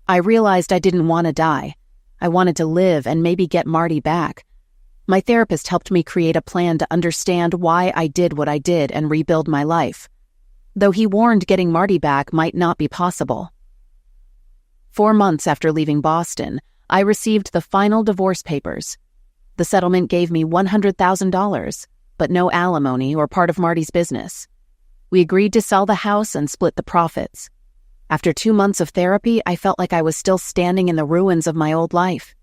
E: I realized I didn't want to die. I wanted to live and maybe get Marty back. My therapist helped me create a plan to understand why I did what I did and rebuild my life. Though he warned getting Marty back might not be possible. 4 months after leaving Boston, I received the final divorce papers. The settlement gave me $100,000, but no alimony or part of Marty's business. We agreed to sell the house and split the profits. After 2 months of therapy, I felt like I was still standing in the ruins of my old life.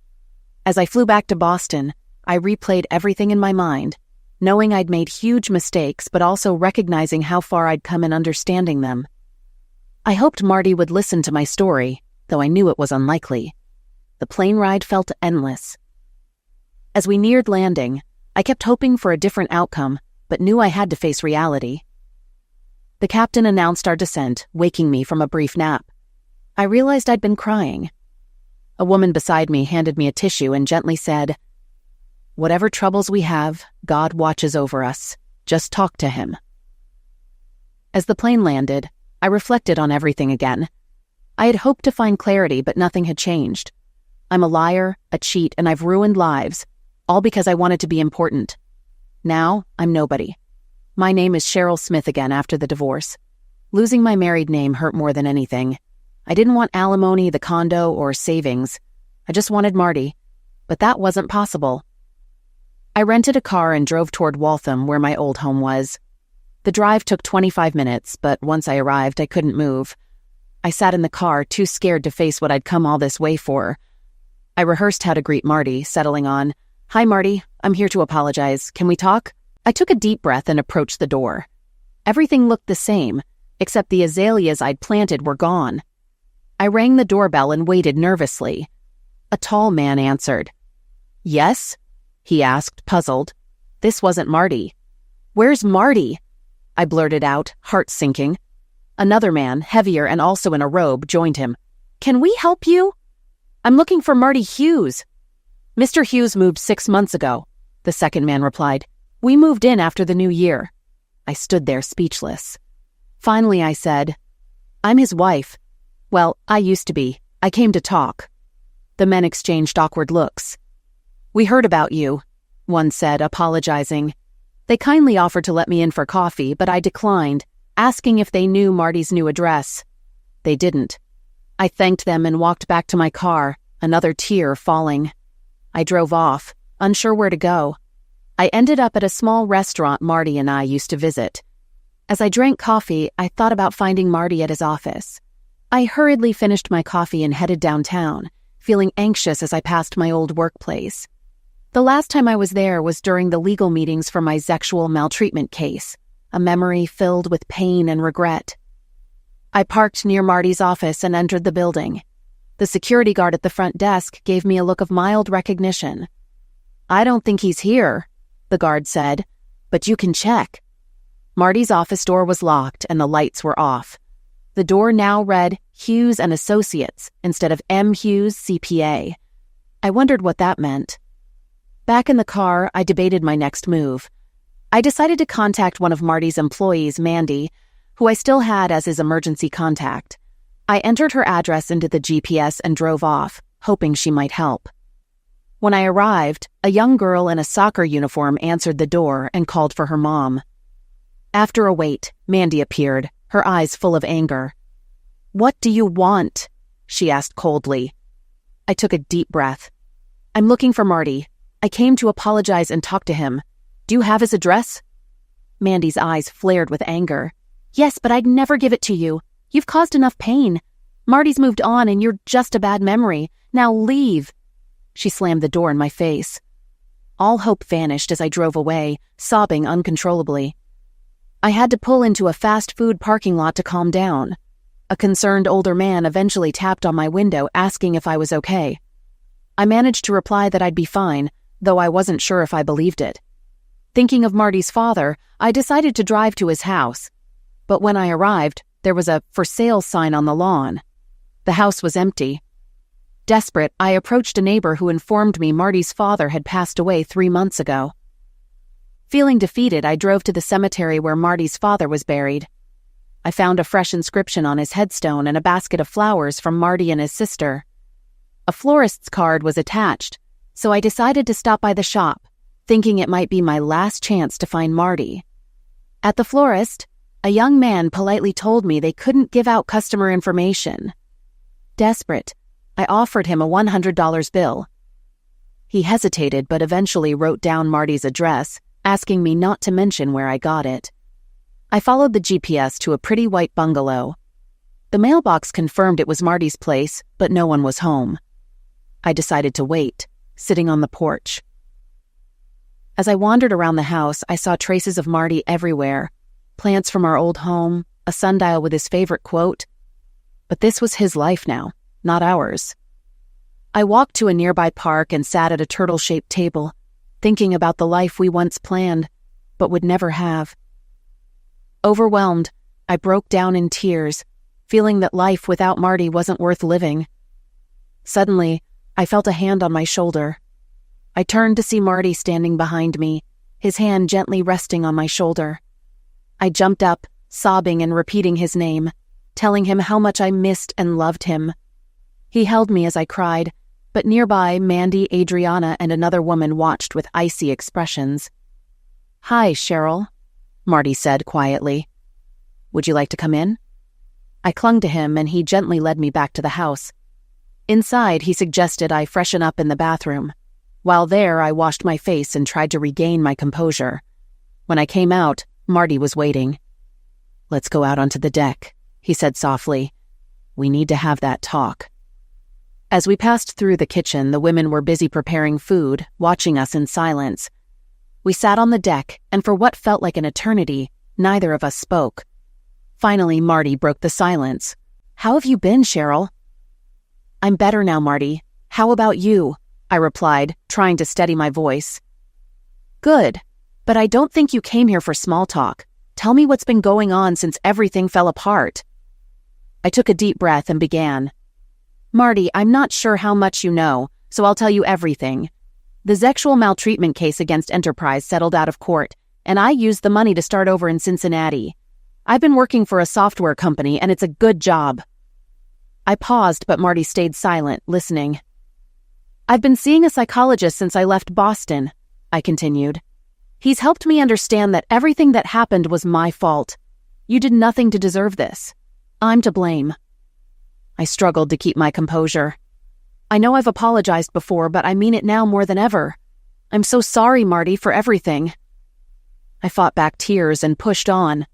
E: As I flew back to Boston, I replayed everything in my mind, knowing I'd made huge mistakes, but also recognizing how far I'd come in understanding them. I hoped Marty would listen to my story, though I knew it was unlikely. The plane ride felt endless. As we neared landing, I kept hoping for a different outcome, but knew I had to face reality. The captain announced our descent, waking me from a brief nap. I realized I'd been crying. A woman beside me handed me a tissue and gently said, "Whatever troubles we have, God watches over us. Just talk to him." As the plane landed, I reflected on everything again. I had hoped to find clarity, but nothing had changed. I'm a liar, a cheat, and I've ruined lives, all because I wanted to be important. Now, I'm nobody. My name is Cheryl Smith again after the divorce. Losing my married name hurt more than anything. I didn't want alimony, the condo, or savings. I just wanted Marty, but that wasn't possible. I rented a car and drove toward Waltham, where my old home was. The drive took 25 minutes, but once I arrived, I couldn't move. I sat in the car, too scared to face what I'd come all this way for. I rehearsed how to greet Marty, settling on, "Hi, Marty. I'm here to apologize. Can we talk?" I took a deep breath and approached the door. Everything looked the same, except the azaleas I'd planted were gone. I rang the doorbell and waited nervously. A tall man answered. "Yes?" he asked, puzzled. This wasn't Marty. "Where's Marty?" I blurted out, heart sinking. Another man, heavier and also in a robe, joined him. "Can we help you?" "I'm looking for Marty Hughes." "Mr. Hughes moved 6 months ago," the second man replied. "We moved in after the new year." I stood there speechless. Finally, I said, "I'm his wife. Well, I used to be. I came to talk." The men exchanged awkward looks. "We heard about you," one said, apologizing. They kindly offered to let me in for coffee, but I declined, asking if they knew Marty's new address. They didn't. I thanked them and walked back to my car, another tear falling. I drove off, unsure where to go. I ended up at a small restaurant Marty and I used to visit. As I drank coffee, I thought about finding Marty at his office. I hurriedly finished my coffee and headed downtown, feeling anxious as I passed my old workplace. The last time I was there was during the legal meetings for my sexual maltreatment case, a memory filled with pain and regret. I parked near Marty's office and entered the building. The security guard at the front desk gave me a look of mild recognition. "I don't think he's here," the guard said, "but you can check." Marty's office door was locked and the lights were off. The door now read Hughes and Associates instead of M. Hughes, CPA. I wondered what that meant. Back in the car, I debated my next move. I decided to contact one of Marty's employees, Mandy, who I still had as his emergency contact. I entered her address into the GPS and drove off, hoping she might help. When I arrived, a young girl in a soccer uniform answered the door and called for her mom. After a wait, Mandy appeared, her eyes full of anger. "What do you want?" she asked coldly. I took a deep breath. "I'm looking for Marty. I came to apologize and talk to him. Do you have his address?" Mandy's eyes flared with anger. "Yes, but I'd never give it to you. You've caused enough pain. Marty's moved on and you're just a bad memory. Now leave." She slammed the door in my face. All hope vanished as I drove away, sobbing uncontrollably. I had to pull into a fast food parking lot to calm down. A concerned older man eventually tapped on my window asking if I was okay. I managed to reply that I'd be fine, though I wasn't sure if I believed it. Thinking of Marty's father, I decided to drive to his house. But when I arrived, there was a "for sale" sign on the lawn. The house was empty. Desperate, I approached a neighbor who informed me Marty's father had passed away 3 months ago. Feeling defeated, I drove to the cemetery where Marty's father was buried. I found a fresh inscription on his headstone and a basket of flowers from Marty and his sister. A florist's card was attached, so I decided to stop by the shop, thinking it might be my last chance to find Marty. At the florist, a young man politely told me they couldn't give out customer information. Desperate, I offered him a $100 bill. He hesitated but eventually wrote down Marty's address, asking me not to mention where I got it. I followed the GPS to a pretty white bungalow. The mailbox confirmed it was Marty's place, but no one was home. I decided to wait, sitting on the porch. As I wandered around the house, I saw traces of Marty everywhere. Plants from our old home, a sundial with his favorite quote. But this was his life now, not ours. I walked to a nearby park and sat at a turtle-shaped table, thinking about the life we once planned, but would never have. Overwhelmed, I broke down in tears, feeling that life without Marty wasn't worth living. Suddenly, I felt a hand on my shoulder. I turned to see Marty standing behind me, his hand gently resting on my shoulder. I jumped up, sobbing and repeating his name, telling him how much I missed and loved him. He held me as I cried, but nearby, Mandy, Adriana, and another woman watched with icy expressions. "Hi, Cheryl," Marty said quietly. "Would you like to come in?" I clung to him and he gently led me back to the house. Inside, he suggested I freshen up in the bathroom. While there, I washed my face and tried to regain my composure. When I came out, Marty was waiting. "Let's go out onto the deck," he said softly. "We need to have that talk." As we passed through the kitchen, the women were busy preparing food, watching us in silence. We sat on the deck, and for what felt like an eternity, neither of us spoke. Finally, Marty broke the silence. "How have you been, Cheryl?" "I'm better now, Marty. How about you?" I replied, trying to steady my voice. "Good, but I don't think you came here for small talk. Tell me what's been going on since everything fell apart." I took a deep breath and began. "Marty, I'm not sure how much you know, so I'll tell you everything. The sexual maltreatment case against Enterprise settled out of court, and I used the money to start over in Cincinnati. I've been working for a software company, and it's a good job." I paused, but Marty stayed silent, listening. "I've been seeing a psychologist since I left Boston," I continued. "He's helped me understand that everything that happened was my fault. You did nothing to deserve this. I'm to blame." I struggled to keep my composure. "I know I've apologized before, but I mean it now more than ever. I'm so sorry, Marty, for everything." I fought back tears and pushed on.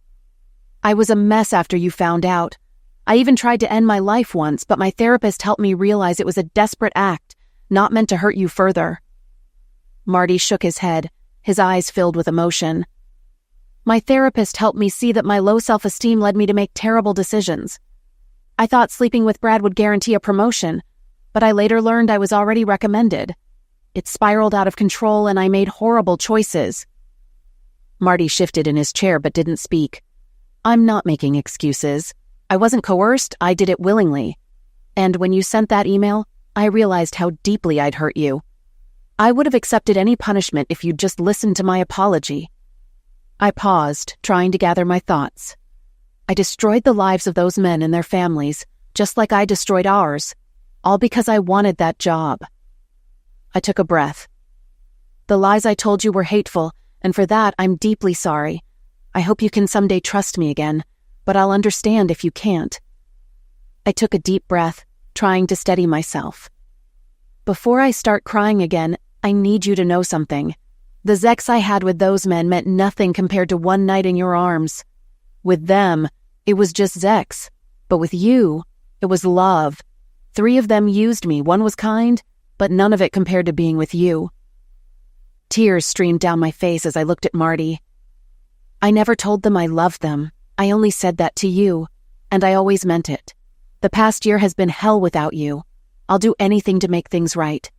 E: "I was a mess after you found out. I even tried to end my life once, but my therapist helped me realize it was a desperate act, not meant to hurt you further." Marty shook his head, his eyes filled with emotion. "My therapist helped me see that my low self-esteem led me to make terrible decisions. I thought sleeping with Brad would guarantee a promotion, but I later learned I was already recommended. It spiraled out of control and I made horrible choices." Marty shifted in his chair but didn't speak. "I'm not making excuses. I wasn't coerced, I did it willingly. And when you sent that email, I realized how deeply I'd hurt you. I would have accepted any punishment if you'd just listened to my apology." I paused, trying to gather my thoughts. I destroyed the lives of those men and their families, just like I destroyed ours, all because I wanted that job. I took a breath. The lies I told you were hateful, and for that I'm deeply sorry. I hope you can someday trust me again, but I'll understand if you can't. I took a deep breath, trying to steady myself. Before I start crying again, I need you to know something. The sex I had with those men meant nothing compared to one night in your arms. With them, it was just sex. But with you, it was love. 3 of them used me. 1 was kind, but none of it compared to being with you. Tears streamed down my face as I looked at Marty. I never told them I loved them. I only said that to you, and I always meant it. The past year has been hell without you. I'll do anything to make things right.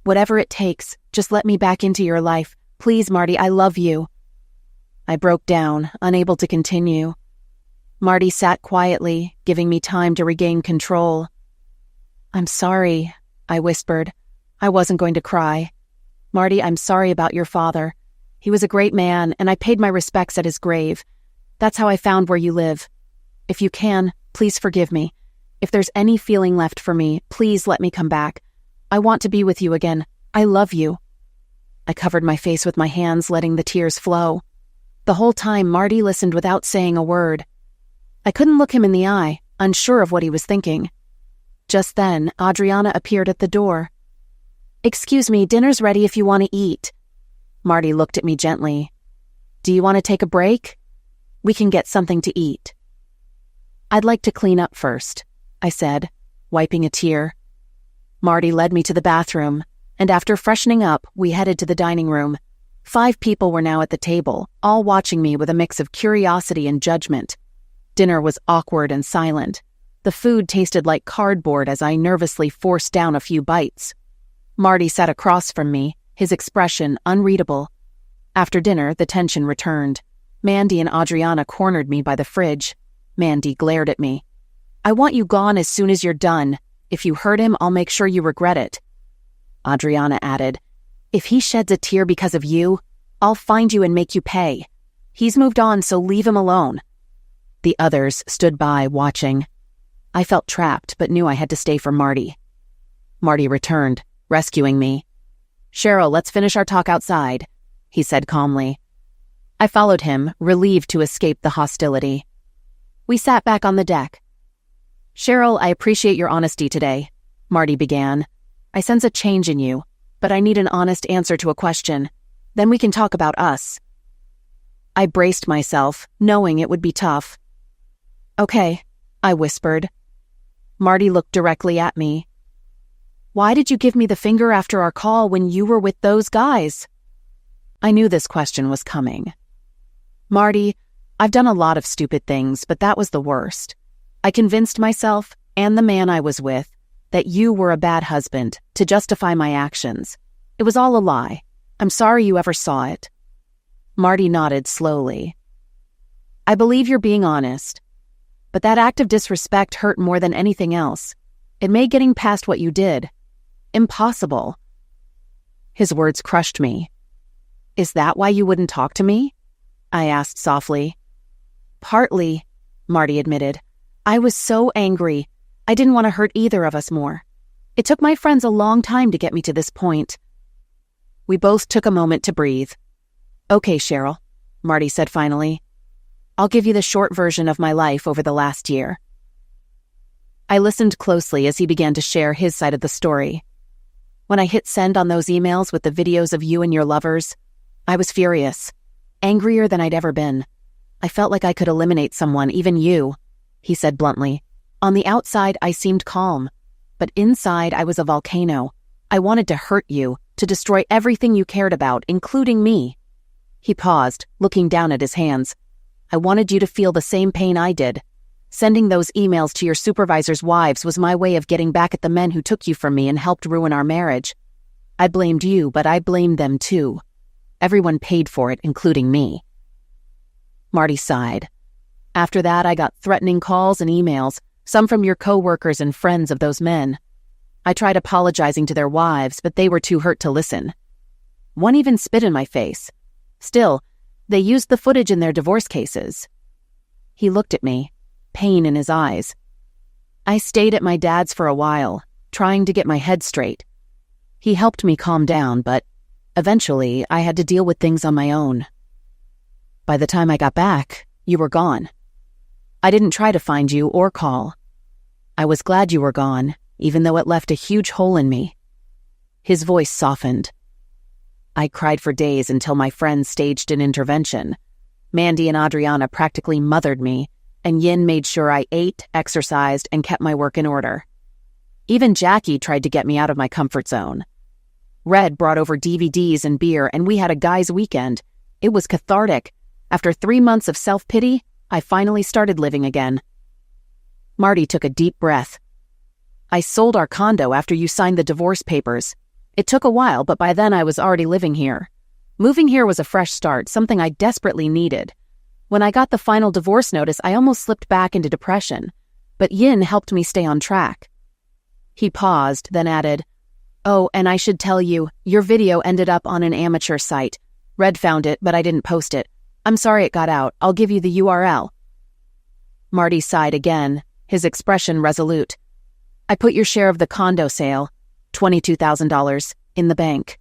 E: Whatever it takes, just let me back into your life. Please, Marty, I love you. I broke down, unable to continue. Marty sat quietly, giving me time to regain control. I'm sorry, I whispered. I wasn't going to cry. Marty, I'm sorry about your father. He was a great man, and I paid my respects at his grave. That's how I found where you live. If you can, please forgive me. If there's any feeling left for me, please let me come back. I want to be with you again. I love you. I covered my face with my hands, letting the tears flow. The whole time, Marty listened without saying a word. I couldn't look him in the eye, unsure of what he was thinking. Just then, Adriana appeared at the door. Excuse me, dinner's ready if you want to eat. Marty looked at me gently. Do you want to take a break? We can get something to eat. I'd like to clean up first, I said, wiping a tear. Marty led me to the bathroom, and after freshening up, we headed to the dining room. 5 people were now at the table, all watching me with a mix of curiosity and judgment. Dinner was awkward and silent. The food tasted like cardboard as I nervously forced down a few bites. Marty sat across from me, his expression unreadable. After dinner, the tension returned. Mandy and Adriana cornered me by the fridge. Mandy glared at me. I want you gone as soon as you're done. If you hurt him, I'll make sure you regret it. Adriana added, if he sheds a tear because of you, I'll find you and make you pay. He's moved on, so leave him alone. The others stood by, watching. I felt trapped, but knew I had to stay for Marty. Marty returned, rescuing me. Cheryl, let's finish our talk outside, he said calmly. I followed him, relieved to escape the hostility. We sat back on the deck. Cheryl, I appreciate your honesty today, Marty began. I sense a change in you, but I need an honest answer to a question. Then we can talk about us. I braced myself, knowing it would be tough. Okay, I whispered. Marty looked directly at me. Why did you give me the finger after our call when you were with those guys? I knew this question was coming. Marty, I've done a lot of stupid things, but that was the worst. I convinced myself, and the man I was with, that you were a bad husband to justify my actions. It was all a lie. I'm sorry you ever saw it. Marty nodded slowly. I believe you're being honest. But that act of disrespect hurt more than anything else. It made getting past what you did impossible. His words crushed me. Is that why you wouldn't talk to me? I asked softly. Partly, Marty admitted. I was so angry. I didn't want to hurt either of us more. It took my friends a long time to get me to this point. We both took a moment to breathe. Okay, Cheryl, Marty said finally. I'll give you the short version of my life over the last year. I listened closely as he began to share his side of the story. When I hit send on those emails with the videos of you and your lovers, I was furious, angrier than I'd ever been. I felt like I could eliminate someone, even you, he said bluntly. On the outside, I seemed calm, but inside I was a volcano. I wanted to hurt you, to destroy everything you cared about, including me. He paused, looking down at his hands. I wanted you to feel the same pain I did. Sending those emails to your supervisor's wives was my way of getting back at the men who took you from me and helped ruin our marriage. I blamed you, but I blamed them too. Everyone paid for it, including me. Marty sighed. After that, I got threatening calls and emails, some from your co-workers and friends of those men. I tried apologizing to their wives, but they were too hurt to listen. One even spit in my face. Still, They used the footage in their divorce cases. He looked at me, pain in his eyes. I stayed at my dad's for a while, trying to get my head straight. He helped me calm down, but eventually I had to deal with things on my own. By the time I got back, you were gone. I didn't try to find you or call. I was glad you were gone, even though it left a huge hole in me. His voice softened. I cried for days until my friends staged an intervention. Mandy and Adriana practically mothered me, and Yin made sure I ate, exercised, and kept my work in order. Even Jackie tried to get me out of my comfort zone. Red brought over DVDs and beer, and we had a guys' weekend. It was cathartic. After 3 months of self-pity, I finally started living again. Marty took a deep breath. I sold our condo after you signed the divorce papers. It took a while, but by then I was already living here. Moving here was a fresh start, something I desperately needed. When I got the final divorce notice, I almost slipped back into depression, but Yin helped me stay on track. He paused, then added, "Oh, and I should tell you, your video ended up on an amateur site. Red found it, but I didn't post it. I'm sorry it got out. I'll give you the URL." Marty sighed again, his expression resolute. "I put your share of the condo sale, $22,000, in the bank.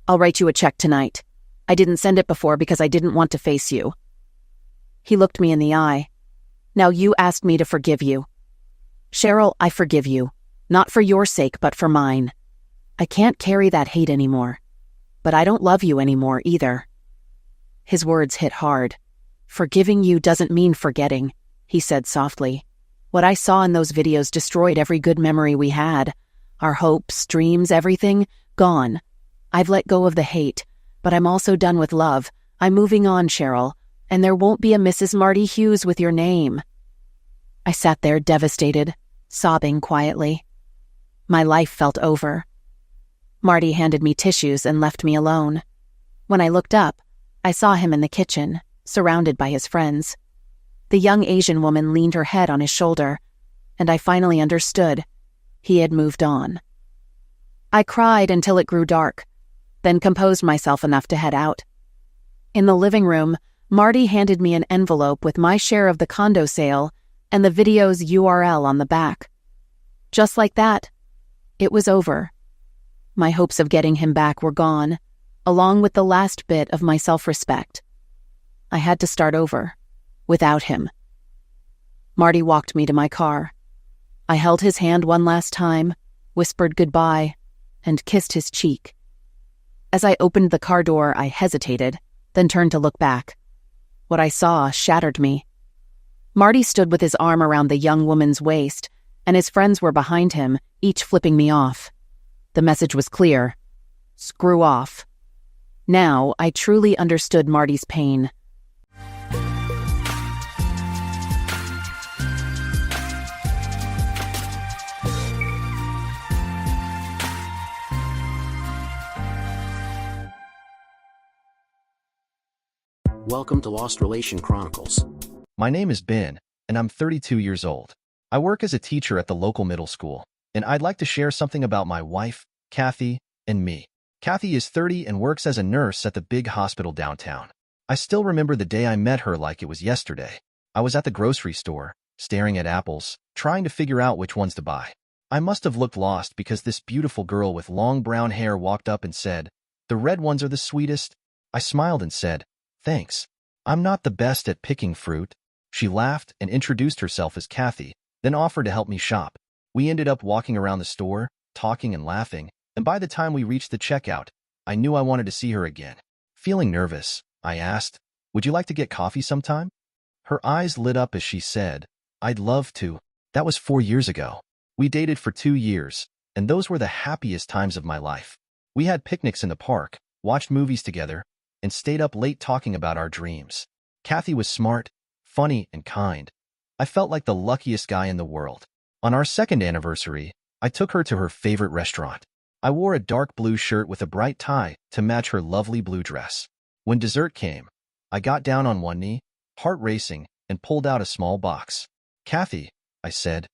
E: I'll write you a check tonight. I didn't send it before because I didn't want to face you." He looked me in the eye. "Now you asked me to forgive you. Cheryl, I forgive you. Not for your sake, but for mine. I can't carry that hate anymore. But I don't love you anymore either." His words hit hard. "Forgiving you doesn't mean forgetting," he said softly. "What I saw in those videos destroyed every good memory we had. Our hopes, dreams, everything, gone. I've let go of the hate, but I'm also done with love. I'm moving on, Cheryl, and there won't be a Mrs. Marty Hughes with your name." I sat there devastated, sobbing quietly. My life felt over. Marty handed me tissues and left me alone. When I looked up, I saw him in the kitchen, surrounded by his friends. The young Asian woman leaned her head on his shoulder, and I finally understood. He had moved on. I cried until it grew dark, then composed myself enough to head out. In the living room, Marty handed me an envelope with my share of the condo sale and the video's URL on the back. Just like that, it was over. My hopes of getting him back were gone, along with the last bit of my self-respect. I had to start over, without him. Marty walked me to my car. I held his hand one last time, whispered goodbye, and kissed his cheek. As I opened the car door, I hesitated, then turned to look back. What I saw shattered me. Marty stood with his arm around the young woman's waist, and his friends were behind him, each flipping me off. The message was clear. Screw off. Now, I truly understood Marty's pain.
A: Welcome to Lost Relation Chronicles.
B: My name is Ben, and I'm 32 years old. I work as a teacher at the local middle school, and I'd like to share something about my wife, Kathy, and me. Kathy is 30 and works as a nurse at the big hospital downtown. I still remember the day I met her like it was yesterday. I was at the grocery store, staring at apples, trying to figure out which ones to buy. I must have looked lost because this beautiful girl with long brown hair walked up and said, "The red ones are the sweetest." I smiled and said, "Thanks. I'm not the best at picking fruit." She laughed and introduced herself as Kathy, then offered to help me shop. We ended up walking around the store, talking and laughing, and by the time we reached the checkout, I knew I wanted to see her again. Feeling nervous, I asked, "Would you like to get coffee sometime?" Her eyes lit up as she said, "I'd love to." That was 4 years ago. We dated for 2 years, and those were the happiest times of my life. We had picnics in the park, watched movies together, and stayed up late talking about our dreams. Kathy was smart, funny, and kind. I felt like the luckiest guy in the world. On our second anniversary, I took her to her favorite restaurant. I wore a dark blue shirt with a bright tie to match her lovely blue dress. When dessert came, I got down on one knee, heart racing, and pulled out a small box. "Kathy," I said,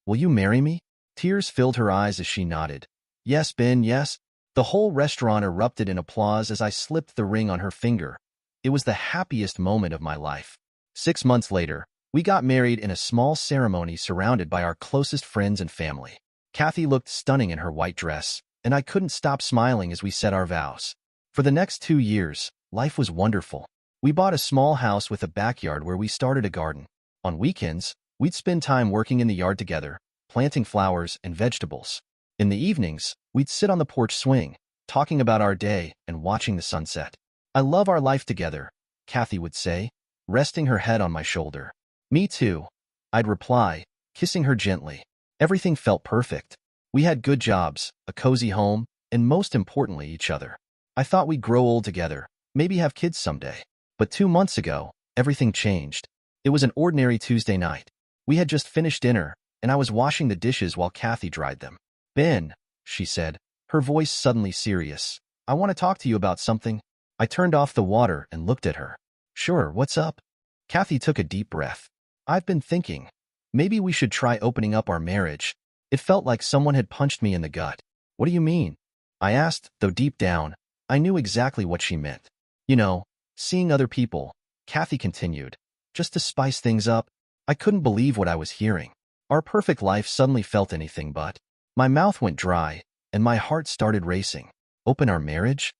B: "will you marry me?" Tears filled her eyes as she nodded. "Yes, Ben, yes." The whole restaurant erupted in applause as I slipped the ring on her finger. It was the happiest moment of my life. 6 months later, we got married in a small ceremony surrounded by our closest friends and family. Kathy looked stunning in her white dress, and I couldn't stop smiling as we said our vows. For the next 2 years, life was wonderful. We bought a small house with a backyard where we started a garden. On weekends, we'd spend time working in the yard together, planting flowers and vegetables. In the evenings, we'd sit on the porch swing, talking about our day and watching the sunset. "I love our life together," Kathy would say, resting her head on my shoulder. "Me too," I'd reply, kissing her gently. Everything felt perfect. We had good jobs, a cozy home, and most importantly, each other. I thought we'd grow old together, maybe have kids someday. But 2 months ago, everything changed. It was an ordinary Tuesday night. We had just finished dinner, and I was washing the dishes while Kathy dried them. "Ben," she said, her voice suddenly serious, "I want to talk to you about something." I turned off the water and looked at her. "Sure, what's up?" Kathy took a deep breath. "I've been thinking, maybe we should try opening up our marriage." It felt like someone had punched me in the gut. "What do you mean?" I asked, though deep down, I knew exactly what she meant. "You know, seeing other people," Kathy continued, "just to spice things up." I couldn't believe what I was hearing. Our perfect life suddenly felt anything but. My mouth went dry, and my heart started racing. "Open our marriage?"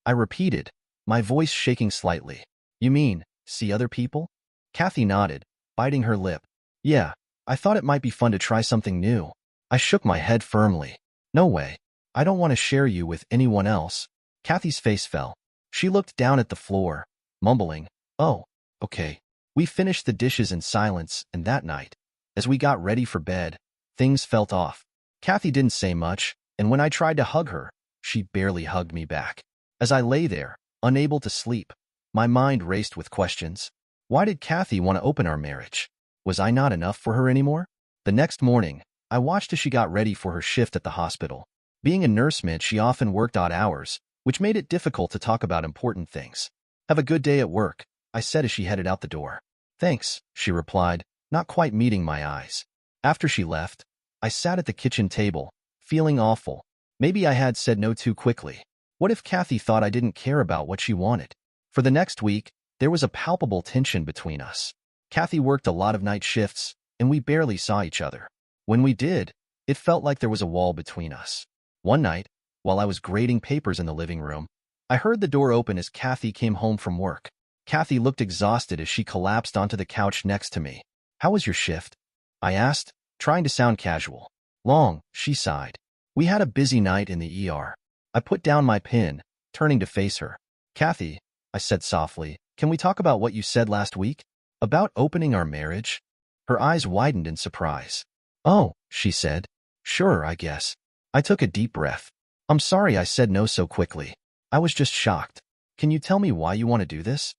B: I repeated, my voice shaking slightly. "You mean, see other people?" Kathy nodded, biting her lip. "Yeah, I thought it might be fun to try something new." I shook my head firmly. "No way. I don't want to share you with anyone else." Kathy's face fell. She looked down at the floor, mumbling, "Oh, okay." We finished the dishes in silence, and that night, as we got ready for bed, things felt off. Kathy didn't say much, and when I tried to hug her, she barely hugged me back. As I lay there, unable to sleep, my mind raced with questions. Why did Kathy want to open our marriage? Was I not enough for her anymore? The next morning, I watched as she got ready for her shift at the hospital. Being a nurse meant she often worked odd hours, which made it difficult to talk about important things. "Have a good day at work," I said as she headed out the door. "Thanks," she replied, not quite meeting my eyes. After she left, I sat at the kitchen table, feeling awful. Maybe I had said no too quickly. What if Kathy thought I didn't care about what she wanted? For the next week, there was a palpable tension between us. Kathy worked a lot of night shifts, and we barely saw each other. When we did, it felt like there was a wall between us. One night, while I was grading papers in the living room, I heard the door open as Kathy came home from work. Kathy looked exhausted as she collapsed onto the couch next to me. "How was your shift?" I asked, trying to sound casual. "Long," she sighed. "We had a busy night in the ER." I put down my pen, turning to face her. "Kathy," I said softly, "can we talk about what you said last week? About opening our marriage?" Her eyes widened in surprise. "Oh," she said. "Sure, I guess." I took a deep breath. "I'm sorry I said no so quickly. I was just shocked. Can you tell me why you want to do this?"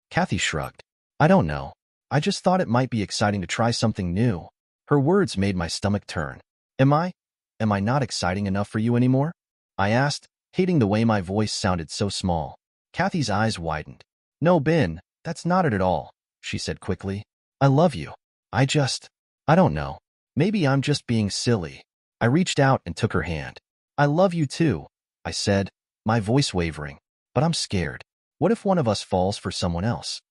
B: Kathy shrugged. "I don't know. I just thought it might be exciting to try something new." Her words made my stomach turn. Am I not exciting enough for you anymore?" I asked, hating the way my voice sounded so small. Kathy's eyes widened. "No, Ben, that's not it at all," she said quickly. "I love you. I don't know. Maybe I'm just being silly." I reached out and took her hand. "I love you too," I said, my voice wavering. "But I'm scared. What if one of us falls for someone else?"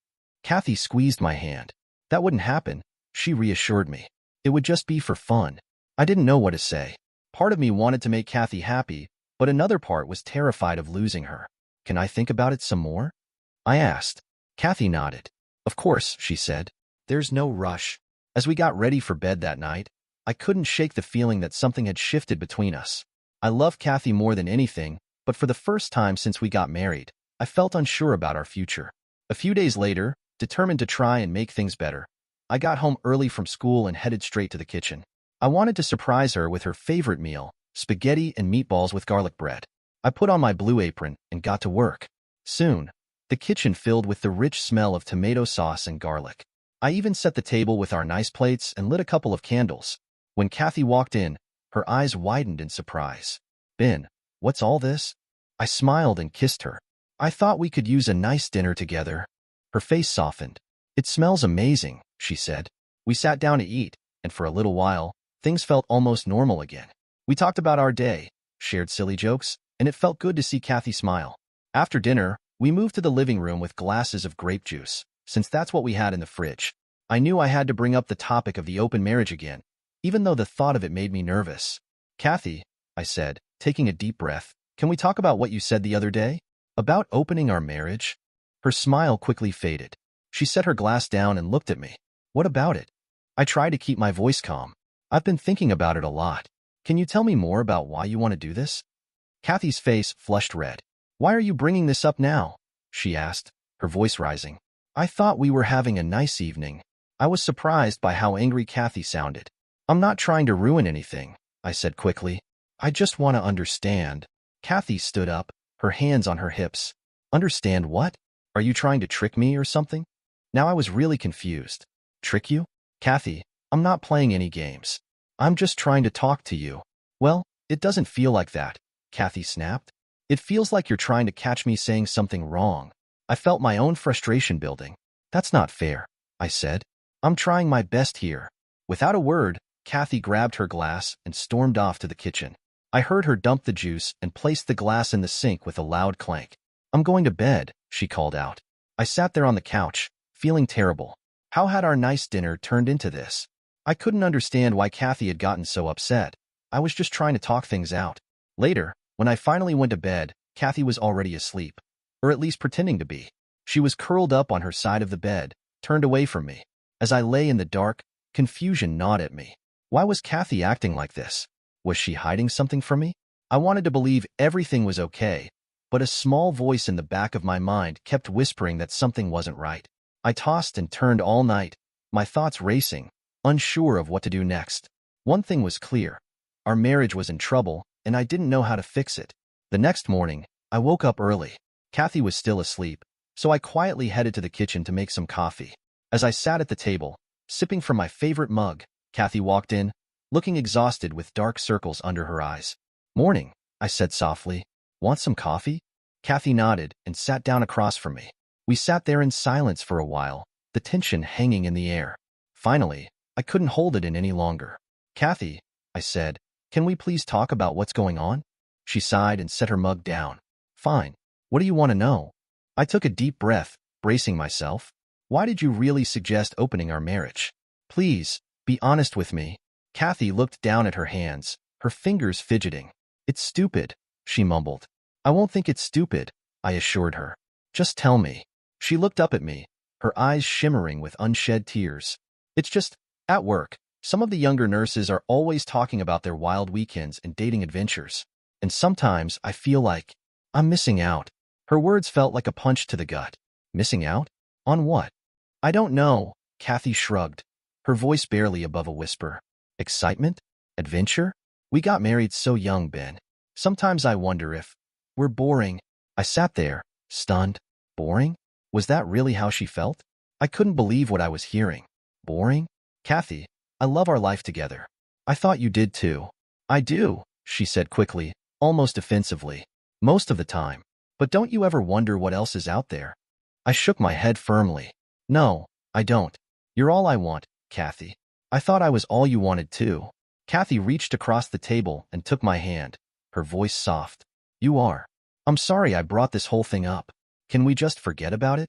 B: Kathy squeezed my hand. "That wouldn't happen," she reassured me. "It would just be for fun." I didn't know what to say. Part of me wanted to make Kathy happy, but another part was terrified of losing her. "Can I think about it some more?" I asked. Kathy nodded. "Of course," she said. "There's no rush." As we got ready for bed that night, I couldn't shake the feeling that something had shifted between us. I loved Kathy more than anything, but for the first time since we got married, I felt unsure about our future. A few days later, determined to try and make things better, I got home early from school and headed straight to the kitchen. I wanted to surprise her with her favorite meal, spaghetti and meatballs with garlic bread. I put on my blue apron and got to work. Soon, the kitchen filled with the rich smell of tomato sauce and garlic. I even set the table with our nice plates and lit a couple of candles. When Kathy walked in, her eyes widened in surprise. "Ben, what's all this?" I smiled and kissed her. "I thought we could use a nice dinner together." Her face softened. "It smells amazing," she said. We sat down to eat, and for a little while, things felt almost normal again. We talked about our day, shared silly jokes, and it felt good to see Kathy smile. After dinner, We moved to the living room with glasses of grape juice, since that's what we had in the fridge. I knew I had to bring up the topic of the open marriage again, even though the thought of it made me nervous. Kathy, I said, taking a deep breath, can we talk about what you said the other day? About opening our marriage? Her smile quickly faded. She set her glass down and looked at me. What about it? I tried to keep my voice calm. I've been thinking about it a lot. Can you tell me more about why you want to do this? Kathy's face flushed red. Why are you bringing this up now? She asked, her voice rising. I thought we were having a nice evening. I was surprised by how angry Kathy sounded. I'm not trying to ruin anything, I said quickly. I just want to understand. Kathy stood up, her hands on her hips. Understand what? Are you trying to trick me or something? Now I was really confused. Trick you? Kathy, I'm not playing any games. I'm just trying to talk to you. Well, it doesn't feel like that, Kathy snapped. It feels like you're trying to catch me saying something wrong. I felt my own frustration building. That's not fair, I said. I'm trying my best here. Without a word, Kathy grabbed her glass and stormed off to the kitchen. I heard her dump the juice and place the glass in the sink with a loud clank. I'm going to bed, she called out. I sat there on the couch, feeling terrible. How had our nice dinner turned into this? I couldn't understand why Kathy had gotten so upset. I was just trying to talk things out. Later, when I finally went to bed, Kathy was already asleep, or at least pretending to be. She was curled up on her side of the bed, turned away from me. As I lay in the dark, confusion gnawed at me. Why was Kathy acting like this? Was she hiding something from me? I wanted to believe everything was okay, but a small voice in the back of my mind kept whispering that something wasn't right. I tossed and turned all night, my thoughts racing, unsure of what to do next. One thing was clear. Our marriage was in trouble, and I didn't know how to fix it. The next morning, I woke up early. Kathy was still asleep, so I quietly headed to the kitchen to make some coffee. As I sat at the table, sipping from my favorite mug, Kathy walked in, looking exhausted with dark circles under her eyes. Morning, I said softly. Want some coffee? Kathy nodded and sat down across from me. We sat there in silence for a while, the tension hanging in the air. Finally, I couldn't hold it in any longer. Kathy, I said, can we please talk about what's going on? She sighed and set her mug down. Fine. What do you want to know? I took a deep breath, bracing myself. Why did you really suggest opening our marriage? Please, be honest with me. Kathy looked down at her hands, her fingers fidgeting. It's stupid, she mumbled. I won't think it's stupid, I assured her. Just tell me. She looked up at me, her eyes shimmering with unshed tears. It's just, at work, some of the younger nurses are always talking about their wild weekends and dating adventures. And sometimes I feel like I'm missing out. Her words felt like a punch to the gut. Missing out? On what? I don't know, Kathy shrugged, her voice barely above a whisper. Excitement? Adventure? We got married so young, Ben. Sometimes I wonder if we're boring. I sat there, stunned. Boring? Was that really how she felt? I couldn't believe what I was hearing. Boring? Kathy, I love our life together. I thought you did too. I do, she said quickly, almost offensively. Most of the time. But don't you ever wonder what else is out there? I shook my head firmly. No, I don't. You're all I want, Kathy. I thought I was all you wanted too. Kathy reached across the table and took my hand, her voice soft. You are. I'm sorry I brought this whole thing up. Can we just forget about it?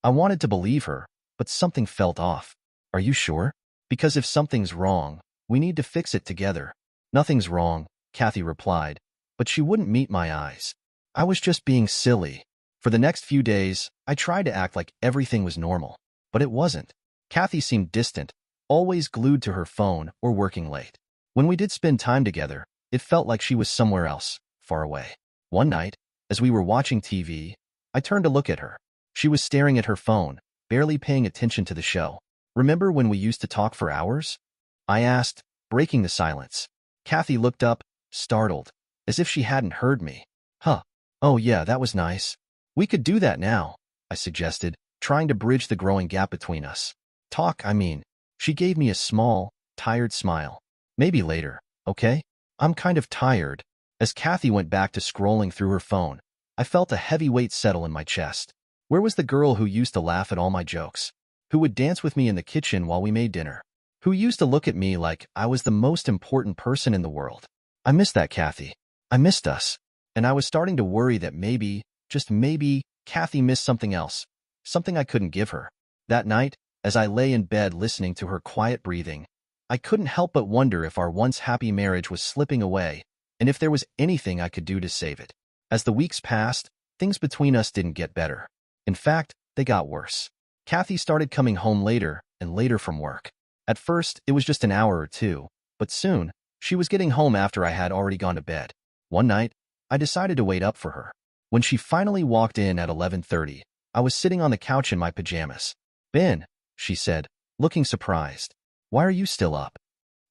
B: I wanted to believe her, but something felt off. Are you sure? Because if something's wrong, we need to fix it together. Nothing's wrong, Kathy replied, but she wouldn't meet my eyes. I was just being silly. For the next few days, I tried to act like everything was normal, but it wasn't. Kathy seemed distant, always glued to her phone or working late. When we did spend time together, it felt like she was somewhere else, far away. One night, as we were watching TV, I turned to look at her. She was staring at her phone, barely paying attention to the show. Remember when we used to talk for hours? I asked, breaking the silence. Kathy looked up, startled, as if she hadn't heard me. Huh. Oh yeah, that was nice. We could do that now, I suggested, trying to bridge the growing gap between us. Talk, I mean. She gave me a small, tired smile. Maybe later, okay? I'm kind of tired. As Kathy went back to scrolling through her phone, I felt a heavy weight settle in my chest. Where was the girl who used to laugh at all my jokes? Who would dance with me in the kitchen while we made dinner? Who used to look at me like I was the most important person in the world? I missed that Kathy. I missed us. And I was starting to worry that maybe, just maybe, Kathy missed something else, something I couldn't give her. That night, as I lay in bed listening to her quiet breathing, I couldn't help but wonder if our once happy marriage was slipping away and if there was anything I could do to save it. As the weeks passed, things between us didn't get better. In fact, they got worse. Kathy started coming home later and later from work. At first, it was just an hour or two, but soon, she was getting home after I had already gone to bed. One night, I decided to wait up for her. When she finally walked in at 11:30, I was sitting on the couch in my pajamas. "Ben," she said, looking surprised. "Why are you still up?"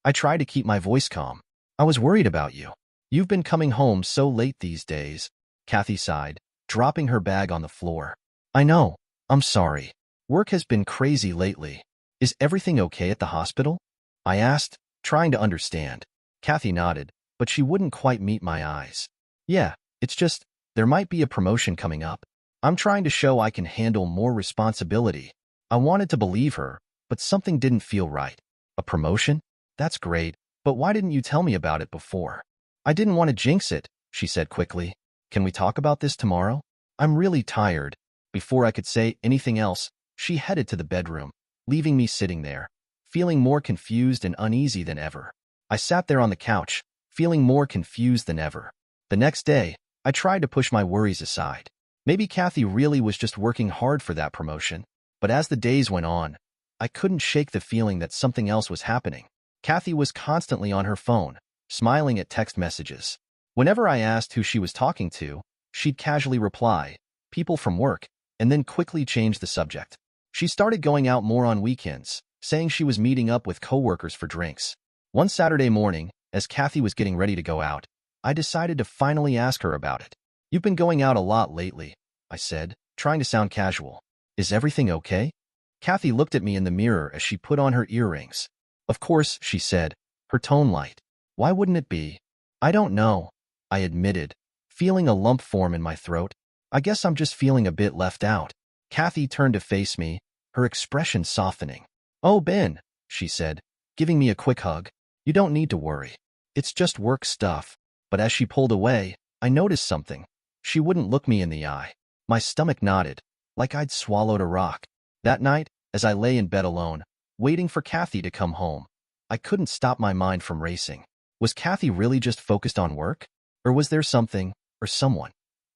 B: I tried to keep my voice calm. "I was worried about you. You've been coming home so late these days," Kathy sighed, dropping her bag on the floor. "I know. I'm sorry. Work has been crazy lately. Is everything okay at the hospital?" I asked, trying to understand. Kathy nodded, but she wouldn't quite meet my eyes. "Yeah, it's just, there might be a promotion coming up. I'm trying to show I can handle more responsibility." I wanted to believe her, but something didn't feel right. "A promotion? That's great, but why didn't you tell me about it before?" "I didn't want to jinx it," she said quickly. "Can we talk about this tomorrow? I'm really tired." Before I could say anything else, she headed to the bedroom, leaving me sitting there, feeling more confused and uneasy than ever. I sat there on the couch, feeling more confused than ever. The next day, I tried to push my worries aside. Maybe Kathy really was just working hard for that promotion. But as the days went on, I couldn't shake the feeling that something else was happening. Kathy was constantly on her phone, smiling at text messages. Whenever I asked who she was talking to, she'd casually reply, "People from work," and then quickly change the subject. She started going out more on weekends, saying she was meeting up with coworkers for drinks. One Saturday morning, as Kathy was getting ready to go out, I decided to finally ask her about it. "You've been going out a lot lately," I said, trying to sound casual. "Is everything okay?" Kathy looked at me in the mirror as she put on her earrings. "Of course," she said, her tone light. "Why wouldn't it be?" "I don't know," I admitted, feeling a lump form in my throat. "I guess I'm just feeling a bit left out." Kathy turned to face me, her expression softening. "Oh, Ben," she said, giving me a quick hug. "You don't need to worry. It's just work stuff." But as she pulled away, I noticed something. She wouldn't look me in the eye. My stomach knotted, like I'd swallowed a rock. That night, as I lay in bed alone, waiting for Kathy to come home, I couldn't stop my mind from racing. Was Kathy really just focused on work? Or was there something, or someone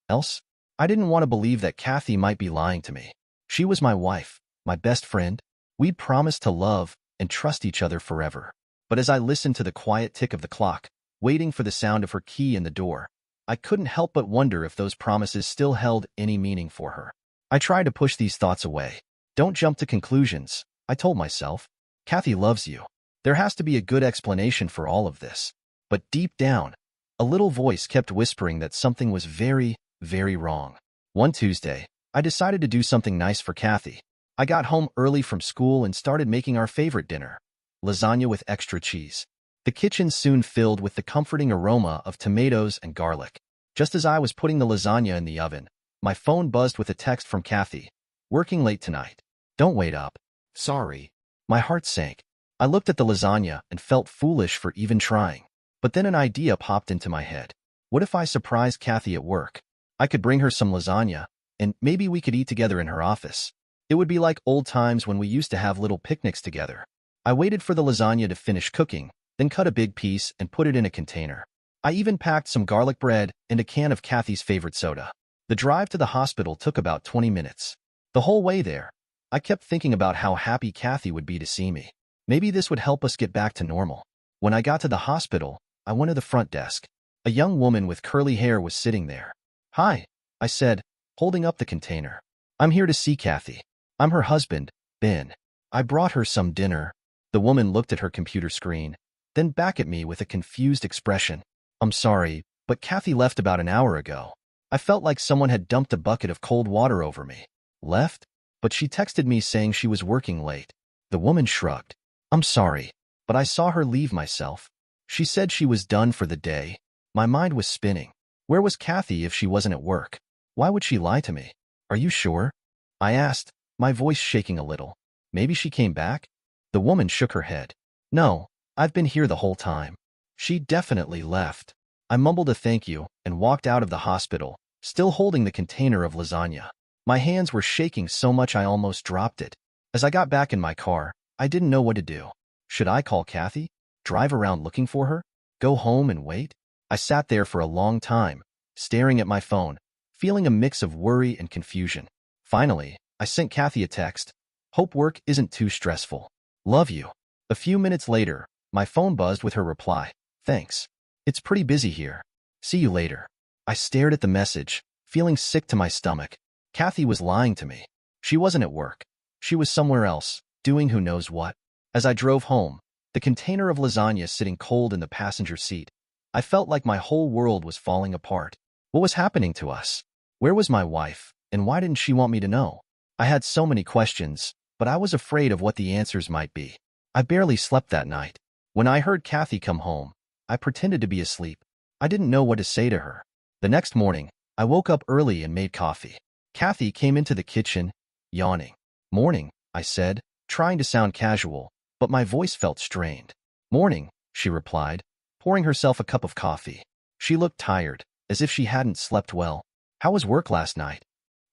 B: else? I didn't want to believe that Kathy might be lying to me. She was my wife, my best friend. We'd promised to love and trust each other forever. But as I listened to the quiet tick of the clock, waiting for the sound of her key in the door, I couldn't help but wonder if those promises still held any meaning for her. I tried to push these thoughts away. "Don't jump to conclusions," I told myself. "Kathy loves you. There has to be a good explanation for all of this." But deep down, a little voice kept whispering that something was very, very wrong. One Tuesday, I decided to do something nice for Kathy. I got home early from school and started making our favorite dinner, lasagna with extra cheese. The kitchen soon filled with the comforting aroma of tomatoes and garlic. Just as I was putting the lasagna in the oven, my phone buzzed with a text from Kathy. "Working late tonight. Don't wait up. Sorry." My heart sank. I looked at the lasagna and felt foolish for even trying. But then an idea popped into my head. What if I surprised Kathy at work? I could bring her some lasagna, and maybe we could eat together in her office. It would be like old times when we used to have little picnics together. I waited for the lasagna to finish cooking, then cut a big piece and put it in a container. I even packed some garlic bread and a can of Kathy's favorite soda. The drive to the hospital took about 20 minutes. The whole way there, I kept thinking about how happy Kathy would be to see me. Maybe this would help us get back to normal. When I got to the hospital, I went to the front desk. A young woman with curly hair was sitting there. "Hi," I said, holding up the container. "I'm here to see Kathy. I'm her husband, Ben. I brought her some dinner." The woman looked at her computer screen, then back at me with a confused expression. "I'm sorry, but Kathy left about an hour ago." I felt like someone had dumped a bucket of cold water over me. "Left?" But she texted me saying she was working late. The woman shrugged. "I'm sorry, but I saw her leave myself. She said she was done for the day." My mind was spinning. Where was Kathy if she wasn't at work? Why would she lie to me? "Are you sure?" I asked, my voice shaking a little. "Maybe she came back?" The woman shook her head. "No, I've been here the whole time. She definitely left." I mumbled a thank you and walked out of the hospital, still holding the container of lasagna. My hands were shaking so much I almost dropped it. As I got back in my car, I didn't know what to do. Should I call Kathy? Drive around looking for her? Go home and wait? I sat there for a long time, staring at my phone, feeling a mix of worry and confusion. Finally, I sent Kathy a text. Hope work isn't too stressful. Love you. A few minutes later, my phone buzzed with her reply. Thanks. It's pretty busy here. See you later. I stared at the message, feeling sick to my stomach. Kathy was lying to me. She wasn't at work. She was somewhere else, doing who knows what. As I drove home, the container of lasagna sitting cold in the passenger seat, I felt like my whole world was falling apart. What was happening to us? Where was my wife, and why didn't she want me to know? I had so many questions, but I was afraid of what the answers might be. I barely slept that night. When I heard Kathy come home, I pretended to be asleep. I didn't know what to say to her. The next morning, I woke up early and made coffee. Kathy came into the kitchen, yawning. Morning, I said, trying to sound casual, but my voice felt strained. Morning, she replied, pouring herself a cup of coffee. She looked tired, as if she hadn't slept well. How was work last night?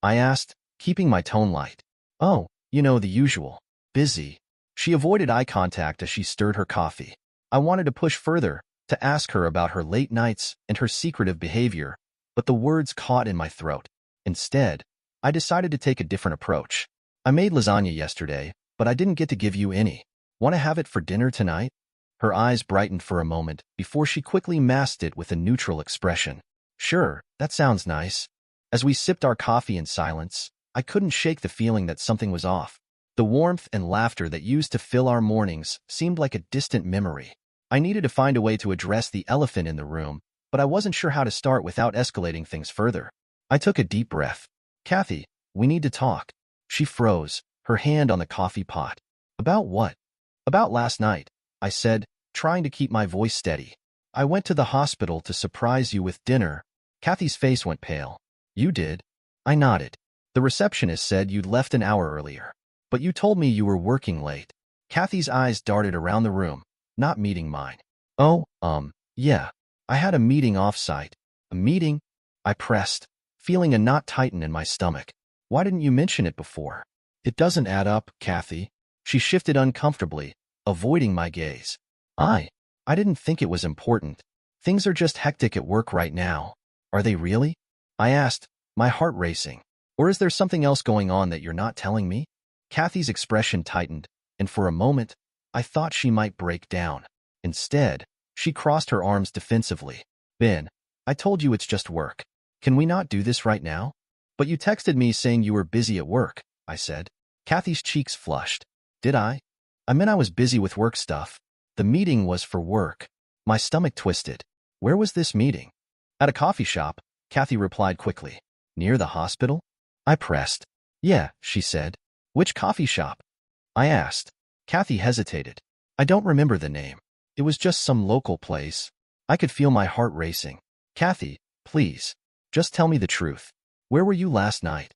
B: I asked, keeping my tone light. Oh, you know, the usual. Busy. She avoided eye contact as she stirred her coffee. I wanted to push further, to ask her about her late nights and her secretive behavior, but the words caught in my throat. Instead, I decided to take a different approach. I made lasagna yesterday, but I didn't get to give you any. Want to have it for dinner tonight? Her eyes brightened for a moment before she quickly masked it with a neutral expression. Sure, that sounds nice. As we sipped our coffee in silence, I couldn't shake the feeling that something was off. The warmth and laughter that used to fill our mornings seemed like a distant memory. I needed to find a way to address the elephant in the room, but I wasn't sure how to start without escalating things further. I took a deep breath. Kathy, we need to talk. She froze, her hand on the coffee pot. About what? About last night, I said, trying to keep my voice steady. I went to the hospital to surprise you with dinner. Kathy's face went pale. You did? I nodded. The receptionist said you'd left an hour earlier. But you told me you were working late. Kathy's eyes darted around the room, not meeting mine. Oh, yeah. I had a meeting off-site. A meeting? I pressed, feeling a knot tighten in my stomach. Why didn't you mention it before? It doesn't add up, Kathy. She shifted uncomfortably, avoiding my gaze. I didn't think it was important. Things are just hectic at work right now. Are they really? I asked, my heart racing. Or is there something else going on that you're not telling me? Kathy's expression tightened, and for a moment, I thought she might break down. Instead, she crossed her arms defensively. Ben, I told you it's just work. Can we not do this right now? But you texted me saying you were busy at work, I said. Kathy's cheeks flushed. Did I? I meant I was busy with work stuff. The meeting was for work. My stomach twisted. Where was this meeting? At a coffee shop, Kathy replied quickly. Near the hospital? I pressed. Yeah, she said. Which coffee shop? I asked. Kathy hesitated. I don't remember the name. It was just some local place. I could feel my heart racing. Kathy, please, just tell me the truth. Where were you last night?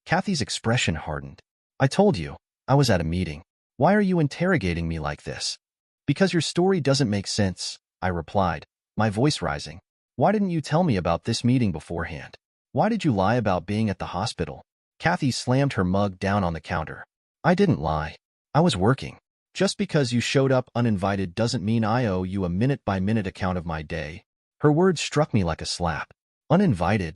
B: Kathy's expression hardened. I told you, I was at a meeting. Why are you interrogating me like this? Because your story doesn't make sense, I replied, my voice rising. Why didn't you tell me about this meeting beforehand? Why did you lie about being at the hospital? Kathy slammed her mug down on the counter. I didn't lie. I was working. Just because you showed up uninvited doesn't mean I owe you a minute-by-minute account of my day. Her words struck me like a slap. Uninvited?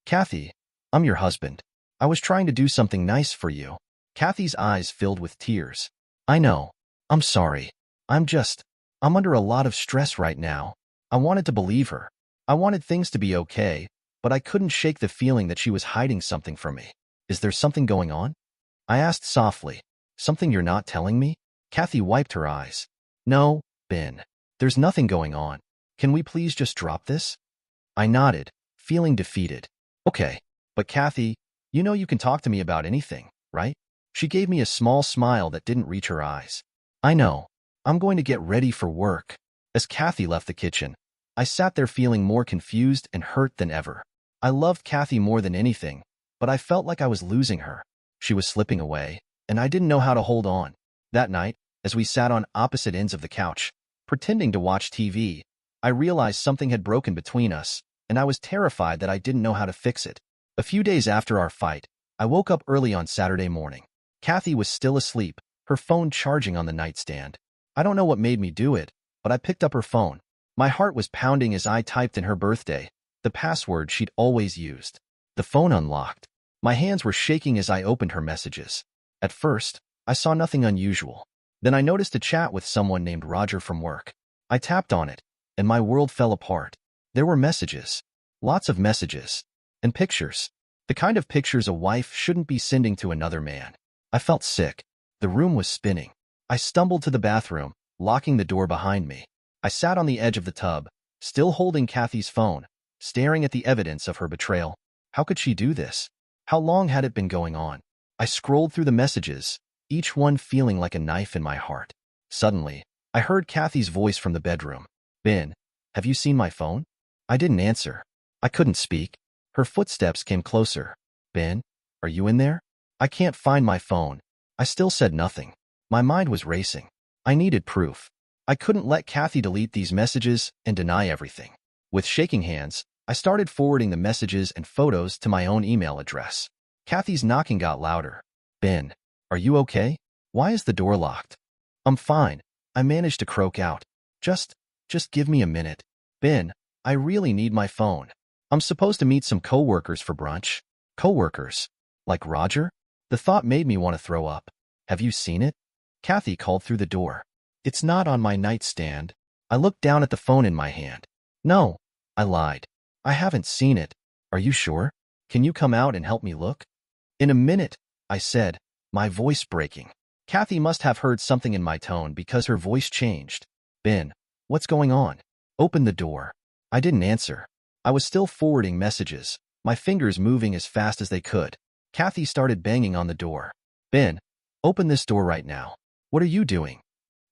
B: Kathy, I'm your husband. I was trying to do something nice for you. Kathy's eyes filled with tears. I know. I'm sorry. I'm under a lot of stress right now. I wanted to believe her. I wanted things to be okay, but I couldn't shake the feeling that she was hiding something from me. Is there something going on? I asked softly. Something you're not telling me? Kathy wiped her eyes. No, Ben. There's nothing going on. Can we please just drop this? I nodded, feeling defeated. Okay, but Kathy, you know you can talk to me about anything, right? She gave me a small smile that didn't reach her eyes. I know. I'm going to get ready for work. As Kathy left the kitchen, I sat there feeling more confused and hurt than ever. I loved Kathy more than anything, but I felt like I was losing her. She was slipping away, and I didn't know how to hold on. That night, as we sat on opposite ends of the couch, pretending to watch TV, I realized something had broken between us, and I was terrified that I didn't know how to fix it. A few days after our fight, I woke up early on Saturday morning. Kathy was still asleep, her phone charging on the nightstand. I don't know what made me do it, but I picked up her phone. My heart was pounding as I typed in her birthday, the password she'd always used. The phone unlocked. My hands were shaking as I opened her messages. At first, I saw nothing unusual. Then I noticed a chat with someone named Roger from work. I tapped on it, and my world fell apart. There were messages. Lots of messages. And pictures. The kind of pictures a wife shouldn't be sending to another man. I felt sick. The room was spinning. I stumbled to the bathroom, locking the door behind me. I sat on the edge of the tub, still holding Kathy's phone, staring at the evidence of her betrayal. How could she do this? How long had it been going on? I scrolled through the messages, each one feeling like a knife in my heart. Suddenly, I heard Kathy's voice from the bedroom. Ben, have you seen my phone? I didn't answer. I couldn't speak. Her footsteps came closer. Ben, are you in there? I can't find my phone. I still said nothing. My mind was racing. I needed proof. I couldn't let Kathy delete these messages and deny everything. With shaking hands, I started forwarding the messages and photos to my own email address. Kathy's knocking got louder. Ben, are you okay? Why is the door locked? I'm fine. I managed to croak out. Just give me a minute. Ben, I really need my phone. I'm supposed to meet some coworkers for brunch. Coworkers? Like Roger? The thought made me want to throw up. Have you seen it? Kathy called through the door. It's not on my nightstand. I looked down at the phone in my hand. No, I lied. I haven't seen it. Are you sure? Can you come out and help me look? In a minute, I said, my voice breaking. Kathy must have heard something in my tone because her voice changed. Ben, what's going on? Open the door. I didn't answer. I was still forwarding messages, my fingers moving as fast as they could. Kathy started banging on the door. Ben, open this door right now. What are you doing?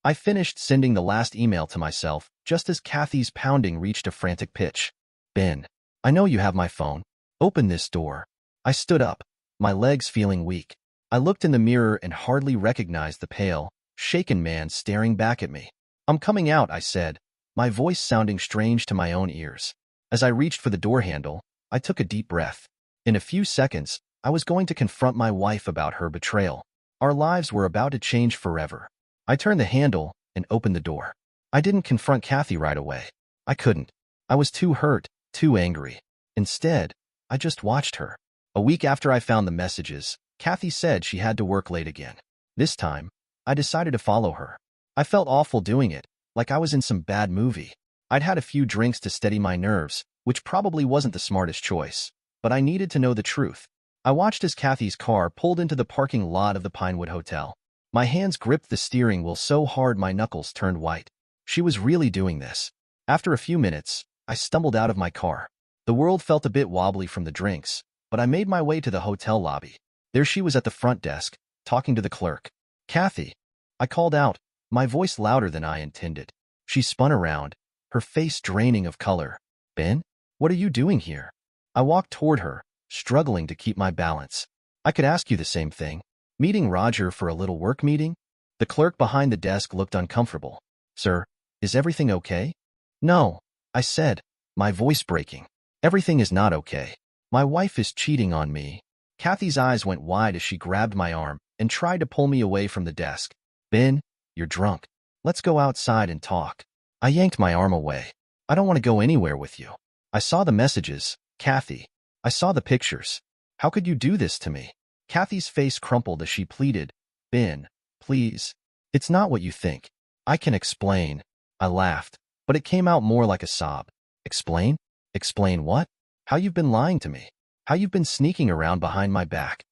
B: I finished sending the last email to myself just as Kathy's pounding reached a frantic pitch. Ben, I know you have my phone. Open this door. I stood up, my legs feeling weak. I looked in the mirror and hardly recognized the pale, shaken man staring back at me. I'm coming out, I said, my voice sounding strange to my own ears. As I reached for the door handle, I took a deep breath. In a few seconds, I was going to confront my wife about her betrayal. Our lives were about to change forever. I turned the handle and opened the door. I didn't confront Kathy right away. I couldn't. I was too hurt, too angry. Instead, I just watched her. A week after I found the messages, Kathy said she had to work late again. This time, I decided to follow her. I felt awful doing it, like I was in some bad movie. I'd had a few drinks to steady my nerves, which probably wasn't the smartest choice, but I needed to know the truth. I watched as Kathy's car pulled into the parking lot of the Pinewood Hotel. My hands gripped the steering wheel so hard my knuckles turned white. She was really doing this. After a few minutes, I stumbled out of my car. The world felt a bit wobbly from the drinks, but I made my way to the hotel lobby. There she was at the front desk, talking to the clerk. Kathy. I called out, my voice louder than I intended. She spun around, her face draining of color. Ben, what are you doing here? I walked toward her, struggling to keep my balance. I could ask you the same thing. Meeting Roger for a little work meeting? The clerk behind the desk looked uncomfortable. Sir, is everything okay? No, I said, my voice breaking. Everything is not okay. My wife is cheating on me. Kathy's eyes went wide as she grabbed my arm and tried to pull me away from the desk. Ben, you're drunk. Let's go outside and talk. I yanked my arm away. I don't want to go anywhere with you. I saw the messages, Kathy. I saw the pictures. How could you do this to me? Kathy's face crumpled as she pleaded. Ben, please. It's not what you think. I can explain. I laughed, but it came out more like a sob. Explain? Explain what? How you've been lying to me. How you've been sneaking around behind my back.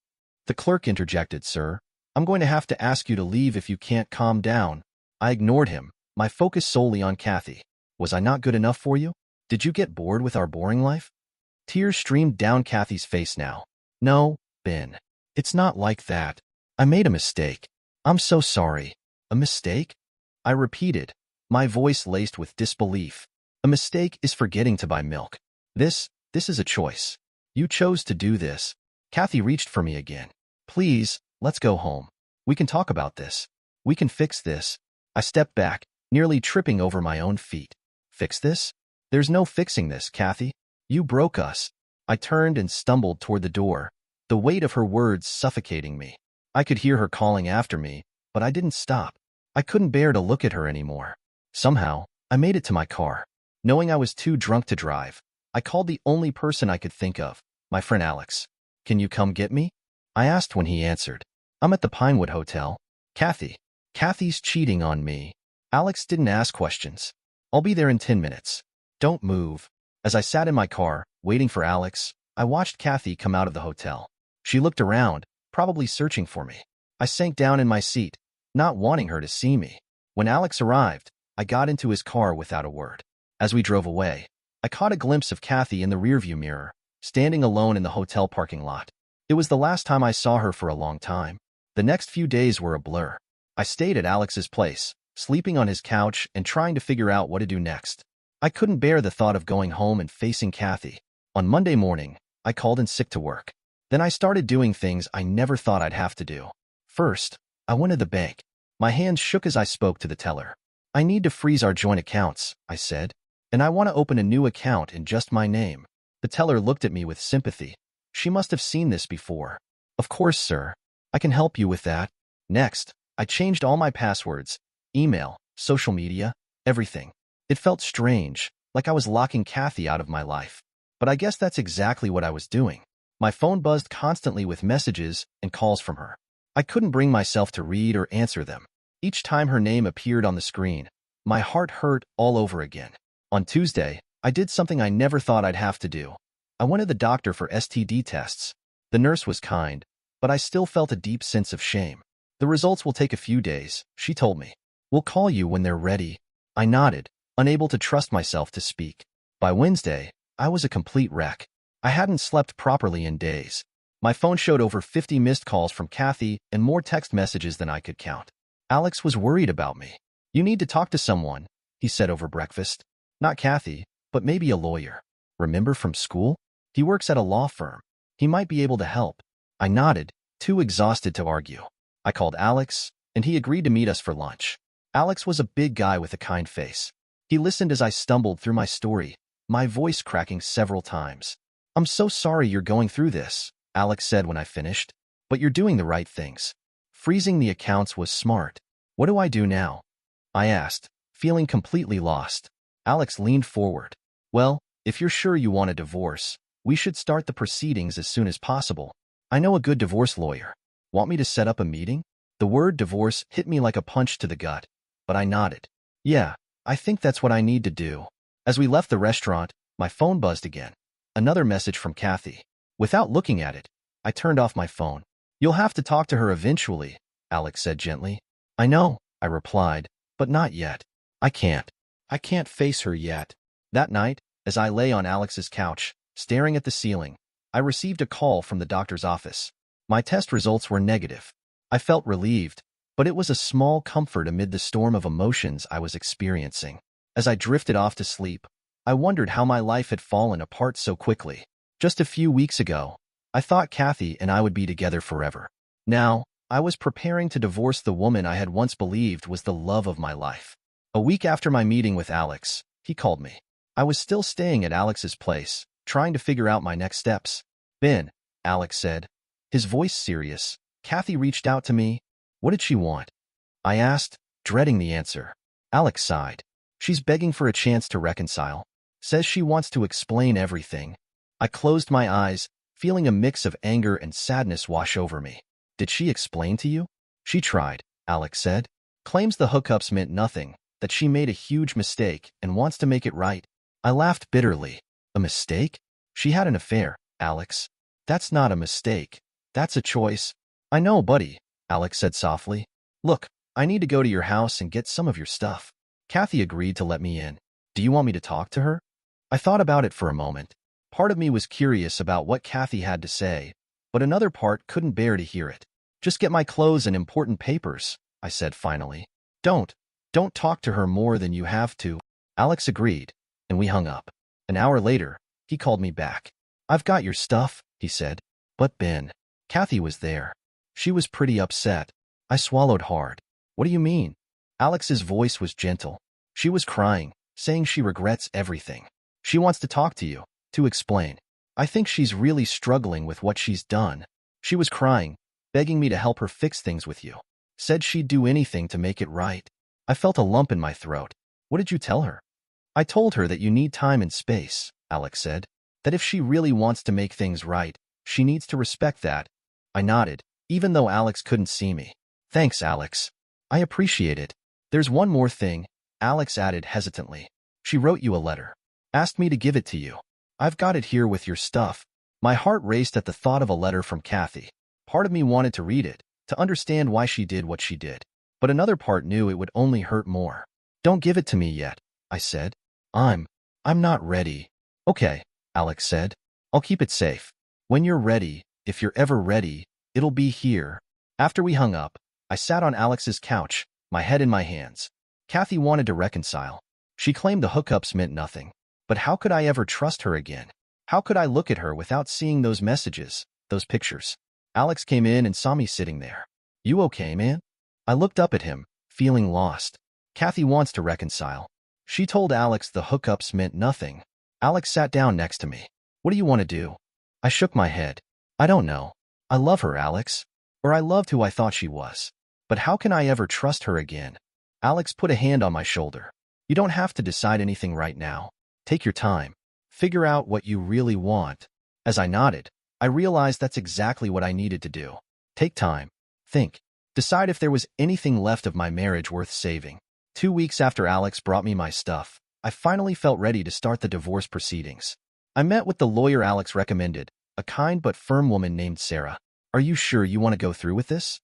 B: The clerk interjected, sir. I'm going to have to ask you to leave if you can't calm down. I ignored him, my focus solely on Kathy. Was I not good enough for you? Did you get bored with our boring life? Tears streamed down Kathy's face now. No, Ben. It's not like that. I made a mistake. I'm so sorry. A mistake? I repeated, my voice laced with disbelief. A mistake is forgetting to buy milk. This is a choice. You chose to do this. Kathy reached for me again. Please, let's go home. We can talk about this. We can fix this. I stepped back, nearly tripping over my own feet. Fix this? There's no fixing this, Kathy. You broke us. I turned and stumbled toward the door, the weight of her words suffocating me. I could hear her calling after me, but I didn't stop. I couldn't bear to look at her anymore. Somehow, I made it to my car. Knowing I was too drunk to drive, I called the only person I could think of, my friend Alex. "Can you come get me?" I asked when he answered. "I'm at the Pinewood Hotel." Kathy's cheating on me." Alex didn't ask questions. "I'll be there in 10 minutes. Don't move." As I sat in my car, waiting for Alex, I watched Kathy come out of the hotel. She looked around, probably searching for me. I sank down in my seat, not wanting her to see me. When Alex arrived, I got into his car without a word. As we drove away, I caught a glimpse of Kathy in the rearview mirror, standing alone in the hotel parking lot. It was the last time I saw her for a long time. The next few days were a blur. I stayed at Alex's place, sleeping on his couch and trying to figure out what to do next. I couldn't bear the thought of going home and facing Kathy. On Monday morning, I called in sick to work. Then I started doing things I never thought I'd have to do. First, I went to the bank. My hands shook as I spoke to the teller. "I need to freeze our joint accounts," I said, "and I want to open a new account in just my name." The teller looked at me with sympathy. She must have seen this before. "Of course, sir. I can help you with that." Next, I changed all my passwords, email, social media, everything. It felt strange, like I was locking Kathy out of my life. But I guess that's exactly what I was doing. My phone buzzed constantly with messages and calls from her. I couldn't bring myself to read or answer them. Each time her name appeared on the screen, my heart hurt all over again. On Tuesday, I did something I never thought I'd have to do. I went to the doctor for STD tests. The nurse was kind, but I still felt a deep sense of shame. "The results will take a few days," she told me. "We'll call you when they're ready." I nodded, unable to trust myself to speak. By Wednesday, I was a complete wreck. I hadn't slept properly in days. My phone showed over 50 missed calls from Kathy and more text messages than I could count. Alex was worried about me. "You need to talk to someone," he said over breakfast. "Not Kathy, but maybe a lawyer. Remember from school? He works at a law firm. He might be able to help." I nodded, too exhausted to argue. I called Alex, and he agreed to meet us for lunch. Alex was a big guy with a kind face. He listened as I stumbled through my story, my voice cracking several times. "I'm so sorry you're going through this," Alex said when I finished, "but you're doing the right things. Freezing the accounts was smart. What do I do now?" I asked, feeling completely lost. Alex leaned forward. "Well, if you're sure you want a divorce, we should start the proceedings as soon as possible. I know a good divorce lawyer. Want me to set up a meeting?" The word divorce hit me like a punch to the gut, but I nodded. "Yeah, I think that's what I need to do." As we left the restaurant, my phone buzzed again. Another message from Kathy. Without looking at it, I turned off my phone. "You'll have to talk to her eventually," Alex said gently. "I know," I replied, "but not yet. I can't face her yet." That night, as I lay on Alex's couch, staring at the ceiling, I received a call from the doctor's office. My test results were negative. I felt relieved, but it was a small comfort amid the storm of emotions I was experiencing. As I drifted off to sleep, I wondered how my life had fallen apart so quickly. Just a few weeks ago, I thought Kathy and I would be together forever. Now, I was preparing to divorce the woman I had once believed was the love of my life. A week after my meeting with Alex, he called me. I was still staying at Alex's place, trying to figure out my next steps. "Ben," Alex said, his voice serious, "Kathy reached out to me. What did she want?" I asked, dreading the answer. Alex sighed. "She's begging for a chance to reconcile. Says she wants to explain everything." I closed my eyes, feeling a mix of anger and sadness wash over me. "Did she explain to you?" "She tried," Alex said. "Claims the hookups meant nothing, that she made a huge mistake and wants to make it right." I laughed bitterly. "A mistake? She had an affair, Alex. That's not a mistake. That's a choice." "I know, buddy," Alex said softly. "Look, I need to go to your house and get some of your stuff." Kathy agreed to let me in. "Do you want me to talk to her?" I thought about it for a moment. Part of me was curious about what Kathy had to say, but another part couldn't bear to hear it. "Just get my clothes and important papers," I said finally. Don't talk to her more than you have to." Alex agreed, and we hung up. An hour later, he called me back. "I've got your stuff," he said. "But Ben." Kathy was there. She was pretty upset. I swallowed hard. "What do you mean?" Alex's voice was gentle. She was crying, saying she regrets everything. "She wants to talk to you, to explain. I think she's really struggling with what she's done." She was crying, begging me to help her fix things with you. Said she'd do anything to make it right. I felt a lump in my throat. What did you tell her? I told her that you need time and space, Alex said. That if she really wants to make things right, she needs to respect that. I nodded, even though Alex couldn't see me. Thanks, Alex. I appreciate it. There's one more thing, Alex added hesitantly. She wrote you a letter. Asked me to give it to you. I've got it here with your stuff. My heart raced at the thought of a letter from Kathy. Part of me wanted to read it, to understand why she did what she did. But another part knew it would only hurt more. Don't give it to me yet, I said. I'm not ready. Okay, Alex said. I'll keep it safe. When you're ready, if you're ever ready, it'll be here. After we hung up, I sat on Alex's couch, my head in my hands. Kathy wanted to reconcile. She claimed the hookups meant nothing. But how could I ever trust her again? How could I look at her without seeing those messages, those pictures? Alex came in and saw me sitting there. You okay, man? I looked up at him, feeling lost. Kathy wants to reconcile. She told Alex the hookups meant nothing. Alex sat down next to me. What do you want to do? I shook my head. I don't know. I love her, Alex. Or I loved who I thought she was. But how can I ever trust her again? Alex put a hand on my shoulder. You don't have to decide anything right now. Take your time. Figure out what you really want. As I nodded, I realized that's exactly what I needed to do. Take time. Think. Decide if there was anything left of my marriage worth saving. 2 weeks after Alex brought me my stuff, I finally felt ready to start the divorce proceedings. I met with the lawyer Alex recommended, a kind but firm woman named Sarah. Are you sure you want to go through with this?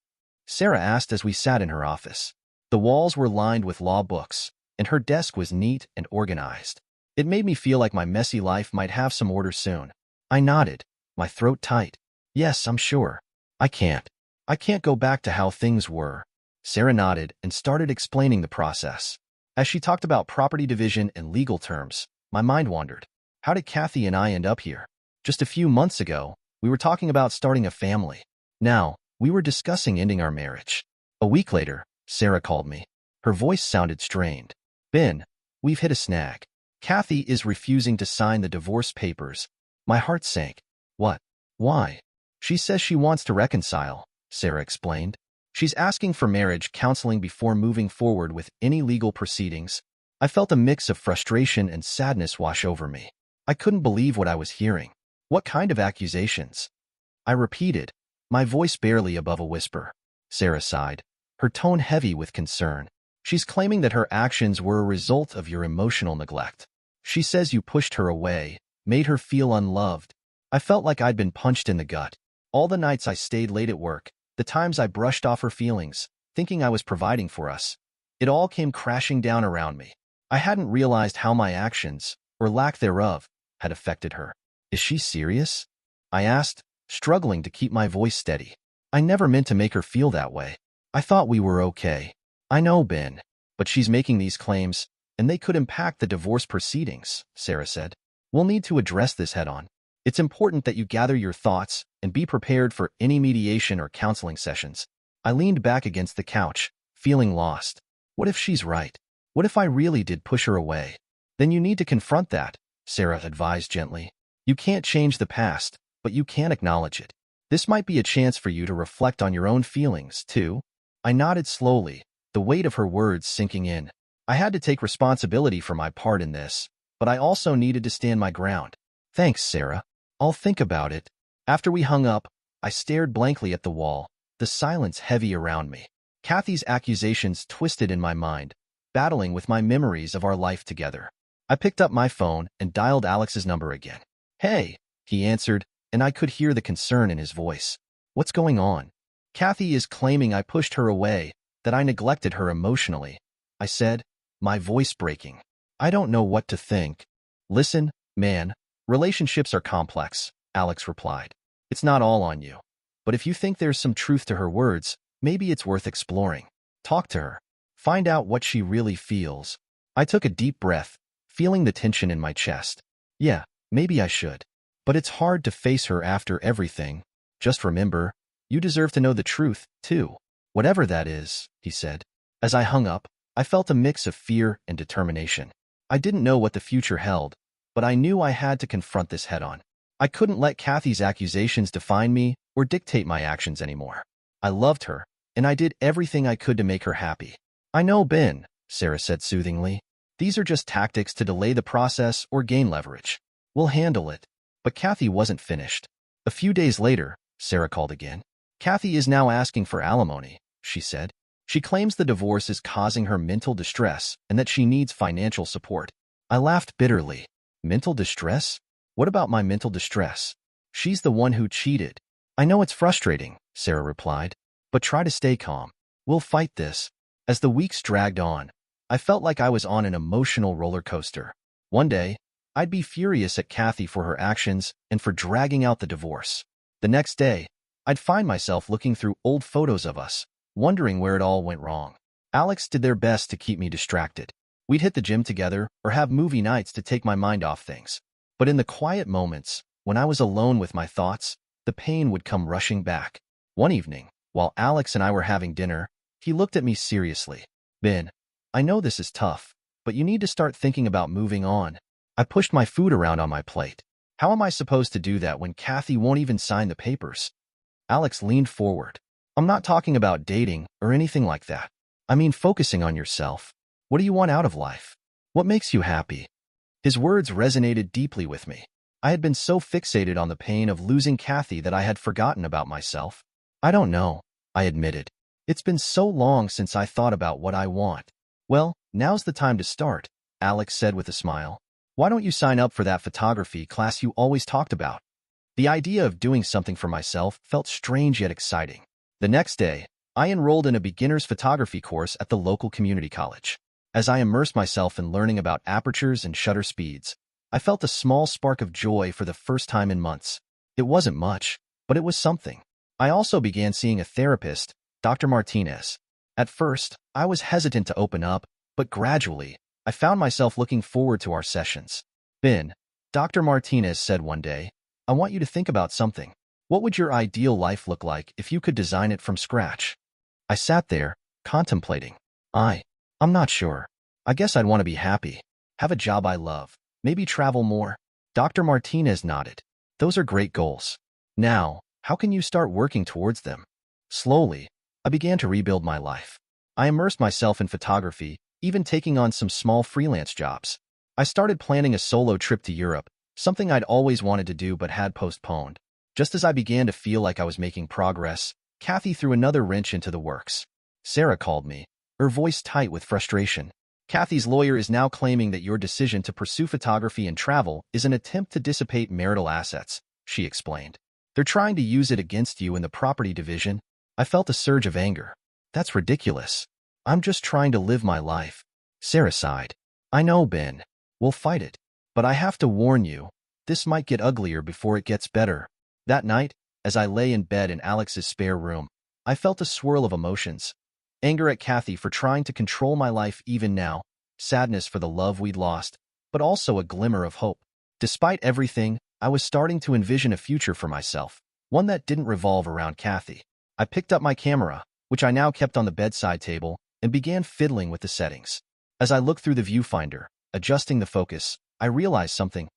B: Sarah asked as we sat in her office. The walls were lined with law books, and her desk was neat and organized. It made me feel like my messy life might have some order soon. I nodded, my throat tight. Yes, I'm sure. I can't go back to how things were. Sarah nodded and started explaining the process. As she talked about property division and legal terms, my mind wandered. How did Kathy and I end up here? Just a few months ago, we were talking about starting a family. Now, we were discussing ending our marriage. A week later, Sarah called me. Her voice sounded strained. Ben, we've hit a snag. Kathy is refusing to sign the divorce papers. My heart sank. What? Why? She says she wants to reconcile, Sarah explained. She's asking for marriage counseling before moving forward with any legal proceedings. I felt a mix of frustration and sadness wash over me. I couldn't believe what I was hearing. What kind of accusations? I repeated, my voice barely above a whisper. Sarah sighed, her tone heavy with concern. She's claiming that her actions were a result of your emotional neglect. She says you pushed her away, made her feel unloved. I felt like I'd been punched in the gut. All the nights I stayed late at work, the times I brushed off her feelings, thinking I was providing for us. It all came crashing down around me. I hadn't realized how my actions, or lack thereof, had affected her. Is she serious? I asked, struggling to keep my voice steady. I never meant to make her feel that way. I thought we were okay. I know, Ben, but she's making these claims, and they could impact the divorce proceedings, Sarah said. We'll need to address this head-on. It's important that you gather your thoughts and be prepared for any mediation or counseling sessions. I leaned back against the couch, feeling lost. What if she's right? What if I really did push her away? Then you need to confront that, Sarah advised gently. You can't change the past, but you can acknowledge it. This might be a chance for you to reflect on your own feelings, too. I nodded slowly, the weight of her words sinking in. I had to take responsibility for my part in this, but I also needed to stand my ground. Thanks, Sarah. I'll think about it. After we hung up, I stared blankly at the wall, the silence heavy around me. Kathy's accusations twisted in my mind, battling with my memories of our life together. I picked up my phone and dialed Alex's number again. Hey, he answered, and I could hear the concern in his voice. What's going on? Kathy is claiming I pushed her away, that I neglected her emotionally, I said, my voice breaking. I don't know what to think. Listen, man, relationships are complex, Alex replied. It's not all on you. But if you think there's some truth to her words, maybe it's worth exploring. Talk to her. Find out what she really feels. I took a deep breath, feeling the tension in my chest. Yeah, maybe I should. But it's hard to face her after everything. Just remember, you deserve to know the truth, too. Whatever that is, he said. As I hung up, I felt a mix of fear and determination. I didn't know what the future held, but I knew I had to confront this head-on. I couldn't let Kathy's accusations define me or dictate my actions anymore. I loved her, and I did everything I could to make her happy. I know, Ben, Sarah said soothingly. These are just tactics to delay the process or gain leverage. We'll handle it. But Kathy wasn't finished. A few days later, Sarah called again. Kathy is now asking for alimony, she said. She claims the divorce is causing her mental distress and that she needs financial support. I laughed bitterly. Mental distress? What about my mental distress? She's the one who cheated. I know it's frustrating, Sarah replied, but try to stay calm. We'll fight this. As the weeks dragged on, I felt like I was on an emotional roller coaster. One day, I'd be furious at Kathy for her actions and for dragging out the divorce. The next day, I'd find myself looking through old photos of us, wondering where it all went wrong. Alex did their best to keep me distracted. We'd hit the gym together or have movie nights to take my mind off things. But in the quiet moments, when I was alone with my thoughts, the pain would come rushing back. One evening, while Alex and I were having dinner, he looked at me seriously. Ben, I know this is tough, but you need to start thinking about moving on. I pushed my food around on my plate. How am I supposed to do that when Kathy won't even sign the papers? Alex leaned forward. I'm not talking about dating or anything like that. I mean focusing on yourself. What do you want out of life? What makes you happy? His words resonated deeply with me. I had been so fixated on the pain of losing Kathy that I had forgotten about myself. I don't know, I admitted. It's been so long since I thought about what I want. Well, now's the time to start, Alex said with a smile. Why don't you sign up for that photography class you always talked about? The idea of doing something for myself felt strange yet exciting. The next day, I enrolled in a beginner's photography course at the local community college. As I immersed myself in learning about apertures and shutter speeds, I felt a small spark of joy for the first time in months. It wasn't much, but it was something. I also began seeing a therapist, Dr. Martinez. At first, I was hesitant to open up, but gradually, I found myself looking forward to our sessions. Ben, Dr. Martinez said one day, I want you to think about something. What would your ideal life look like if you could design it from scratch? I sat there, contemplating. I'm not sure. I guess I'd want to be happy, have a job I love, maybe travel more. Dr. Martinez nodded. Those are great goals. Now, how can you start working towards them? Slowly, I began to rebuild my life. I immersed myself in photography, even taking on some small freelance jobs. I started planning a solo trip to Europe, something I'd always wanted to do but had postponed. Just as I began to feel like I was making progress, Kathy threw another wrench into the works. Sarah called me, her voice tight with frustration. Kathy's lawyer is now claiming that your decision to pursue photography and travel is an attempt to dissipate marital assets, she explained. They're trying to use it against you in the property division. I felt a surge of anger. That's ridiculous. I'm just trying to live my life. Sarah sighed. I know, Ben. We'll fight it. But I have to warn you, this might get uglier before it gets better. That night, as I lay in bed in Alex's spare room, I felt a swirl of emotions. Anger at Kathy for trying to control my life even now, sadness for the love we'd lost, but also a glimmer of hope. Despite everything, I was starting to envision a future for myself, one that didn't revolve around Kathy. I picked up my camera, which I now kept on the bedside table, and began fiddling with the settings. As I looked through the viewfinder, adjusting the focus, I realized something.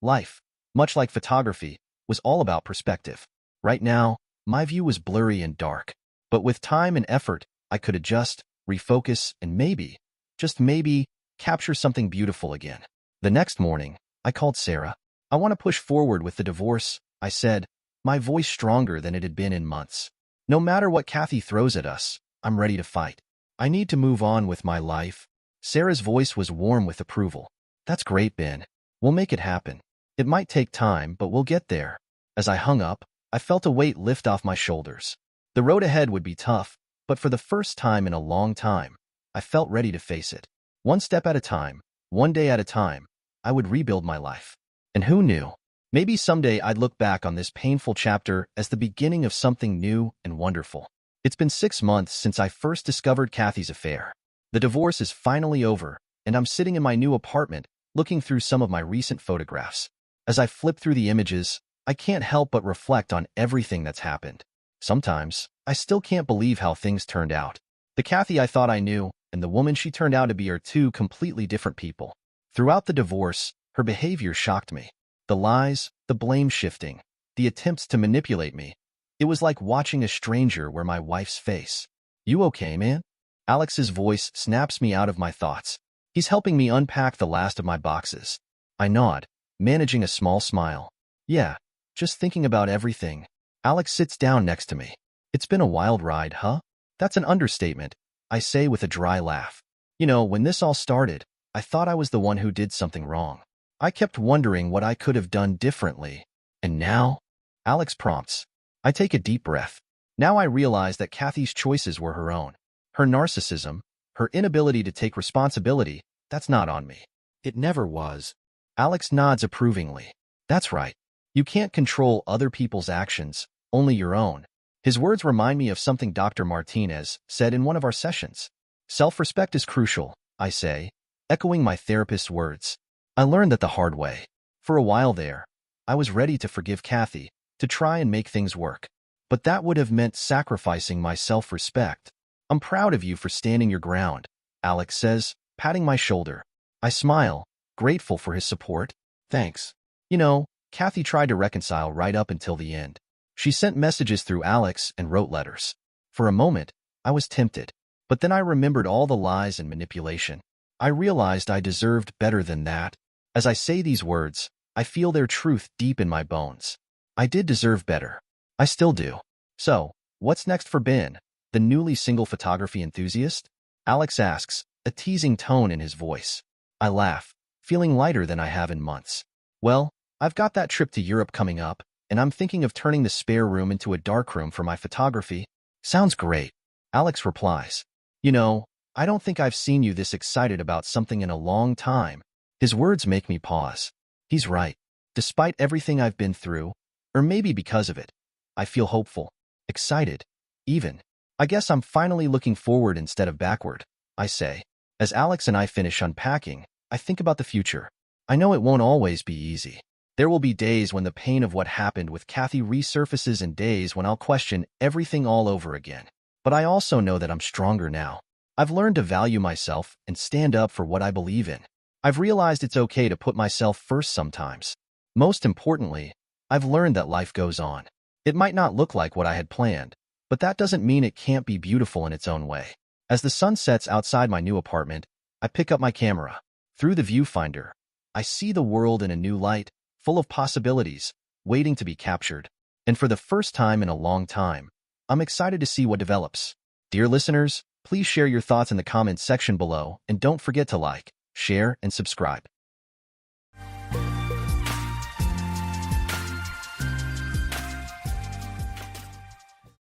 B: Life, much like photography, was all about perspective. Right now, my view was blurry and dark, but with time and effort, I could adjust, refocus, and maybe, just maybe, capture something beautiful again. The next morning, I called Sarah. I want to push forward with the divorce, I said, my voice stronger than it had been in months. No matter what Kathy throws at us, I'm ready to fight. I need to move on with my life. Sarah's voice was warm with approval. That's great, Ben. We'll make it happen. It might take time, but we'll get there. As I hung up, I felt a weight lift off my shoulders. The road ahead would be tough, but for the first time in a long time, I felt ready to face it. One step at a time, one day at a time, I would rebuild my life. And who knew? Maybe someday I'd look back on this painful chapter as the beginning of something new and wonderful. It's been 6 months since I first discovered Kathy's affair. The divorce is finally over, and I'm sitting in my new apartment, looking through some of my recent photographs. As I flip through the images, I can't help but reflect on everything that's happened. Sometimes, I still can't believe how things turned out. The Kathy I thought I knew and the woman she turned out to be are two completely different people. Throughout the divorce, her behavior shocked me. The lies, the blame shifting, the attempts to manipulate me. It was like watching a stranger wear my wife's face. "You okay, man?" Alex's voice snaps me out of my thoughts. He's helping me unpack the last of my boxes. I nod, managing a small smile. "Yeah, just thinking about everything." Alex sits down next to me. "It's been a wild ride, huh?" "That's an understatement," I say with a dry laugh. "You know, when this all started, I thought I was the one who did something wrong. I kept wondering what I could have done differently. And now?" Alex prompts. I take a deep breath. Now I realize that Kathy's choices were her own. Her narcissism, her inability to take responsibility, that's not on me.
A: It never was.
B: Alex nods approvingly. "That's right. You can't control other people's actions, only your own." His words remind me of something Dr. Martinez said in one of our sessions. "Self-respect is crucial," I say, echoing my therapist's words. I learned that the hard way. For a while there, I was ready to forgive Kathy, to try and make things work. But that would have meant sacrificing my self-respect. "I'm proud of you for standing your ground," Alex says, patting my shoulder. I smile, grateful for his support. "Thanks." You know, Kathy tried to reconcile right up until the end. She sent messages through Alex and wrote letters. For a moment, I was tempted. But then I remembered all the lies and manipulation. I realized I deserved better than that. As I say these words, I feel their truth deep in my bones. I did deserve better. I still do. "So, what's next for Ben, the newly single photography enthusiast?" Alex asks, a teasing tone in his voice. I laugh, feeling lighter than I have in months. "Well, I've got that trip to Europe coming up, and I'm thinking of turning the spare room into a darkroom for my photography." "Sounds great," Alex replies. "You know, I don't think I've seen you this excited about something in a long time." His words make me pause. He's right. Despite everything I've been through, or maybe because of it, I feel hopeful, excited, even. "I guess I'm finally looking forward instead of backward," I say. As Alex and I finish unpacking, I think about the future. I know it won't always be easy. There will be days when the pain of what happened with Kathy resurfaces and days when I'll question everything all over again. But I also know that I'm stronger now. I've learned to value myself and stand up for what I believe in. I've realized it's okay to put myself first sometimes. Most importantly, I've learned that life goes on. It might not look like what I had planned, but that doesn't mean it can't be beautiful in its own way. As the sun sets outside my new apartment, I pick up my camera. Through the viewfinder, I see the world in a new light, full of possibilities, waiting to be captured. And for the first time in a long time, I'm excited to see what develops. Dear listeners, please share your thoughts in the comments section below, and don't forget to like, share, and subscribe.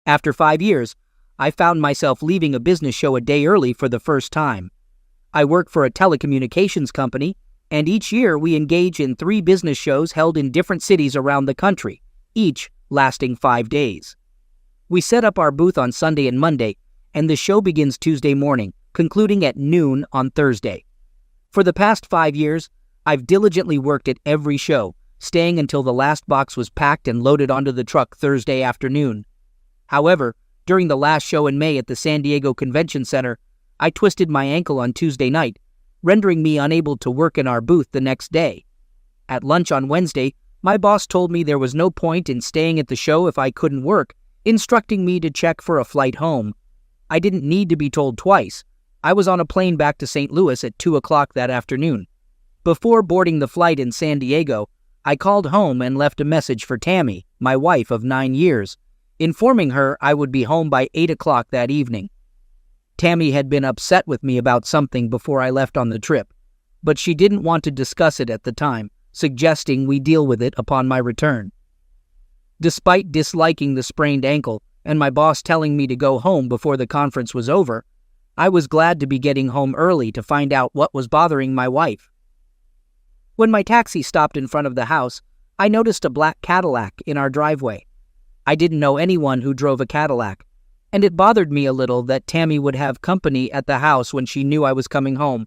F: After 5 years, I found myself leaving a business show a day early for the first time. I work for a telecommunications company, and each year we engage in 3 business shows held in different cities around the country, each lasting 5 days. We set up our booth on Sunday and Monday, and the show begins Tuesday morning, concluding at noon on Thursday. For the past 5 years, I've diligently worked at every show, staying until the last box was packed and loaded onto the truck Thursday afternoon. However, during the last show in May at the San Diego Convention Center, I twisted my ankle on Tuesday night, rendering me unable to work in our booth the next day. At lunch on Wednesday, my boss told me there was no point in staying at the show if I couldn't work, instructing me to check for a flight home. I didn't need to be told twice. I was on a plane back to St. Louis at 2 o'clock that afternoon. Before boarding the flight in San Diego, I called home and left a message for Tammy, my wife of 9 years, informing her I would be home by 8 o'clock that evening. Tammy had been upset with me about something before I left on the trip, but she didn't want to discuss it at the time, suggesting we deal with it upon my return. Despite disliking the sprained ankle and my boss telling me to go home before the conference was over, I was glad to be getting home early to find out what was bothering my wife. When my taxi stopped in front of the house, I noticed a black Cadillac in our driveway. I didn't know anyone who drove a Cadillac, and it bothered me a little that Tammy would have company at the house when she knew I was coming home.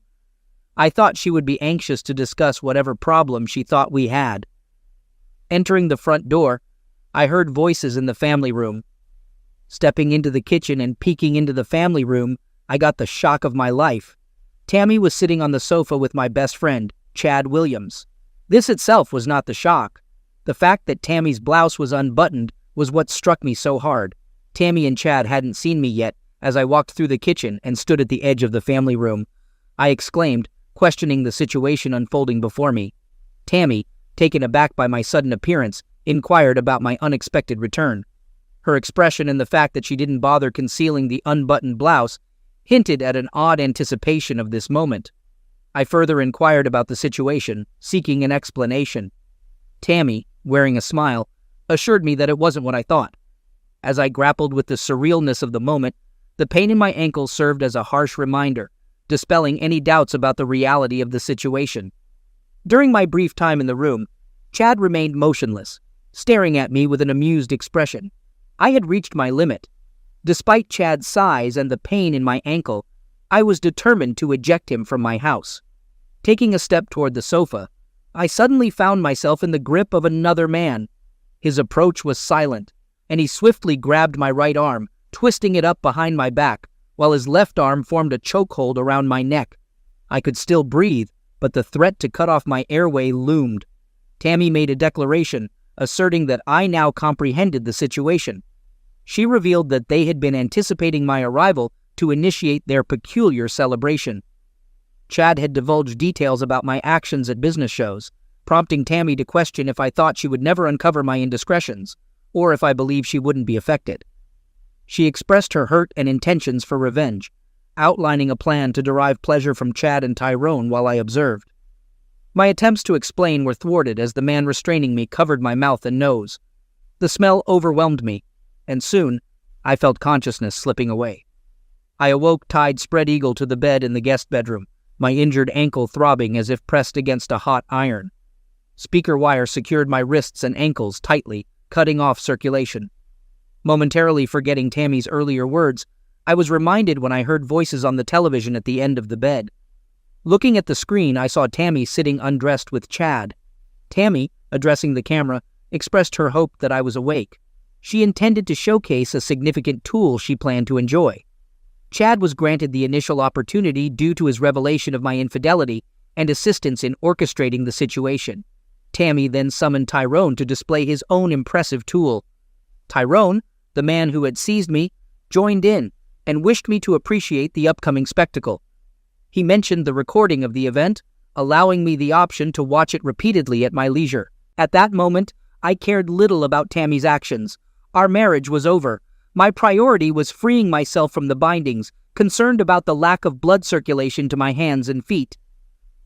F: I thought she would be anxious to discuss whatever problem she thought we had. Entering the front door, I heard voices in the family room. Stepping into the kitchen and peeking into the family room, I got the shock of my life. Tammy was sitting on the sofa with my best friend, Chad Williams. This itself was not the shock. The fact that Tammy's blouse was unbuttoned was what struck me so hard. Tammy and Chad hadn't seen me yet as I walked through the kitchen and stood at the edge of the family room. I exclaimed, questioning the situation unfolding before me. Tammy, taken aback by my sudden appearance, inquired about my unexpected return. Her expression and the fact that she didn't bother concealing the unbuttoned blouse hinted at an odd anticipation of this moment. I further inquired about the situation, seeking an explanation. Tammy, wearing a smile, assured me that it wasn't what I thought. As I grappled with the surrealness of the moment, the pain in my ankle served as a harsh reminder, dispelling any doubts about the reality of the situation. During my brief time in the room, Chad remained motionless, staring at me with an amused expression. I had reached my limit. Despite Chad's size and the pain in my ankle, I was determined to eject him from my house. Taking a step toward the sofa, I suddenly found myself in the grip of another man. His approach was silent, and he swiftly grabbed my right arm, twisting it up behind my back, while his left arm formed a chokehold around my neck. I could still breathe, but the threat to cut off my airway loomed. Tammy made a declaration, asserting that I now comprehended the situation. She revealed that they had been anticipating my arrival to initiate their peculiar celebration. Chad had divulged details about my actions at business shows, prompting Tammy to question if I thought she would never uncover my indiscretions, or if I believed she wouldn't be affected. She expressed her hurt and intentions for revenge, outlining a plan to derive pleasure from Chad and Tyrone while I observed. My attempts to explain were thwarted as the man restraining me covered my mouth and nose. The smell overwhelmed me, and soon I felt consciousness slipping away. I awoke tied spread eagle to the bed in the guest bedroom, my injured ankle throbbing as if pressed against a hot iron. Speaker wire secured my wrists and ankles tightly, cutting off circulation. Momentarily forgetting Tammy's earlier words, I was reminded when I heard voices on the television at the end of the bed. Looking at the screen, I saw Tammy sitting undressed with Chad. Tammy, addressing the camera, expressed her hope that I was awake. She intended to showcase a significant tool she planned to enjoy. Chad was granted the initial opportunity due to his revelation of my infidelity and assistance in orchestrating the situation. Tammy then summoned Tyrone to display his own impressive tool. Tyrone, the man who had seized me, joined in and wished me to appreciate the upcoming spectacle. He mentioned the recording of the event, allowing me the option to watch it repeatedly at my leisure. At that moment, I cared little about Tammy's actions. Our marriage was over. My priority was freeing myself from the bindings, concerned about the lack of blood circulation to my hands and feet.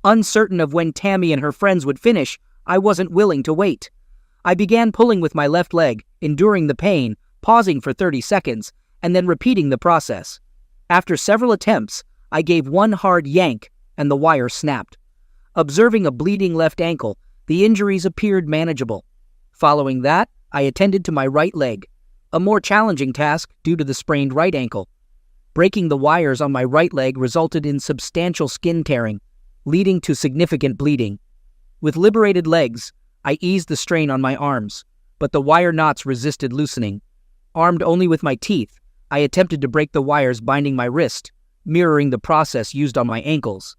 F: Uncertain of when Tammy and her friends would finish, I wasn't willing to wait. I began pulling with my left leg, enduring the pain, pausing for 30 seconds, and then repeating the process. After several attempts, I gave one hard yank, and the wire snapped. Observing a bleeding left ankle, the injuries appeared manageable. Following that, I attended to my right leg, a more challenging task due to the sprained right ankle. Breaking the wires on my right leg resulted in substantial skin tearing, leading to significant bleeding. With liberated legs, I eased the strain on my arms, but the wire knots resisted loosening. Armed only with my teeth, I attempted to break the wires binding my wrist, mirroring the process used on my ankles.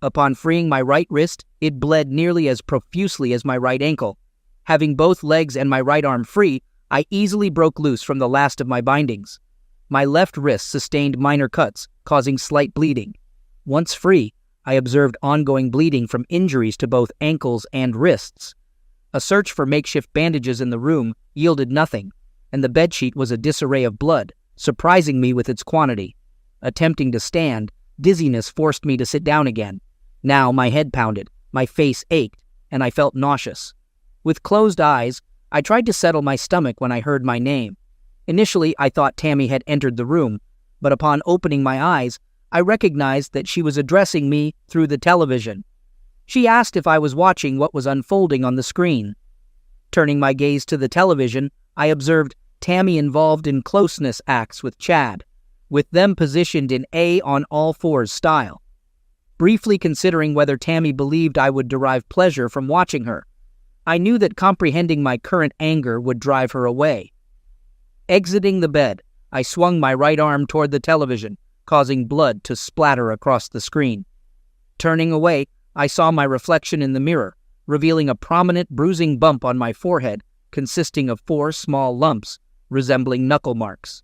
F: Upon freeing my right wrist, it bled nearly as profusely as my right ankle. Having both legs and my right arm free, I easily broke loose from the last of my bindings. My left wrist sustained minor cuts, causing slight bleeding. Once free, I observed ongoing bleeding from injuries to both ankles and wrists. A search for makeshift bandages in the room yielded nothing, and the bedsheet was a disarray of blood, surprising me with its quantity. Attempting to stand, dizziness forced me to sit down again. Now my head pounded, my face ached, and I felt nauseous. With closed eyes, I tried to settle my stomach when I heard my name. Initially, I thought Tammy had entered the room, but upon opening my eyes, I recognized that she was addressing me through the television. She asked if I was watching what was unfolding on the screen. Turning my gaze to the television, I observed Tammy involved in closeness acts with Chad, with them positioned in A on all fours style. Briefly considering whether Tammy believed I would derive pleasure from watching her, I knew that comprehending my current anger would drive her away. Exiting the bed, I swung my right arm toward the television, causing blood to splatter across the screen. Turning away, I saw my reflection in the mirror, revealing a prominent bruising bump on my forehead consisting of 4 small lumps resembling knuckle marks.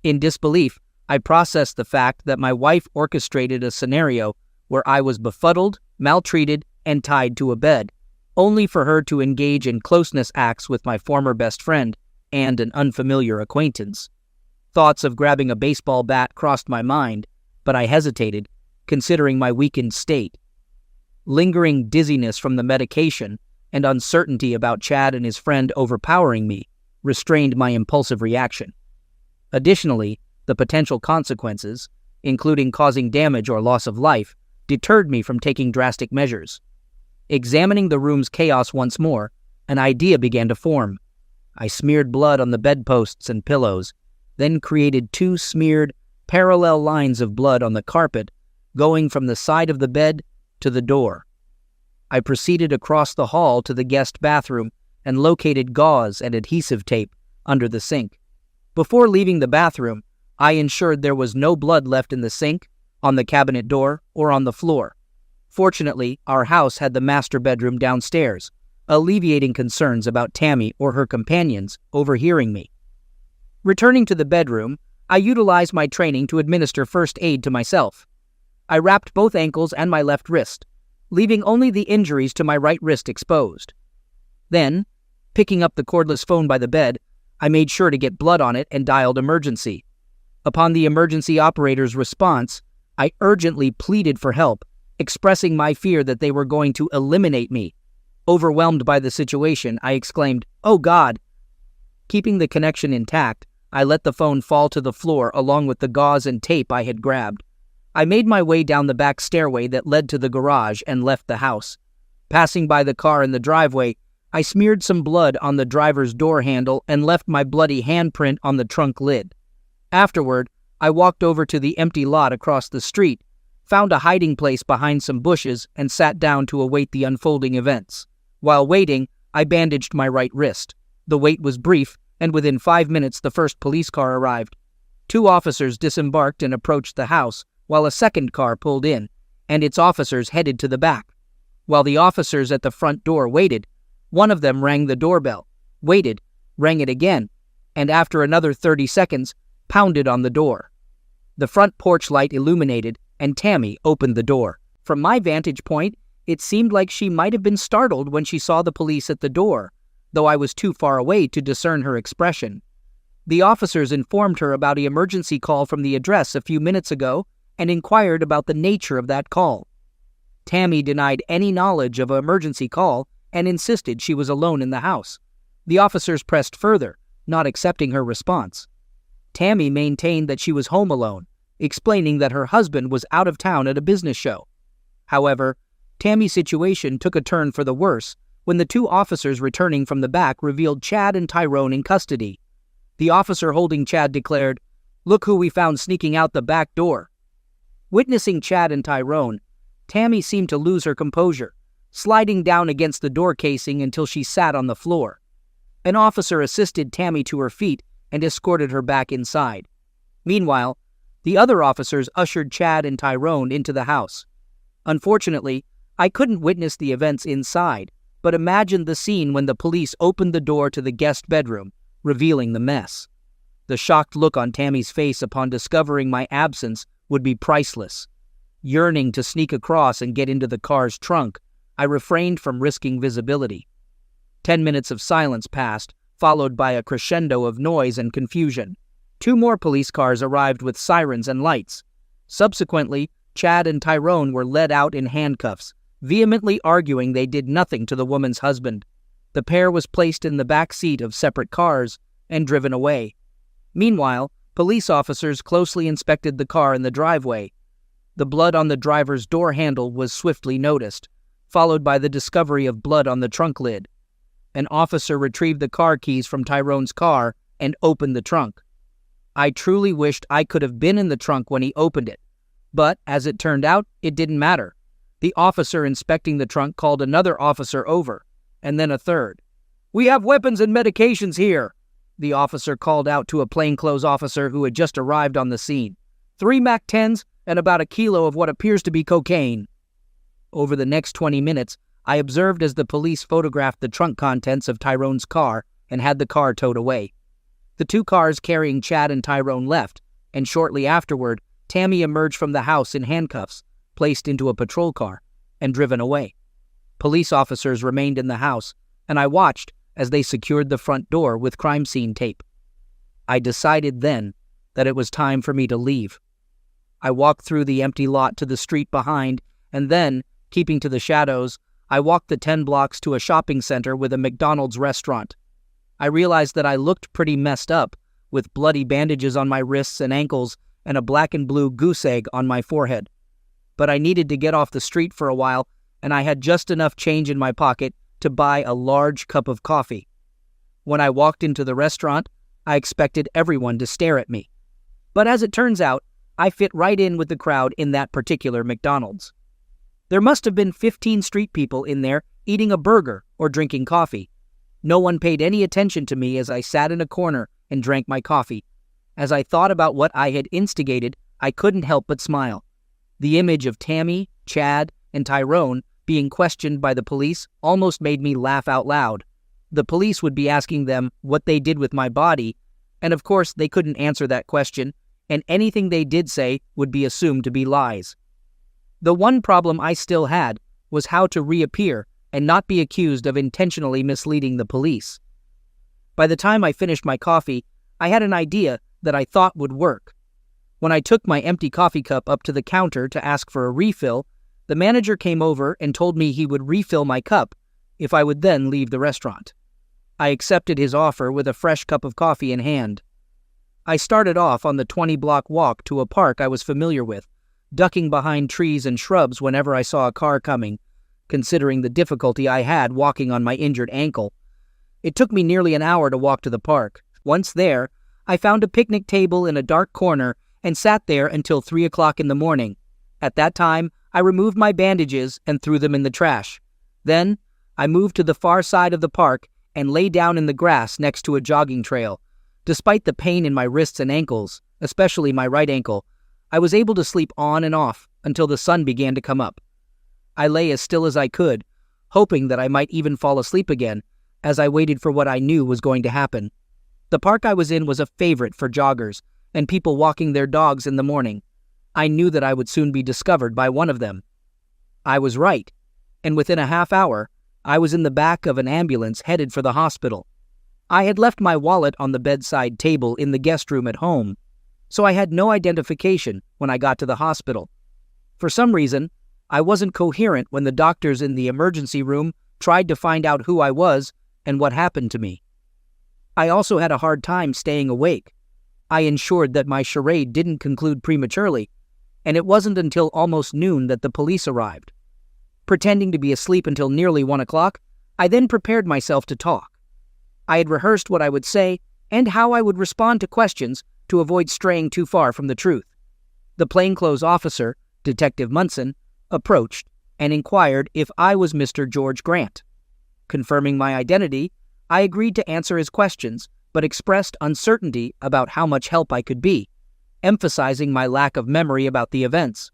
F: In disbelief, I processed the fact that my wife orchestrated a scenario where I was befuddled, maltreated, and tied to a bed, only for her to engage in closeness acts with my former best friend and an unfamiliar acquaintance. Thoughts of grabbing a baseball bat crossed my mind, but I hesitated, considering my weakened state. Lingering dizziness from the medication and uncertainty about Chad and his friend overpowering me restrained my impulsive reaction. Additionally, the potential consequences, including causing damage or loss of life, deterred me from taking drastic measures. Examining the room's chaos once more, an idea began to form. I smeared blood on the bedposts and pillows, then created 2 smeared, parallel lines of blood on the carpet, going from the side of the bed to the door. I proceeded across the hall to the guest bathroom and located gauze and adhesive tape under the sink. Before leaving the bathroom, I ensured there was no blood left in the sink, on the cabinet door, or on the floor. Fortunately, our house had the master bedroom downstairs, alleviating concerns about Tammy or her companions overhearing me. Returning to the bedroom, I utilized my training to administer first aid to myself. I wrapped both ankles and my left wrist, leaving only the injuries to my right wrist exposed. Then, picking up the cordless phone by the bed, I made sure to get blood on it and dialed emergency. Upon the emergency operator's response, I urgently pleaded for help, expressing my fear that they were going to eliminate me. Overwhelmed by the situation, I exclaimed, "Oh God!" Keeping the connection intact, I let the phone fall to the floor along with the gauze and tape I had grabbed. I made my way down the back stairway that led to the garage and left the house. Passing by the car in the driveway, I smeared some blood on the driver's door handle and left my bloody handprint on the trunk lid. Afterward, I walked over to the empty lot across the street, found a hiding place behind some bushes, and sat down to await the unfolding events. While waiting, I bandaged my right wrist. The wait was brief, and within 5 minutes the first police car arrived. 2 officers disembarked and approached the house, while a second car pulled in, and its officers headed to the back. While the officers at the front door waited, one of them rang the doorbell, waited, rang it again, and after another 30 seconds, pounded on the door. The front porch light illuminated, and Tammy opened the door. From my vantage point, it seemed like she might have been startled when she saw the police at the door, though I was too far away to discern her expression. The officers informed her about an emergency call from the address a few minutes ago and inquired about the nature of that call. Tammy denied any knowledge of an emergency call and insisted she was alone in the house. The officers pressed further, not accepting her response. Tammy maintained that she was home alone, explaining that her husband was out of town at a business show. However, Tammy's situation took a turn for the worse when the 2 officers returning from the back revealed Chad and Tyrone in custody. The officer holding Chad declared, "Look who we found sneaking out the back door." Witnessing Chad and Tyrone, Tammy seemed to lose her composure, sliding down against the door casing until she sat on the floor. An officer assisted Tammy to her feet and escorted her back inside. Meanwhile, the other officers ushered Chad and Tyrone into the house. Unfortunately, I couldn't witness the events inside, but imagined the scene when the police opened the door to the guest bedroom, revealing the mess. The shocked look on Tammy's face upon discovering my absence would be priceless. Yearning to sneak across and get into the car's trunk, I refrained from risking visibility. 10 minutes of silence passed, followed by a crescendo of noise and confusion. 2 more police cars arrived with sirens and lights. Subsequently, Chad and Tyrone were led out in handcuffs, vehemently arguing they did nothing to the woman's husband. The pair was placed in the back seat of separate cars and driven away. Meanwhile, police officers closely inspected the car in the driveway. The blood on the driver's door handle was swiftly noticed, followed by the discovery of blood on the trunk lid. An officer retrieved the car keys from Tyrone's car and opened the trunk. I truly wished I could have been in the trunk when he opened it, but as it turned out, it didn't matter. The officer inspecting the trunk called another officer over, and then a third. "We have weapons and medications here," the officer called out to a plainclothes officer who had just arrived on the scene. 3 MAC-10s and about a kilo of what appears to be cocaine. Over the next 20 minutes, I observed as the police photographed the trunk contents of Tyrone's car and had the car towed away. The two cars carrying Chad and Tyrone left, and shortly afterward, Tammy emerged from the house in handcuffs, placed into a patrol car, and driven away. Police officers remained in the house, and I watched as they secured the front door with crime scene tape. I decided then that it was time for me to leave. I walked through the empty lot to the street behind, and then, keeping to the shadows, I walked the 10 blocks to a shopping center with a McDonald's restaurant. I realized that I looked pretty messed up, with bloody bandages on my wrists and ankles and a black and blue goose egg on my forehead. But I needed to get off the street for a while, and I had just enough change in my pocket to buy a large cup of coffee. When I walked into the restaurant, I expected everyone to stare at me. But as it turns out, I fit right in with the crowd in that particular McDonald's. There must have been 15 street people in there eating a burger or drinking coffee. No one paid any attention to me as I sat in a corner and drank my coffee. As I thought about what I had instigated, I couldn't help but smile. The image of Tammy, Chad, and Tyrone being questioned by the police almost made me laugh out loud. The police would be asking them what they did with my body, and of course they couldn't answer that question, and anything they did say would be assumed to be lies. The one problem I still had was how to reappear and not be accused of intentionally misleading the police. By the time I finished my coffee, I had an idea that I thought would work. When I took my empty coffee cup up to the counter to ask for a refill, the manager came over and told me he would refill my cup if I would then leave the restaurant. I accepted his offer with a fresh cup of coffee in hand. I started off on the 20-block walk to a park I was familiar with, ducking behind trees and shrubs whenever I saw a car coming, considering the difficulty I had walking on my injured ankle. It took me nearly an hour to walk to the park. Once there, I found a picnic table in a dark corner and sat there until 3 o'clock in the morning. At that time, I removed my bandages and threw them in the trash. Then, I moved to the far side of the park and lay down in the grass next to a jogging trail. Despite the pain in my wrists and ankles, especially my right ankle, I was able to sleep on and off until the sun began to come up. I lay as still as I could, hoping that I might even fall asleep again, as I waited for what I knew was going to happen. The park I was in was a favorite for joggers and people walking their dogs in the morning. I knew that I would soon be discovered by one of them. I was right, and within a half hour, I was in the back of an ambulance headed for the hospital. I had left my wallet on the bedside table in the guest room at home, so I had no identification when I got to the hospital. For some reason, I wasn't coherent when the doctors in the emergency room tried to find out who I was and what happened to me. I also had a hard time staying awake. I ensured that my charade didn't conclude prematurely, and it wasn't until almost noon that the police arrived. Pretending to be asleep until nearly 1 o'clock, I then prepared myself to talk. I had rehearsed what I would say and how I would respond to questions to avoid straying too far from the truth. The plainclothes officer, Detective Munson, approached and inquired if I was Mr. George Grant. Confirming my identity, I agreed to answer his questions, but expressed uncertainty about how much help I could be, emphasizing my lack of memory about the events.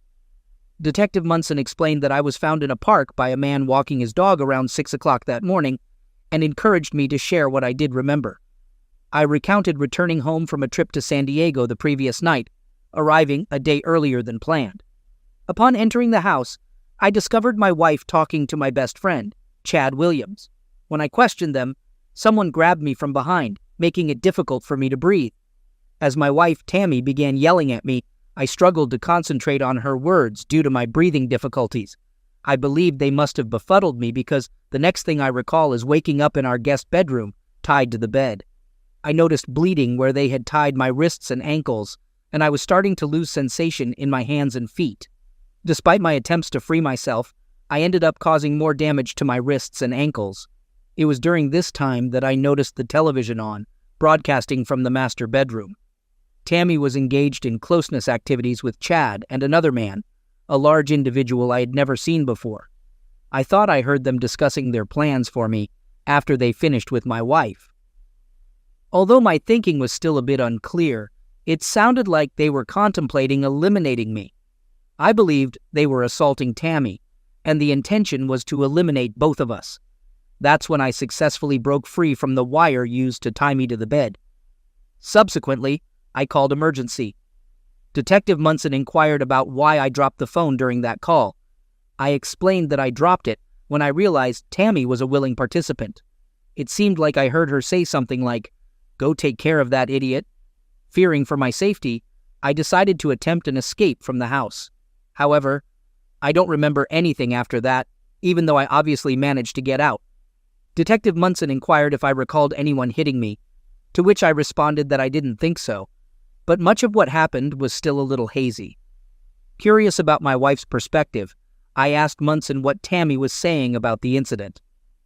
F: Detective Munson explained that I was found in a park by a man walking his dog around 6 o'clock that morning and encouraged me to share what I did remember. I recounted returning home from a trip to San Diego the previous night, arriving a day earlier than planned. Upon entering the house, I discovered my wife talking to my best friend, Chad Williams. When I questioned them, someone grabbed me from behind, making it difficult for me to breathe. As my wife, Tammy, began yelling at me, I struggled to concentrate on her words due to my breathing difficulties. I believed they must have befuddled me because the next thing I recall is waking up in our guest bedroom, tied to the bed. I noticed bleeding where they had tied my wrists and ankles, and I was starting to lose sensation in my hands and feet. Despite my attempts to free myself, I ended up causing more damage to my wrists and ankles. It was during this time that I noticed the television on, broadcasting from the master bedroom. Tammy was engaged in closeness activities with Chad and another man, a large individual I had never seen before. I thought I heard them discussing their plans for me after they finished with my wife. Although my thinking was still a bit unclear, it sounded like they were contemplating eliminating me. I believed they were assaulting Tammy, and the intention was to eliminate both of us. That's when I successfully broke free from the wire used to tie me to the bed. Subsequently, I called emergency. Detective Munson inquired about why I dropped the phone during that call. I explained that I dropped it when I realized Tammy was a willing participant. It seemed like I heard her say something like, "Go take care of that idiot." Fearing for my safety, I decided to attempt an escape from the house. However, I don't remember anything after that, even though I obviously managed to get out. Detective Munson inquired if I recalled anyone hitting me, to which I responded that I didn't think so, but much of what happened was still a little hazy. Curious about my wife's perspective, I asked Munson what Tammy was saying about the incident.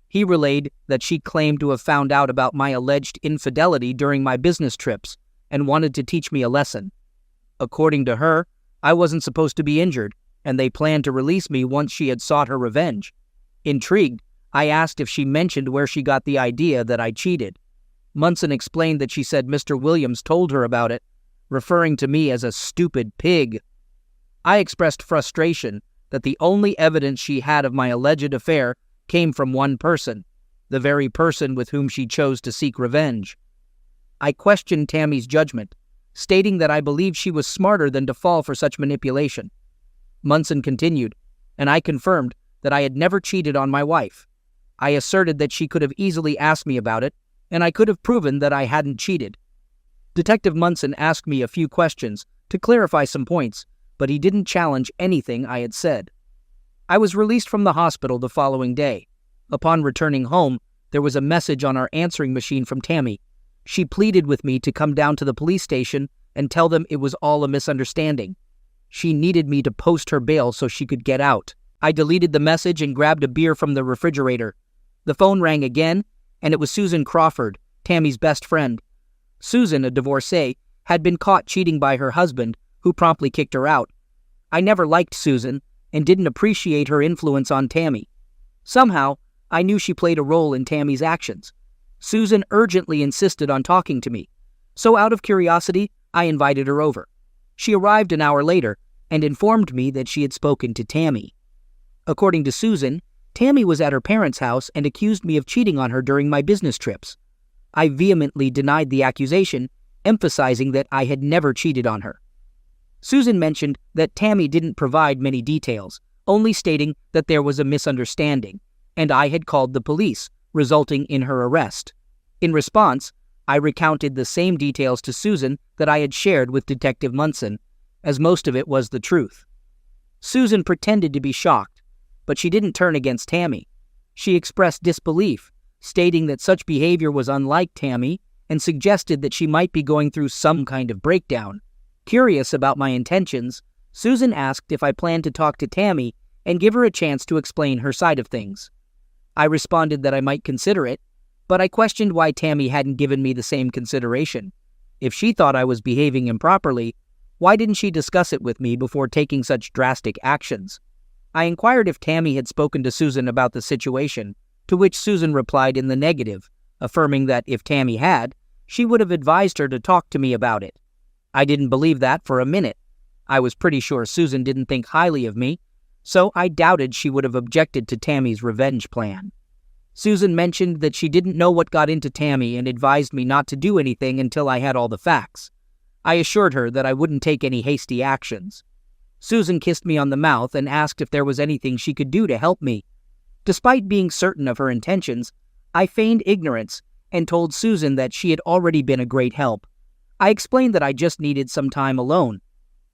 F: He relayed that she claimed to have found out about my alleged infidelity during my business trips and wanted to teach me a lesson. According to her, I wasn't supposed to be injured, and they planned to release me once she had sought her revenge. Intrigued, I asked if she mentioned where she got the idea that I cheated. Munson explained that she said Mr. Williams told her about it, referring to me as a stupid pig. I expressed frustration that the only evidence she had of my alleged affair came from one person, the very person with whom she chose to seek revenge. I questioned Tammy's judgment, stating that I believed she was smarter than to fall for such manipulation. Munson continued, and I confirmed that I had never cheated on my wife. I asserted that she could have easily asked me about it, and I could have proven that I hadn't cheated. Detective Munson asked me a few questions to clarify some points, but he didn't challenge anything I had said. I was released from the hospital the following day. Upon returning home, there was a message on our answering machine from Tammy. She pleaded with me to come down to the police station and tell them it was all a misunderstanding. She needed me to post her bail so she could get out. I deleted the message and grabbed a beer from the refrigerator. The phone rang again, and it was Susan Crawford, Tammy's best friend. Susan, a divorcee, had been caught cheating by her husband, who promptly kicked her out. I never liked Susan and didn't appreciate her influence on Tammy. Somehow, I knew she played a role in Tammy's actions. Susan urgently insisted on talking to me, so out of curiosity, I invited her over. She arrived an hour later and informed me that she had spoken to Tammy. According to Susan, Tammy was at her parents' house and accused me of cheating on her during my business trips. I vehemently denied the accusation, emphasizing that I had never cheated on her. Susan mentioned that Tammy didn't provide many details, only stating that there was a misunderstanding, and I had called the police, resulting in her arrest. In response, I recounted the same details to Susan that I had shared with Detective Munson, as most of it was the truth. Susan pretended to be shocked, but she didn't turn against Tammy. She expressed disbelief, stating that such behavior was unlike Tammy and suggested that she might be going through some kind of breakdown. Curious about my intentions, Susan asked if I planned to talk to Tammy and give her a chance to explain her side of things. I responded that I might consider it, but I questioned why Tammy hadn't given me the same consideration. If she thought I was behaving improperly, why didn't she discuss it with me before taking such drastic actions? I inquired if Tammy had spoken to Susan about the situation, to which Susan replied in the negative, affirming that if Tammy had, she would have advised her to talk to me about it. I didn't believe that for a minute. I was pretty sure Susan didn't think highly of me, so I doubted she would have objected to Tammy's revenge plan. Susan mentioned that she didn't know what got into Tammy and advised me not to do anything until I had all the facts. I assured her that I wouldn't take any hasty actions. Susan kissed me on the mouth and asked if there was anything she could do to help me. Despite being certain of her intentions, I feigned ignorance and told Susan that she had already been a great help. I explained that I just needed some time alone.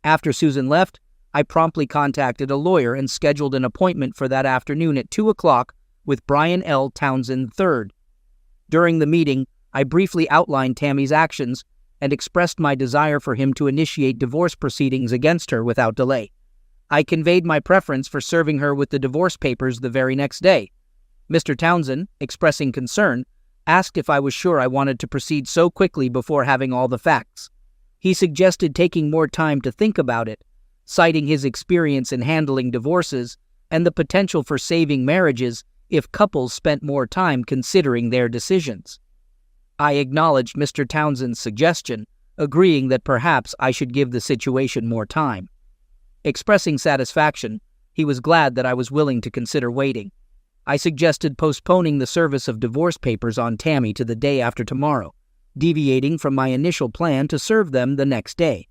F: After Susan left, I promptly contacted a lawyer and scheduled an appointment for that afternoon at 2 o'clock with Brian L. Townsend III. During the meeting, I briefly outlined Tammy's actions and expressed my desire for him to initiate divorce proceedings against her without delay. I conveyed my preference for serving her with the divorce papers the very next day. Mr. Townsend, expressing concern, asked if I was sure I wanted to proceed so quickly before having all the facts. He suggested taking more time to think about it, citing his experience in handling divorces and the potential for saving marriages if couples spent more time considering their decisions. I acknowledged Mr. Townsend's suggestion, agreeing that perhaps I should give the situation more time. Expressing satisfaction, he was glad that I was willing to consider waiting. I suggested postponing the service of divorce papers on Tammy to the day after tomorrow, deviating from my initial plan to serve them the next day.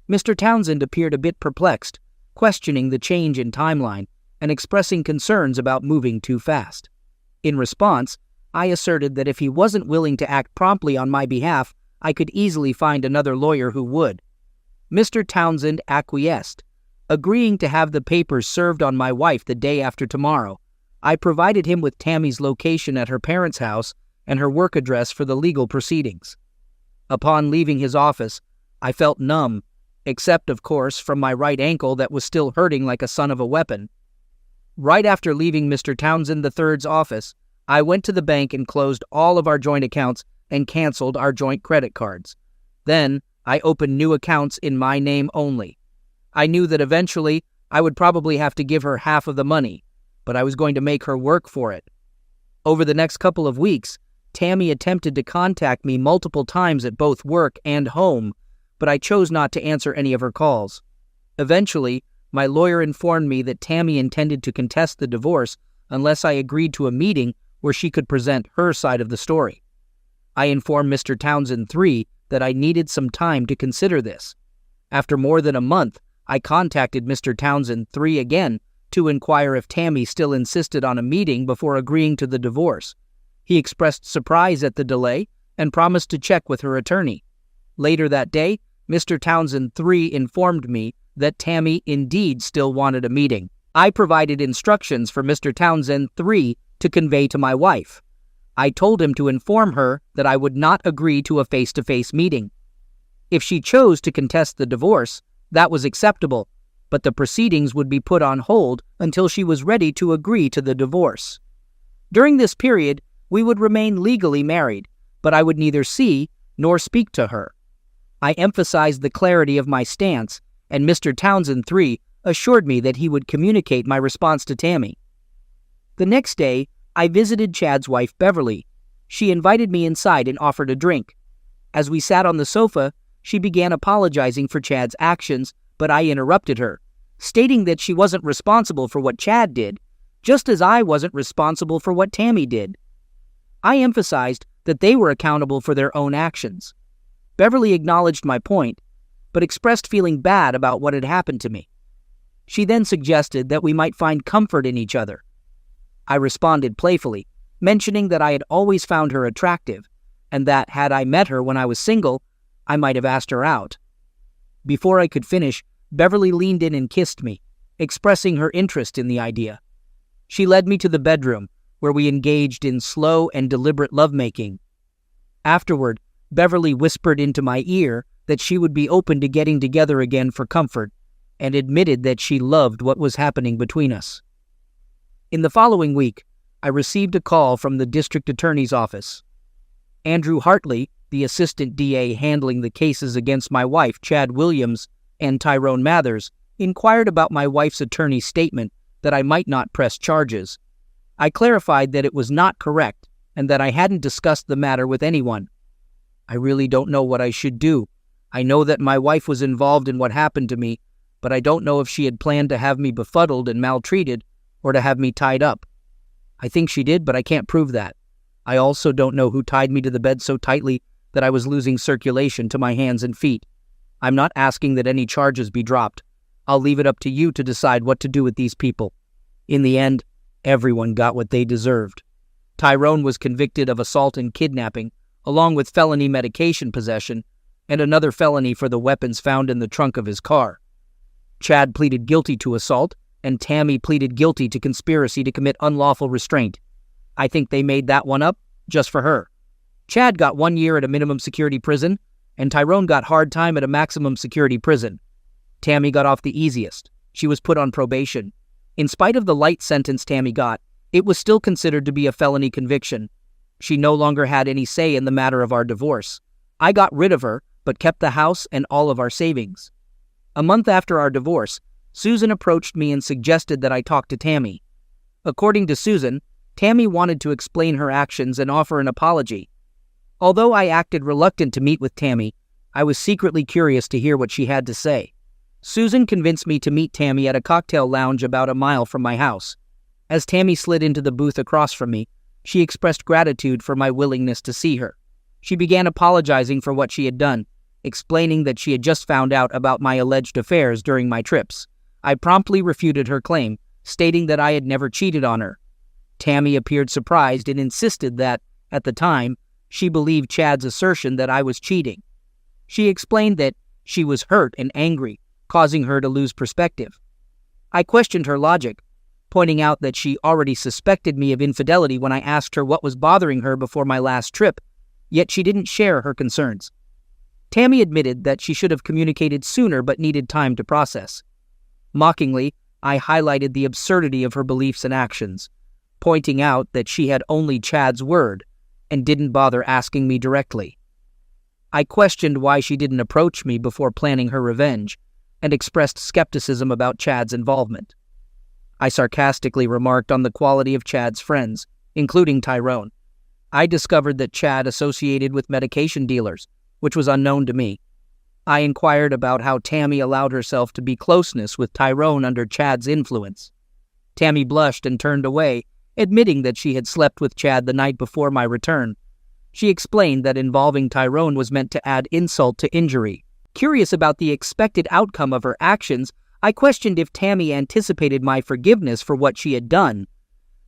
F: Mr. Townsend appeared a bit perplexed, questioning the change in timeline and expressing concerns about moving too fast. In response, I asserted that if he wasn't willing to act promptly on my behalf, I could easily find another lawyer who would. Mr. Townsend acquiesced, agreeing to have the papers served on my wife the day after tomorrow. I provided him with Tammy's location at her parents' house and her work address for the legal proceedings. Upon leaving his office, I felt numb, except, of course, from my right ankle that was still hurting like a son of a weapon. Right after leaving Mr. Townsend III's office, I went to the bank and closed all of our joint accounts and canceled our joint credit cards. Then, I opened new accounts in my name only. I knew that eventually I would probably have to give her half of the money, but I was going to make her work for it. Over the next couple of weeks, Tammy attempted to contact me multiple times at both work and home, but I chose not to answer any of her calls. Eventually, my lawyer informed me that Tammy intended to contest the divorce unless I agreed to a meeting where she could present her side of the story. I informed Mr. Townsend III that I needed some time to consider this. After more than a month, I contacted Mr. Townsend III again to inquire if Tammy still insisted on a meeting before agreeing to the divorce. He expressed surprise at the delay and promised to check with her attorney. Later that day, Mr. Townsend III informed me that Tammy indeed still wanted a meeting. I provided instructions for Mr. Townsend III to convey to my wife. I told him to inform her that I would not agree to a face-to-face meeting. If she chose to contest the divorce, that was acceptable, but the proceedings would be put on hold until she was ready to agree to the divorce. During this period, we would remain legally married, but I would neither see nor speak to her. I emphasized the clarity of my stance, and Mr. Townsend III assured me that he would communicate my response to Tammy. The next day, I visited Chad's wife, Beverly. She invited me inside and offered a drink. As we sat on the sofa, she began apologizing for Chad's actions, but I interrupted her, stating that she wasn't responsible for what Chad did, just as I wasn't responsible for what Tammy did. I emphasized that they were accountable for their own actions. Beverly acknowledged my point, but expressed feeling bad about what had happened to me. She then suggested that we might find comfort in each other. I responded playfully, mentioning that I had always found her attractive, and that had I met her when I was single, I might have asked her out. Before I could finish, Beverly leaned in and kissed me, expressing her interest in the idea. She led me to the bedroom, where we engaged in slow and deliberate lovemaking. Afterward, Beverly whispered into my ear that she would be open to getting together again for comfort, and admitted that she loved what was happening between us. In the following week, I received a call from the district attorney's office. Andrew Hartley, the assistant DA handling the cases against my wife, Chad Williams, and Tyrone Mathers, inquired about my wife's attorney's statement that I might not press charges. I clarified that it was not correct and that I hadn't discussed the matter with anyone. I really don't know what I should do. I know that my wife was involved in what happened to me, but I don't know if she had planned to have me befuddled and maltreated or to have me tied up. I think she did, but I can't prove that. I also don't know who tied me to the bed so tightly that I was losing circulation to my hands and feet. I'm not asking that any charges be dropped. I'll leave it up to you to decide what to do with these people. In the end, everyone got what they deserved. Tyrone was convicted of assault and kidnapping, along with felony medication possession, and another felony for the weapons found in the trunk of his car. Chad pleaded guilty to assault, and Tammy pleaded guilty to conspiracy to commit unlawful restraint. I think they made that one up just for her. Chad got 1 year at a minimum security prison, and Tyrone got hard time at a maximum security prison. Tammy got off the easiest. She was put on probation. In spite of the light sentence Tammy got, it was still considered to be a felony conviction. She no longer had any say in the matter of our divorce. I got rid of her, but kept the house and all of our savings. A month after our divorce, Susan approached me and suggested that I talk to Tammy. According to Susan, Tammy wanted to explain her actions and offer an apology. Although I acted reluctant to meet with Tammy, I was secretly curious to hear what she had to say. Susan convinced me to meet Tammy at a cocktail lounge about a mile from my house. As Tammy slid into the booth across from me, she expressed gratitude for my willingness to see her. She began apologizing for what she had done, explaining that she had just found out about my alleged affairs during my trips. I promptly refuted her claim, stating that I had never cheated on her. Tammy appeared surprised and insisted that, at the time, she believed Chad's assertion that I was cheating. She explained that she was hurt and angry, causing her to lose perspective. I questioned her logic, pointing out that she already suspected me of infidelity when I asked her what was bothering her before my last trip, yet she didn't share her concerns. Tammy admitted that she should have communicated sooner but needed time to process. Mockingly, I highlighted the absurdity of her beliefs and actions, pointing out that she had only Chad's word and didn't bother asking me directly. I questioned why she didn't approach me before planning her revenge and expressed skepticism about Chad's involvement. I sarcastically remarked on the quality of Chad's friends, including Tyrone. I discovered that Chad associated with medication dealers, which was unknown to me. I inquired about how Tammy allowed herself to be closeness with Tyrone under Chad's influence. Tammy blushed and turned away, admitting that she had slept with Chad the night before my return. She explained that involving Tyrone was meant to add insult to injury. Curious about the expected outcome of her actions, I questioned if Tammy anticipated my forgiveness for what she had done.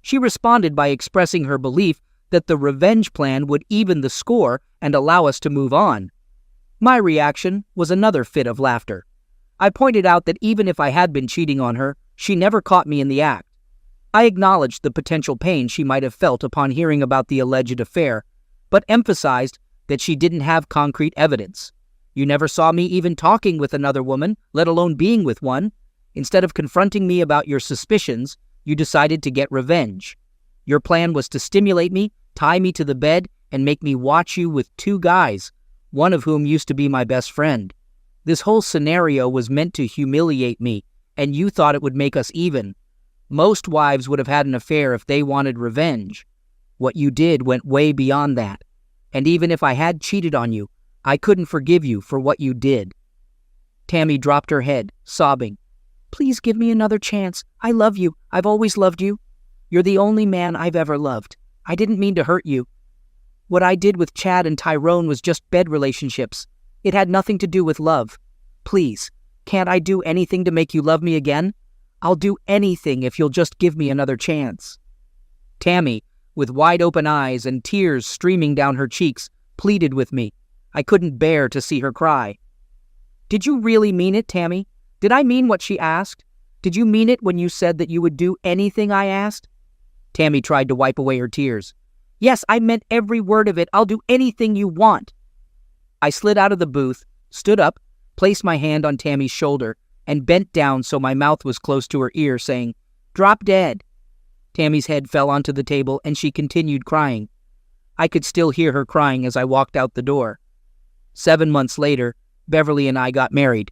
F: She responded by expressing her belief that the revenge plan would even the score and allow us to move on. My reaction was another fit of laughter. I pointed out that even if I had been cheating on her, she never caught me in the act. I acknowledged the potential pain she might have felt upon hearing about the alleged affair, but emphasized that she didn't have concrete evidence. You never saw me even talking with another woman, let alone being with one. Instead of confronting me about your suspicions, you decided to get revenge. Your plan was to stimulate me, tie me to the bed, and make me watch you with two guys, one of whom used to be my best friend. This whole scenario was meant to humiliate me, and you thought it would make us even. Most wives would have had an affair if they wanted revenge. What you did went way beyond that, and even if I had cheated on you, I couldn't forgive you for what you did. Tammy dropped her head, sobbing. Please give me another chance. I love you. I've always loved you. You're the only man I've ever loved. I didn't mean to hurt you. What I did with Chad and Tyrone was just bed relationships. It had nothing to do with love. Please, can't I do anything to make you love me again? I'll do anything if you'll just give me another chance. Tammy, with wide-open eyes and tears streaming down her cheeks, pleaded with me. I couldn't bear to see her cry. Did you really mean it, Tammy? Did I mean what she asked? Did you mean it when you said that you would do anything I asked? Tammy tried to wipe away her tears. Yes, I meant every word of it. I'll do anything you want. I slid out of the booth, stood up, placed my hand on Tammy's shoulder, and bent down so my mouth was close to her ear, saying, "Drop dead." Tammy's head fell onto the table, and she continued crying. I could still hear her crying as I walked out the door. 7 months later, Beverly and I got married.